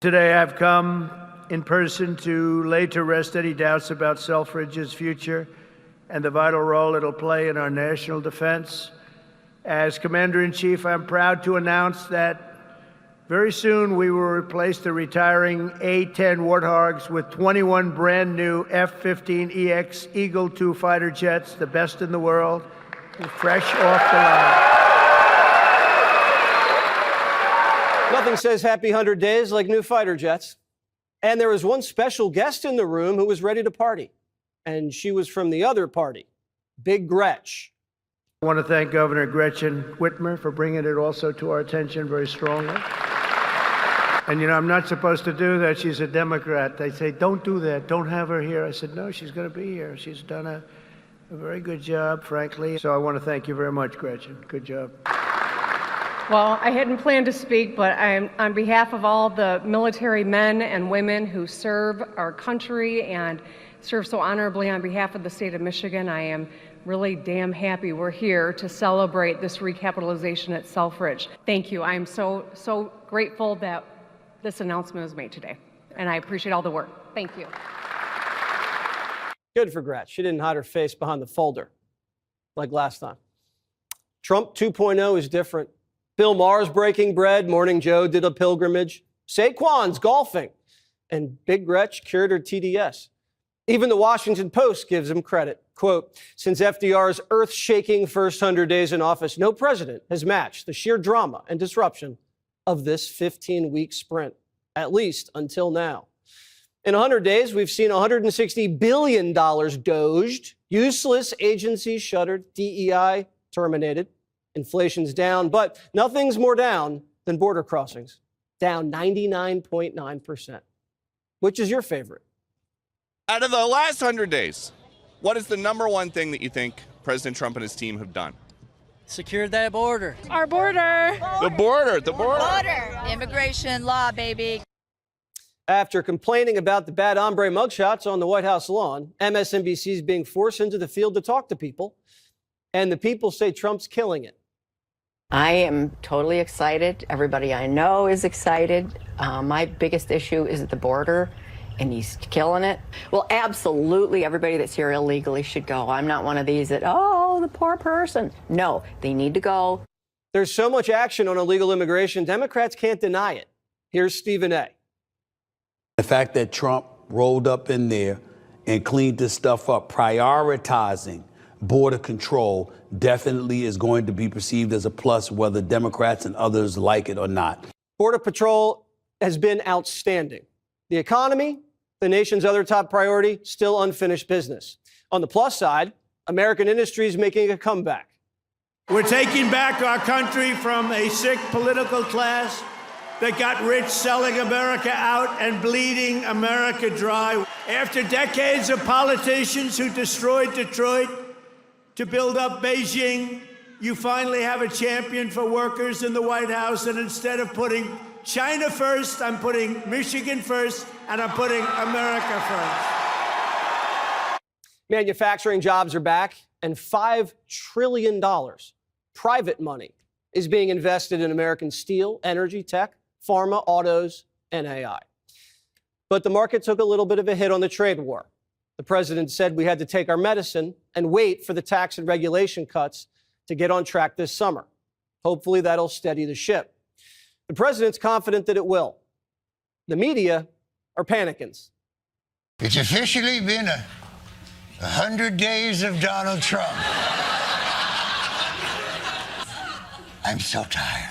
Today I've come in person to lay to rest any doubts about Selfridge's future and the vital role it'll play in our national defense. As Commander-in-Chief, I'm proud to announce that very soon we will replace the retiring A-10 Warthogs with 21 brand new F-15EX Eagle II fighter jets, the best in the world, fresh off the line. Nothing says happy 100 days like new fighter jets. And there was one special guest in the room who was ready to party. And she was from the other party, Big Gretch. I want to thank Governor Gretchen Whitmer for bringing it also to our attention very strongly. And, you know, I'm not supposed to do that. She's a Democrat. They say, don't do that. Don't have her here. I said, no, she's going to be here. She's done a very good job, frankly. So I want to thank you very much, Gretchen. Good job. Well, I hadn't planned to speak, but on behalf of all the military men and women who serve our country and serve so honorably on behalf of the state of Michigan, I am really damn happy we're here to celebrate this recapitalization at Selfridge. Thank you. I am so grateful that this announcement was made today, and I appreciate all the work. Thank you. Good for Gretch. She didn't hide her face behind the folder like last time. Trump 2.0 is different. Bill Maher's breaking bread. Morning Joe did a pilgrimage. Saquon's golfing. And Big Gretch cured her TDS. Even the Washington Post gives him credit. Quote, since FDR's earth-shaking first 100 days in office, no president has matched the sheer drama and disruption of this 15-week sprint, at least until now. In 100 days, we've seen $160 billion doged, useless agencies shuttered, DEI terminated, inflation's down, but nothing's more down than border crossings, down 99.9%. Which is your favorite? Out of the last 100 days, what is the number one thing that you think President Trump and his team have done? Secured that border. Our border. The border. Immigration law, baby. After complaining about the bad hombre mugshots on the White House lawn, MSNBC is being forced into the field to talk to people, and the people say Trump's killing it. I am totally excited. Everybody I know is excited. My biggest issue is at the border, and he's killing it. Well, absolutely, everybody that's here illegally should go. I'm not one of these that, oh, the poor person. No, they need to go. There's so much action on illegal immigration, Democrats can't deny it. Here's Stephen A. The fact that Trump rolled up in there and cleaned this stuff up, prioritizing border control, definitely is going to be perceived as a plus, whether Democrats and others like it or not. Border Patrol has been outstanding. The economy, the nation's other top priority, still unfinished business. On the plus side, American industry is making a comeback. We're taking back our country from a sick political class that got rich selling America out and bleeding America dry. After decades of politicians who destroyed Detroit to build up Beijing, you finally have a champion for workers in the White House, and instead of putting China first, I'm putting Michigan first, and I'm putting America first. Manufacturing jobs are back, and $5 trillion private money is being invested in American steel, energy, tech, pharma, autos, and AI. But the market took a little bit of a hit on the trade war. The president said we had to take our medicine and wait for the tax and regulation cuts to get on track this summer. Hopefully that'll steady the ship. The president's confident that it will. The media are panicking. It's officially been 100 days of Donald Trump. I'm so tired.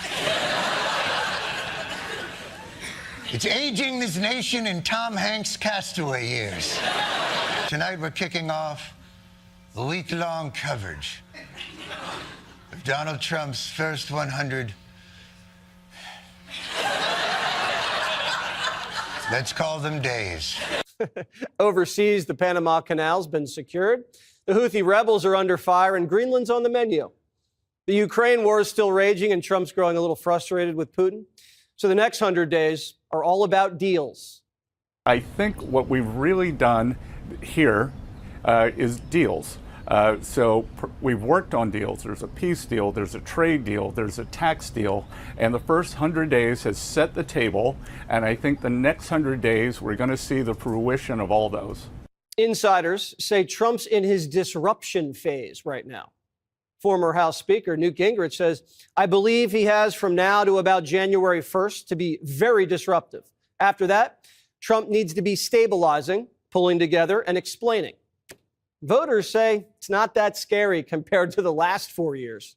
It's aging this nation in Tom Hanks' Castaway years. Tonight we're kicking off a week-long coverage of Donald Trump's first 100. Let's call them days. Overseas, the Panama Canal's been secured. The Houthi rebels are under fire, and Greenland's on the menu. The Ukraine war is still raging, and Trump's growing a little frustrated with Putin. So the next 100 days are all about deals. I think what we've really done here is deals. We've worked on deals. There's a peace deal, there's a trade deal, there's a tax deal, and the first 100 days has set the table, and I think the next 100 days we're going to see the fruition of all those. Insiders say Trump's in his disruption phase right now. Former House Speaker Newt Gingrich says, I believe he has from now to about January 1st to be very disruptive. After that, Trump needs to be stabilizing, pulling together, and explaining. Voters say it's not that scary compared to the last 4 years.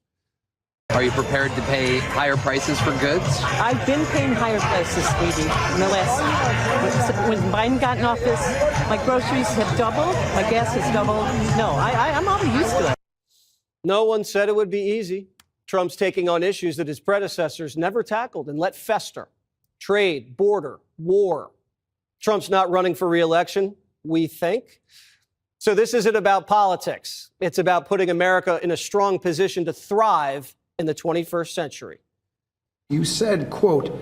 Are you prepared to pay higher prices for goods? I've been paying higher prices, sweetie, in the last. When Biden got in office, my groceries have doubled, my gas has doubled. No, I'm already used to it. No one said it would be easy. Trump's taking on issues that his predecessors never tackled and let fester. Trade, border, war. Trump's not running for re-election, we think. So this isn't about politics. It's about putting America in a strong position to thrive in the 21st century. You said, quote,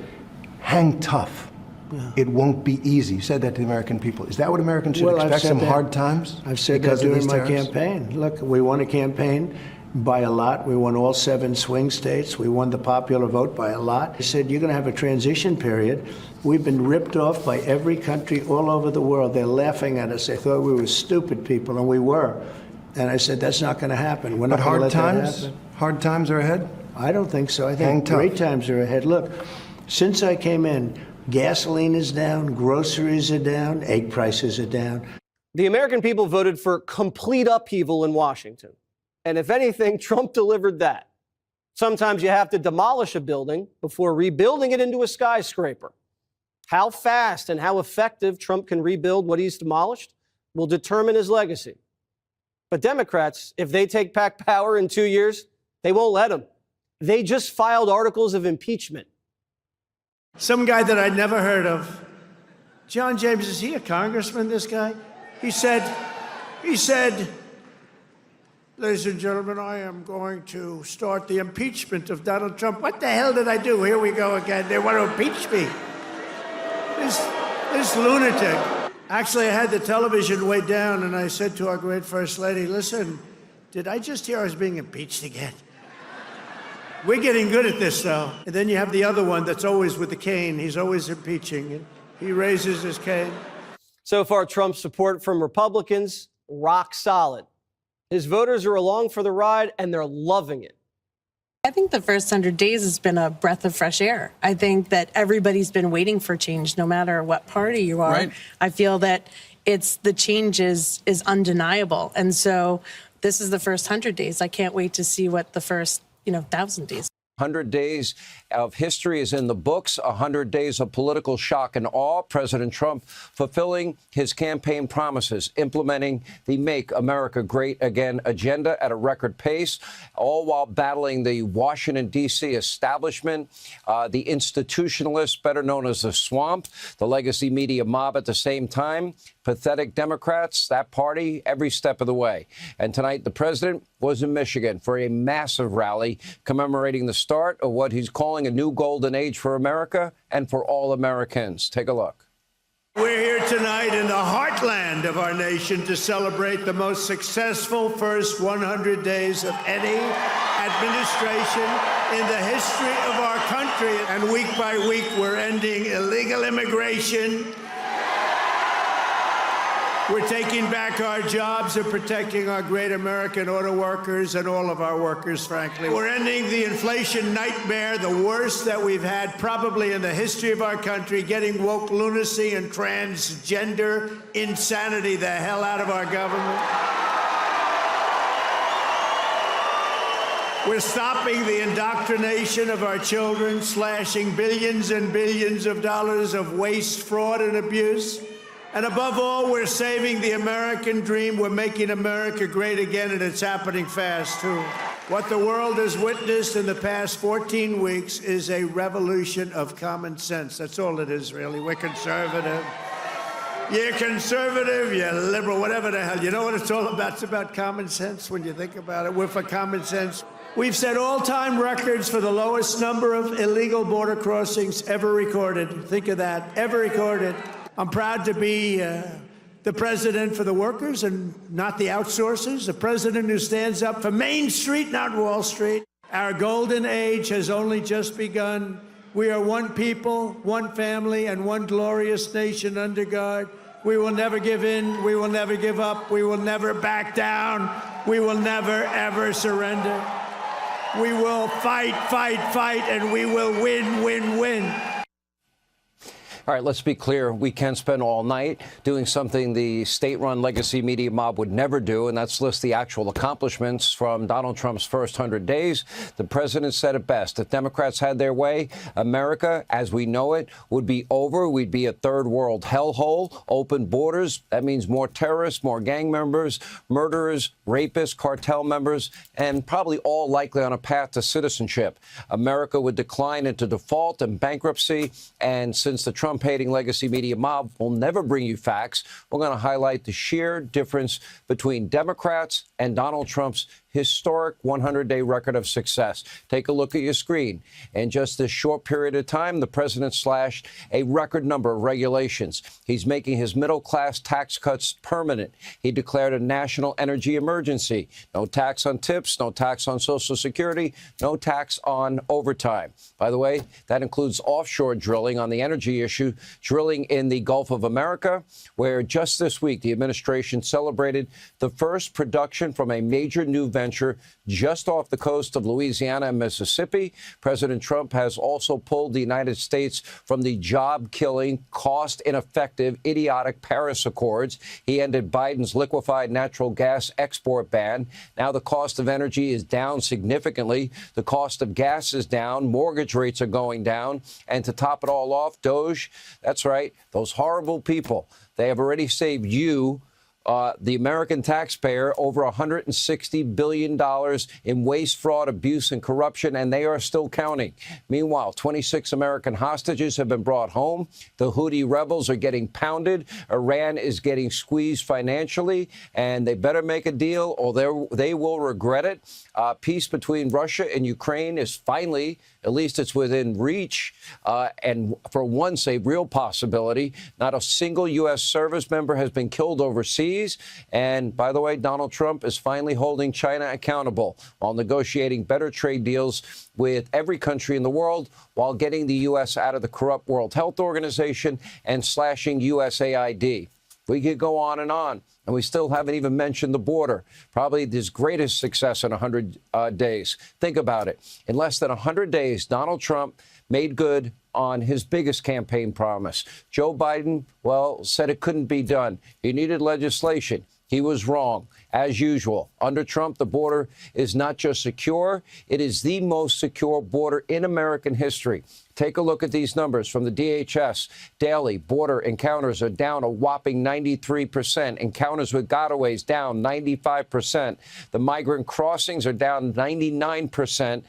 hang tough. Yeah. It won't be easy. You said that to the American people. Is that what Americans should expect, some hard times? I've said that during my campaign. Look, we won a campaign by a lot. We won all 7 swing states. We won the popular vote by a lot. I said, you're going to have a transition period. We've been ripped off by every country all over the world. They're laughing at us. They thought we were stupid people, and we were. And I said, that's not going to happen. We're not going to let that happen. Hard times are ahead? I don't think so. I think great times are ahead. Look, since I came in, gasoline is down, groceries are down, egg prices are down. The American people voted for complete upheaval in Washington. And if anything, Trump delivered that. Sometimes you have to demolish a building before rebuilding it into a skyscraper. How fast and how effective Trump can rebuild what he's demolished will determine his legacy. But Democrats, if they take back power in 2 years, they won't let him. They just filed articles of impeachment. Some guy that I'd never heard of. John James, is he a congressman, this guy? He said, ladies and gentlemen, I am going to start the impeachment of Donald Trump. What the hell did I do? Here we go again. They want to impeach me. This lunatic. Actually, I had the television way down, and I said to our great First Lady, listen, did I just hear I was being impeached again? We're getting good at this, though. And then you have the other one that's always with the cane. He's always impeaching, and he raises his cane. So far, Trump's support from Republicans, rock solid. His voters are along for the ride, and they're loving it. I think the first 100 days has been a breath of fresh air. I think that everybody's been waiting for change, no matter what party you are. Right. I feel that the change is undeniable. And so this is the first 100 days. I can't wait to see what the first 1,000 days. 100 days of history is in the books, 100 days of political shock and awe. President Trump fulfilling his campaign promises, implementing the Make America Great Again agenda at a record pace, all while battling the Washington, D.C. establishment, the institutionalists, better known as the swamp, the legacy media mob at the same time, pathetic Democrats, that party, every step of the way. And tonight, the president was in Michigan for a massive rally commemorating the start of what he's calling a new golden age for America and for all Americans. Take a look. We're here tonight in the heartland of our nation to celebrate the most successful first 100 days of any administration in the history of our country. And week by week, we're ending illegal immigration. We're taking back our jobs and protecting our great American auto workers and all of our workers, frankly. We're ending the inflation nightmare, the worst that we've had probably in the history of our country, getting woke lunacy and transgender insanity the hell out of our government. We're stopping the indoctrination of our children, slashing billions and billions of dollars of waste, fraud, and abuse. And above all, we're saving the American dream. We're making America great again, and it's happening fast, too. What the world has witnessed in the past 14 weeks is a revolution of common sense. That's all it is, really. We're conservative. You're conservative, you're liberal, whatever the hell. You know what it's all about? It's about common sense when you think about it. We're for common sense. We've set all-time records for the lowest number of illegal border crossings ever recorded. Think of that, ever recorded. I'm proud to be the president for the workers and not the outsourcers, the president who stands up for Main Street, not Wall Street. Our golden age has only just begun. We are one people, one family, and one glorious nation under God. We will never give in. We will never give up. We will never back down. We will never, ever surrender. We will fight, fight, fight, and we will win, win, win. All right, let's be clear. We can spend all night doing something the state-run legacy media mob would never do, and that's list the actual accomplishments from Donald Trump's first 100 days. The president said it best. If Democrats had their way, America, as we know it, would be over. We'd be a third world hellhole. Open borders. That means more terrorists, more gang members, murderers, rapists, cartel members, and probably all likely on a path to citizenship. America would decline into default and bankruptcy, and since the Trump-hating legacy media mob will never bring you facts, we're going to highlight the sheer difference between Democrats and Donald Trump's historic 100-day record of success. Take a look at your screen. In just this short period of time, the president slashed a record number of regulations. He's making his middle-class tax cuts permanent. He declared a national energy emergency. No tax on tips, no tax on Social Security, no tax on overtime. By the way, that includes offshore drilling on the energy issue, drilling in the Gulf of America, where just this week the administration celebrated the first production from a major new venture just off the coast of Louisiana and Mississippi. President Trump has also pulled the United States from the job-killing, cost-ineffective, idiotic Paris Accords. He ended Biden's liquefied natural gas export ban. Now the cost of energy is down significantly. The cost of gas is down. Mortgage rates are going down. And to top it all off, DOGE, that's right, those horrible people, they have already saved you, the American taxpayer, over $160 billion in waste, fraud, abuse, and corruption, and they are still counting. Meanwhile, 26 American hostages have been brought home. The Houthi rebels are getting pounded. Iran is getting squeezed financially, and they better make a deal or they will regret it. Peace between Russia and Ukraine is finally, at least it's within reach, and for once a real possibility. Not a single U.S. service member has been killed overseas. And by the way, Donald Trump is finally holding China accountable while negotiating better trade deals with every country in the world, while getting the U.S. out of the corrupt World Health Organization and slashing USAID. We could go on, and we still haven't even mentioned the border, probably his greatest success in 100 days. Think about it. In less than 100 days, Donald Trump made good on his biggest campaign promise. Joe Biden, well, said it couldn't be done. He needed legislation. He was wrong, as usual. Under Trump, the border is not just secure, it is the most secure border in American history. Take a look at these numbers from the DHS. Daily border encounters are down a whopping 93%. Encounters with gotaways down 95%. The migrant crossings are down 99%.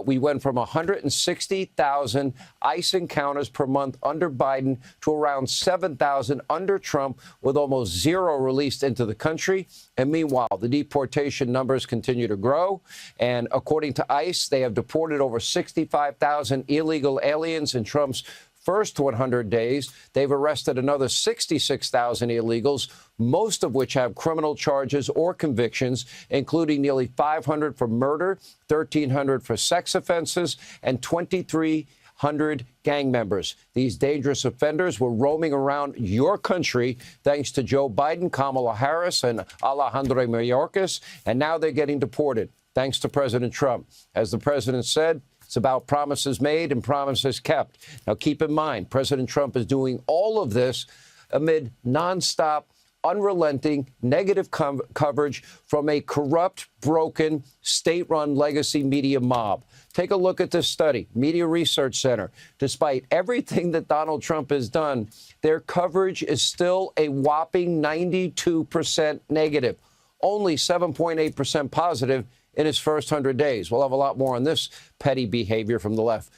We went from 160,000 ICE encounters per month under Biden to around 7,000 under Trump, with almost zero released into the country. And meanwhile, the deportation numbers continue to grow. And according to ICE, they have deported over 65,000 illegal aliens in Trump's first 100 days. They've arrested another 66,000 illegals, most of which have criminal charges or convictions, including nearly 500 for murder, 1,300 for sex offenses, and 2,300 gang members. These dangerous offenders were roaming around your country thanks to Joe Biden, Kamala Harris, and Alejandro Mayorkas, and now they're getting deported thanks to President Trump. As the president said, it's about promises made and promises kept. Now, keep in mind, President Trump is doing all of this amid nonstop, unrelenting, negative coverage from a corrupt, broken, state-run legacy media mob. Take a look at this study, Media Research Center. Despite everything that Donald Trump has done, their coverage is still a whopping 92% negative, only 7.8% positive in his first 100 days. We'll have a lot more on this petty behavior from the left.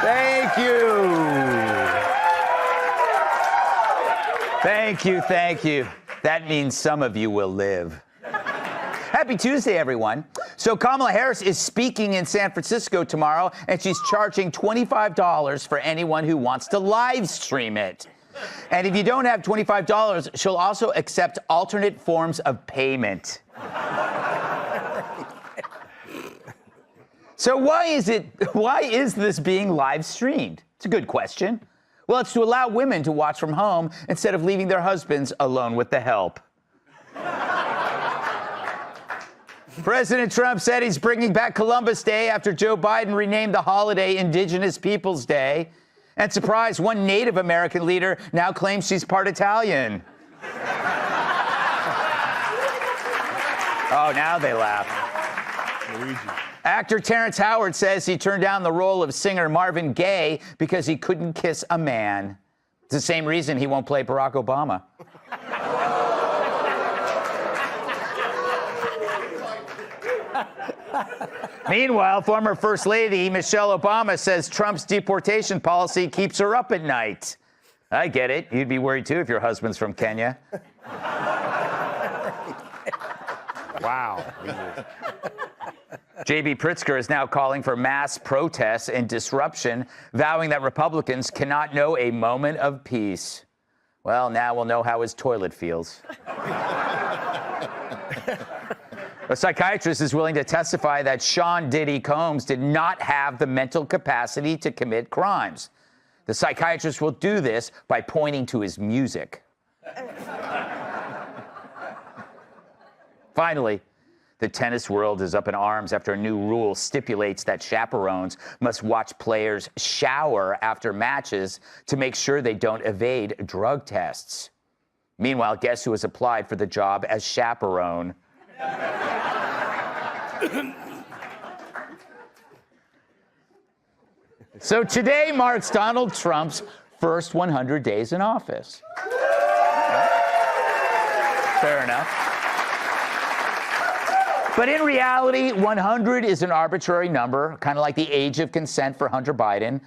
Thank you. Thank you. Thank you. That means some of you will live. Happy Tuesday, everyone. So Kamala Harris is speaking in San Francisco tomorrow, and she's charging $25 for anyone who wants to live stream it. And if you don't have $25, she'll also accept alternate forms of payment. So why is this being live streamed? It's a good question. Well, it's to allow women to watch from home instead of leaving their husbands alone with the help. President Trump said he's bringing back Columbus Day after Joe Biden renamed the holiday Indigenous Peoples Day. And surprise, one Native American leader now claims she's part Italian. Oh, now they laugh. Luigi. Actor Terrence Howard says he turned down the role of singer Marvin Gaye because he couldn't kiss a man. It's the same reason he won't play Barack Obama. Meanwhile, former First Lady Michelle Obama says Trump's deportation policy keeps her up at night. I get it. You'd be worried, too, if your husband's from Kenya. Wow. J.B. Pritzker is now calling for mass protests and disruption, vowing that Republicans cannot know a moment of peace. Well, now we'll know how his toilet feels. A psychiatrist is willing to testify that Sean Diddy Combs did not have the mental capacity to commit crimes. The psychiatrist will do this by pointing to his music. Finally, the tennis world is up in arms after a new rule stipulates that chaperones must watch players shower after matches to make sure they don't evade drug tests. Meanwhile, guess who has applied for the job as chaperone? So today marks Donald Trump's first 100 days in office. Fair enough. But in reality, 100 is an arbitrary number, kind of like the age of consent for Hunter Biden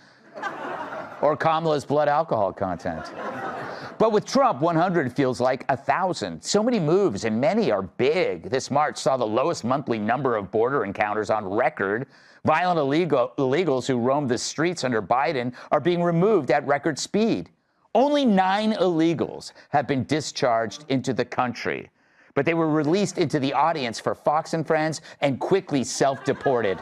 or Kamala's blood alcohol content. But with Trump, 100 feels like 1,000. So many moves, and many are big. This March saw the lowest monthly number of border encounters on record. Violent illegals who roamed the streets under Biden are being removed at record speed. Only 9 illegals have been discharged into the country, but they were released into the audience for Fox and Friends and quickly self-deported.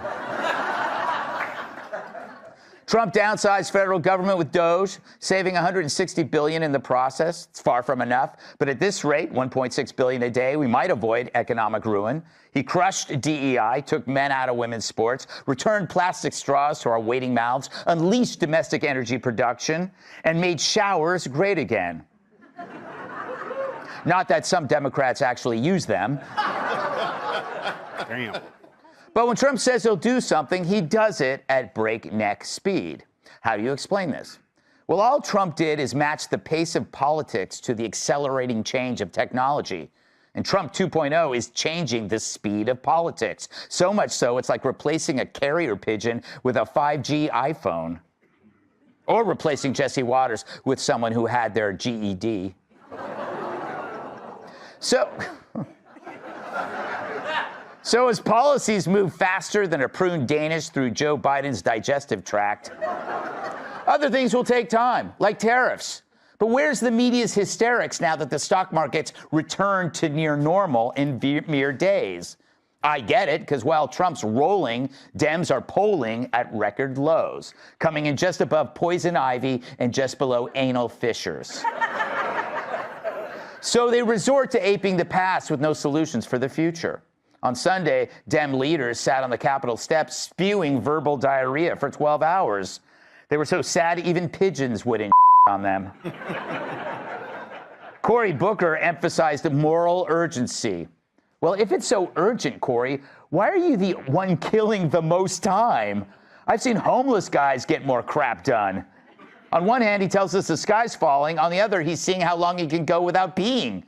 Trump downsized federal government with DOGE, saving $160 billion in the process. It's far from enough, but at this rate, $1.6 billion a day, we might avoid economic ruin. He crushed DEI, took men out of women's sports, returned plastic straws to our waiting mouths, unleashed domestic energy production, and made showers great again. Not that some Democrats actually use them. Damn. But when Trump says he'll do something, he does it at breakneck speed. How do you explain this? Well, all Trump did is match the pace of politics to the accelerating change of technology. And Trump 2.0 is changing the speed of politics. So much so, it's like replacing a carrier pigeon with a 5G iPhone. Or replacing Jesse Waters with someone who had their GED. So as policies move faster than a pruned Danish through Joe Biden's digestive tract, other things will take time, like tariffs. But where's the media's hysterics now that the stock market's returned to near normal in mere days? I get it, because while Trump's rolling, Dems are polling at record lows, coming in just above poison ivy and just below anal fissures. So they resort to aping the past with no solutions for the future. On Sunday, Dem leaders sat on the Capitol steps spewing verbal diarrhea for 12 hours. They were so sad even pigeons wouldn't on them. Cory Booker emphasized moral urgency. Well, if it's so urgent, Cory, why are you the one killing the most time? I've seen homeless guys get more crap done. On one hand, he tells us the sky's falling. On the other, he's seeing how long he can go without peeing.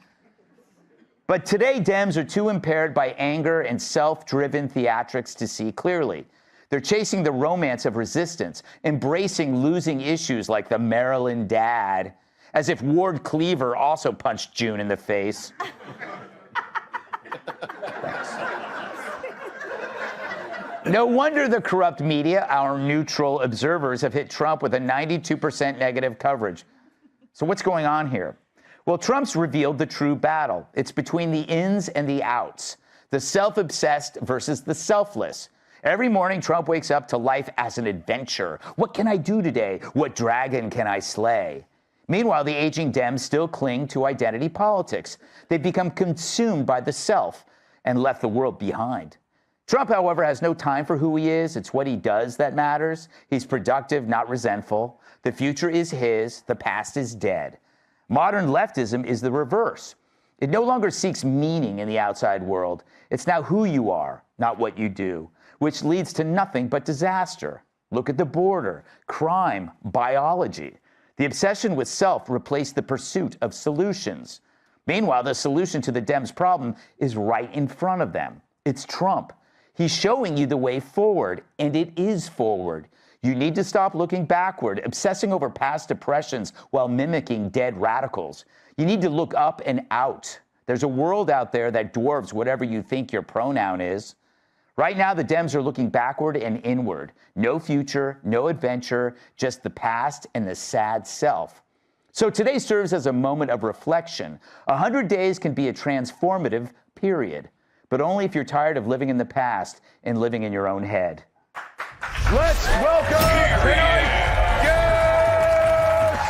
But today, Dems are too impaired by anger and self-driven theatrics to see clearly. They're chasing the romance of resistance, embracing losing issues like the Maryland dad, as if Ward Cleaver also punched June in the face. Thanks. No wonder the corrupt media, our neutral observers, have hit Trump with a 92% negative coverage. So what's going on here? Well, Trump's revealed the true battle. It's between the ins and the outs, the self-obsessed versus the selfless. Every morning, Trump wakes up to life as an adventure. What can I do today? What dragon can I slay? Meanwhile, the aging Dems still cling to identity politics. They've become consumed by the self and left the world behind. Trump, however, has no time for who he is. It's what he does that matters. He's productive, not resentful. The future is his. The past is dead. Modern leftism is the reverse. It no longer seeks meaning in the outside world. It's now who you are, not what you do, which leads to nothing but disaster. Look at the border, crime, biology. The obsession with self replaced the pursuit of solutions. Meanwhile, the solution to the Dems' problem is right in front of them. It's Trump. He's showing you the way forward, and it is forward. You need to stop looking backward, obsessing over past oppressions while mimicking dead radicals. You need to look up and out. There's a world out there that dwarfs whatever you think your pronoun is. Right now, the Dems are looking backward and inward. No future, no adventure, just the past and the sad self. So today serves as a moment of reflection. 100 days can be a transformative period, but only if you're tired of living in the past and living in your own head. Let's welcome tonight's guest!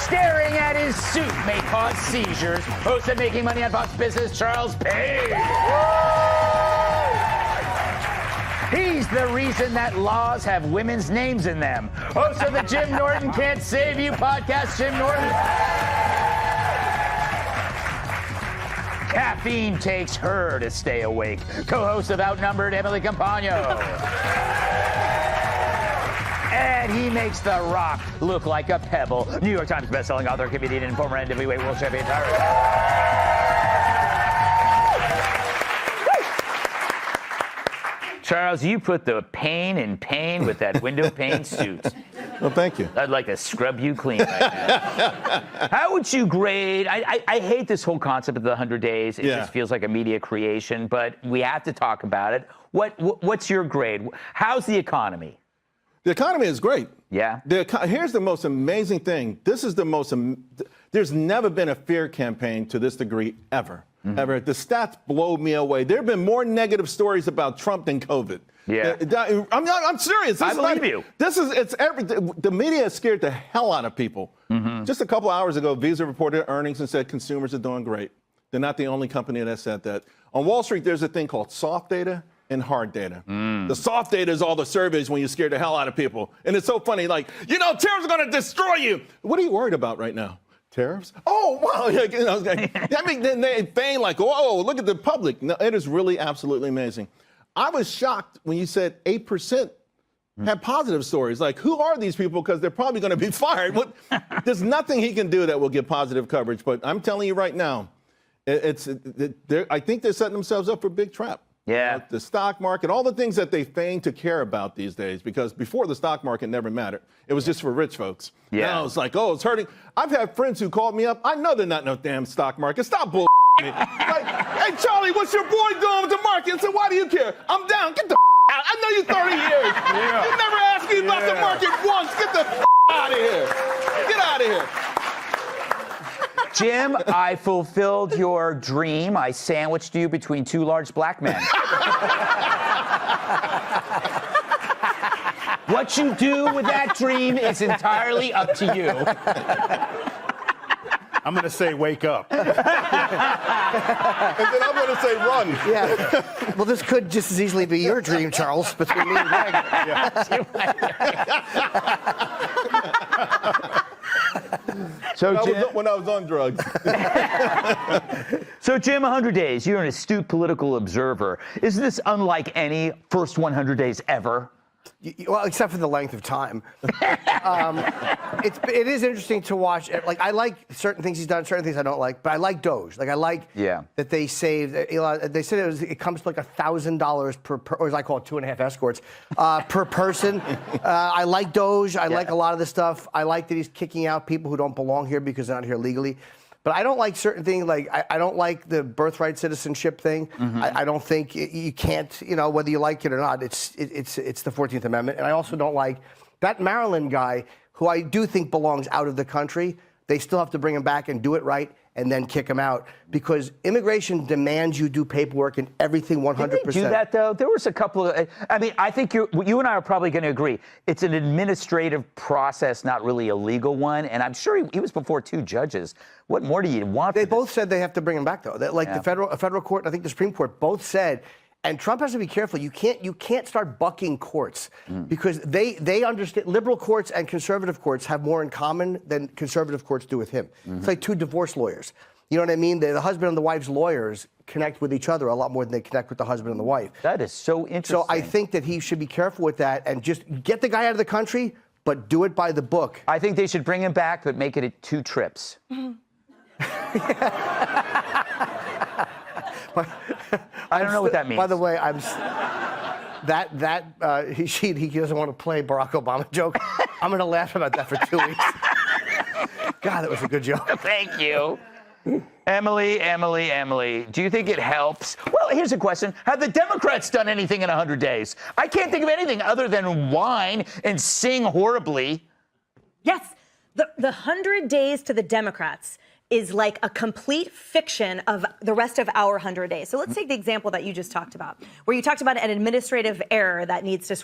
Staring at his suit may cause seizures. Host of Making Money on Fox Business, Charles Page. He's the reason that laws have women's names in them. Host of the Jim Norton Can't Save You podcast, Jim Norton. Caffeine takes her to stay awake. Co-host of Outnumbered, Emily Campagno. And he makes The Rock look like a pebble. New York Times bestselling author, comedian, and former NWA world champion. Charles, you put the pain in pain with that window pane suit. Well, thank you. I'd like to scrub you clean right now. How would you grade? I hate this whole concept of the 100 days. It just feels like a media creation, but we have to talk about it. What's your grade? How's the economy? The economy is great. Yeah. Here's the most amazing thing. This is the most. There's never been a fear campaign to this degree ever. Mm-hmm. Ever. The stats blow me away. There have been more negative stories about Trump than COVID. Yeah. I'm serious. I believe you. The media has scared the hell out of people. Mm-hmm. Just a couple hours ago, Visa reported earnings and said consumers are doing great. They're not the only company that said that. On Wall Street, there's a thing called soft data and hard data. The soft data is all the surveys when you scare the hell out of people. And it's so funny, like, tariffs are going to destroy you. What are you worried about right now? Tariffs? Oh, wow. I mean, they feign like, oh, look at the public. No, it is really absolutely amazing. I was shocked when you said 8% have positive stories. Like, who are these people? Because they're probably going to be fired. There's nothing he can do that will get positive coverage. But I'm telling you right now, I think they're setting themselves up for a big trap. Yeah. The stock market, all the things that they feign to care about these days, because before the stock market never mattered. It was just for rich folks. Yeah. Now it's like, oh, it's hurting. I've had friends who called me up. I know they're not in no damn stock market. Stop bull. Me. Like, hey, Charlie, what's your boy doing with the market? I said, why do you care? I'm down. Get the out. I know you 30 years. Yeah. You never asked me about the market once. Get the out of here. Get out of here. Jim, I fulfilled your dream. I sandwiched you between two large black men. What you do with that dream is entirely up to you. I'm going to say wake up. And then I'm going to say run. Yeah. Well, this could just as easily be your dream, Charles, between me and Greg. So when I was on drugs. So, Jim, 100 days. You're an astute political observer. Is this unlike any first 100 days ever? Well, except for the length of time. It is interesting to watch. Like, I like certain things he's done, certain things I don't like, but I like DOGE. Like, I like that they saved. They said it comes to like $1,000 per, or as I call it, 2.5 escorts per person. I like DOGE. I like a lot of this stuff. I like that he's kicking out people who don't belong here because they're not here legally. But I don't like certain things. Like I don't like the birthright citizenship thing. I don't think you can't. You know, whether you like it or not, it's the 14th Amendment. And I also don't like that Maryland guy, who I do think belongs out of the country. They still have to bring him back and do it right, and then kick him out, because immigration demands you do paperwork and everything 100%. Did they do that, though? There was a couple of, I mean, I think you and I are probably going to agree. It's an administrative process, not really a legal one. And I'm sure he was before 2 judges. What more do you want? They both said they have to bring him back, though. That, like, the federal court, I think the Supreme Court, both said, and Trump has to be careful. You can't start bucking courts, because they understand. Liberal courts and conservative courts have more in common than conservative courts do with him. It's like 2 divorce lawyers. You know what I mean? The husband and the wife's lawyers connect with each other a lot more than they connect with the husband and the wife. That is so interesting. So I think that he should be careful with that and just get the guy out of the country, but do it by the book. I think they should bring him back, but make it 2 trips. I don't know what that means. By the way, he doesn't want to play Barack Obama joke. I'm going to laugh about that for 2 weeks. God, that was a good joke. Thank you. Emily, do you think it helps? Well, here's a question. Have the Democrats done anything in 100 days? I can't think of anything other than whine and sing horribly. Yes, the 100 days to the Democrats is like a complete fiction of the rest of our 100 days. So let's take the example that you just talked about, where you talked about an administrative error that needs to sort of